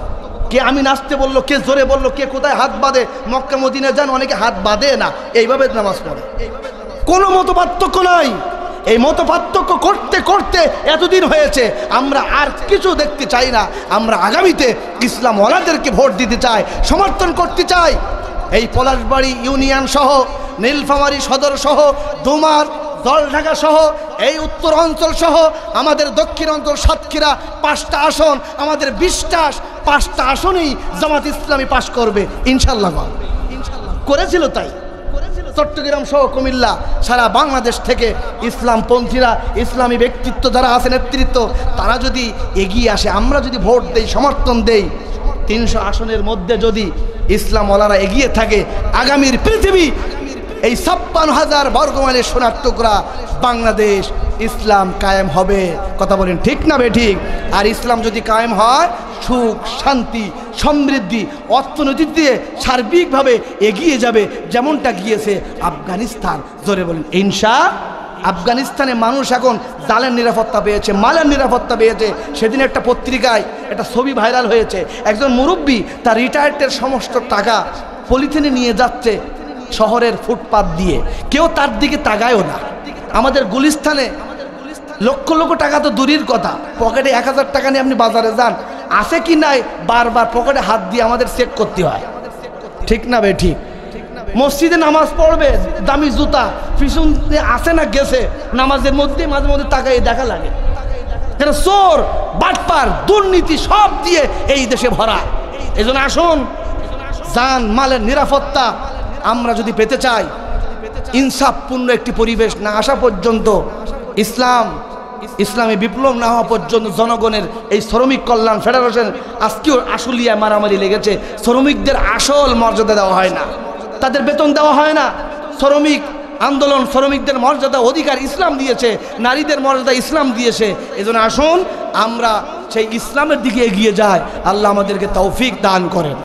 কে আমি নাচতে বললো, কে জোরে বললো, কে কোথায় হাত বাঁধে। মক্কা মদিনা যান, অনেকে হাত বাঁধে না, এইভাবে নামাজ পড়ে। কোনো মতপার্থক্য নাই। এই মতপার্থক্য করতে করতে এতদিন হয়েছে, আমরা আর কিছু দেখতে চাই না। আমরা আগামীতে ইসলাম ওয়ালাদেরকে ভোট দিতে চাই, সমর্থন করতে চাই। এই পলাশবাড়ি ইউনিয়ন সহ, নীলফামারী সদর সহ, দুমার, জলঢাকা সহ, এই উত্তর অঞ্চল সহ, আমাদের দক্ষিণ অঞ্চল সাতক্ষীরা 5টা আসন, আমাদের বিশ্বাস 5টা আসনেই জামাত ইসলামী পাশ করবে ইনশাআল্লাহ। করেছিল তাই। চট্টগ্রাম সহ কুমিল্লা, সারা বাংলাদেশ থেকে ইসলামপন্থীরা, ইসলামী ব্যক্তিত্ব যারা আছে, নেতৃত্ব, তারা যদি এগিয়ে আসে, আমরা যদি ভোট দেই, সমর্থন দেই, 300 আসনের মধ্যে যদি ইসলামওয়ালারা এগিয়ে থাকে, আগামীর পৃথিবী এই 56,000 বর্গমাইলের সোনার টুকরা বাংলাদেশ ইসলাম কায়েম হবে। কথা বলেন ঠিক না বেঠিক? আর ইসলাম যদি কায়েম হয়, সুখ, শান্তি, সমৃদ্ধি, অর্থনীতি দিয়ে সার্বিকভাবে এগিয়ে যাবে, যেমনটা গিয়েছে আফগানিস্তান। জোরে বলেন ইনশাআল্লাহ। আফগানিস্তানে মানুষ এখন জালের নিরাপত্তা পেয়েছে, মালের নিরাপত্তা পেয়েছে। সেদিন একটা পত্রিকায় একটা ছবি ভাইরাল হয়েছে, একজন মুরব্বী তার রিটায়ার্ডের সমস্ত টাকা পলিথিনে নিয়ে যাচ্ছে শহরের ফুটপাত দিয়ে, কেউ তার দিকে তাকায়ও না। আমাদের গুলিস্তানে লক্ষ লক্ষ টাকা তো দূরের কথা, পকেটে 1000 টাকা নিয়ে আপনি বাজারে যান, আছে কি নাই বারবার পকেটে হাত দিয়ে আমাদের চেক করতে হয়, ঠিক না বে ঠিক? মসজিদে নামাজ পড়বে, দামি জুতা পিছন আসে না গেছে, নামাজের মধ্যে মাঝে মধ্যে তাকাই দেখা লাগে। কেন? চোর, বাটপার, দুর্নীতি সব দিয়ে এই দেশে ভরা। এই জন্য আসুন, জান মালের নিরাপত্তা আমরা যদি পেতে চাই, ইনসাফপূর্ণ একটি পরিবেশ না আসা পর্যন্ত, ইসলামী বিপ্লব না হওয়া পর্যন্ত জনগণের এই শ্রমিক কল্যাণ ফেডারেশন আজকেও আশুলিয়ায় মারামারি লেগেছে। শ্রমিকদের আসল মর্যাদা দেওয়া হয় না, তাদের বেতন দেওয়া হয় না। শ্রমিক আন্দোলন, শ্রমিকদের মর্যাদা অধিকার ইসলাম দিয়েছে, নারীদের মর্যাদা ইসলাম দিয়েছে। এজন্য আসুন আমরা সেই ইসলামের দিকে এগিয়ে যাই। আল্লাহ আমাদেরকে তৌফিক দান করেন।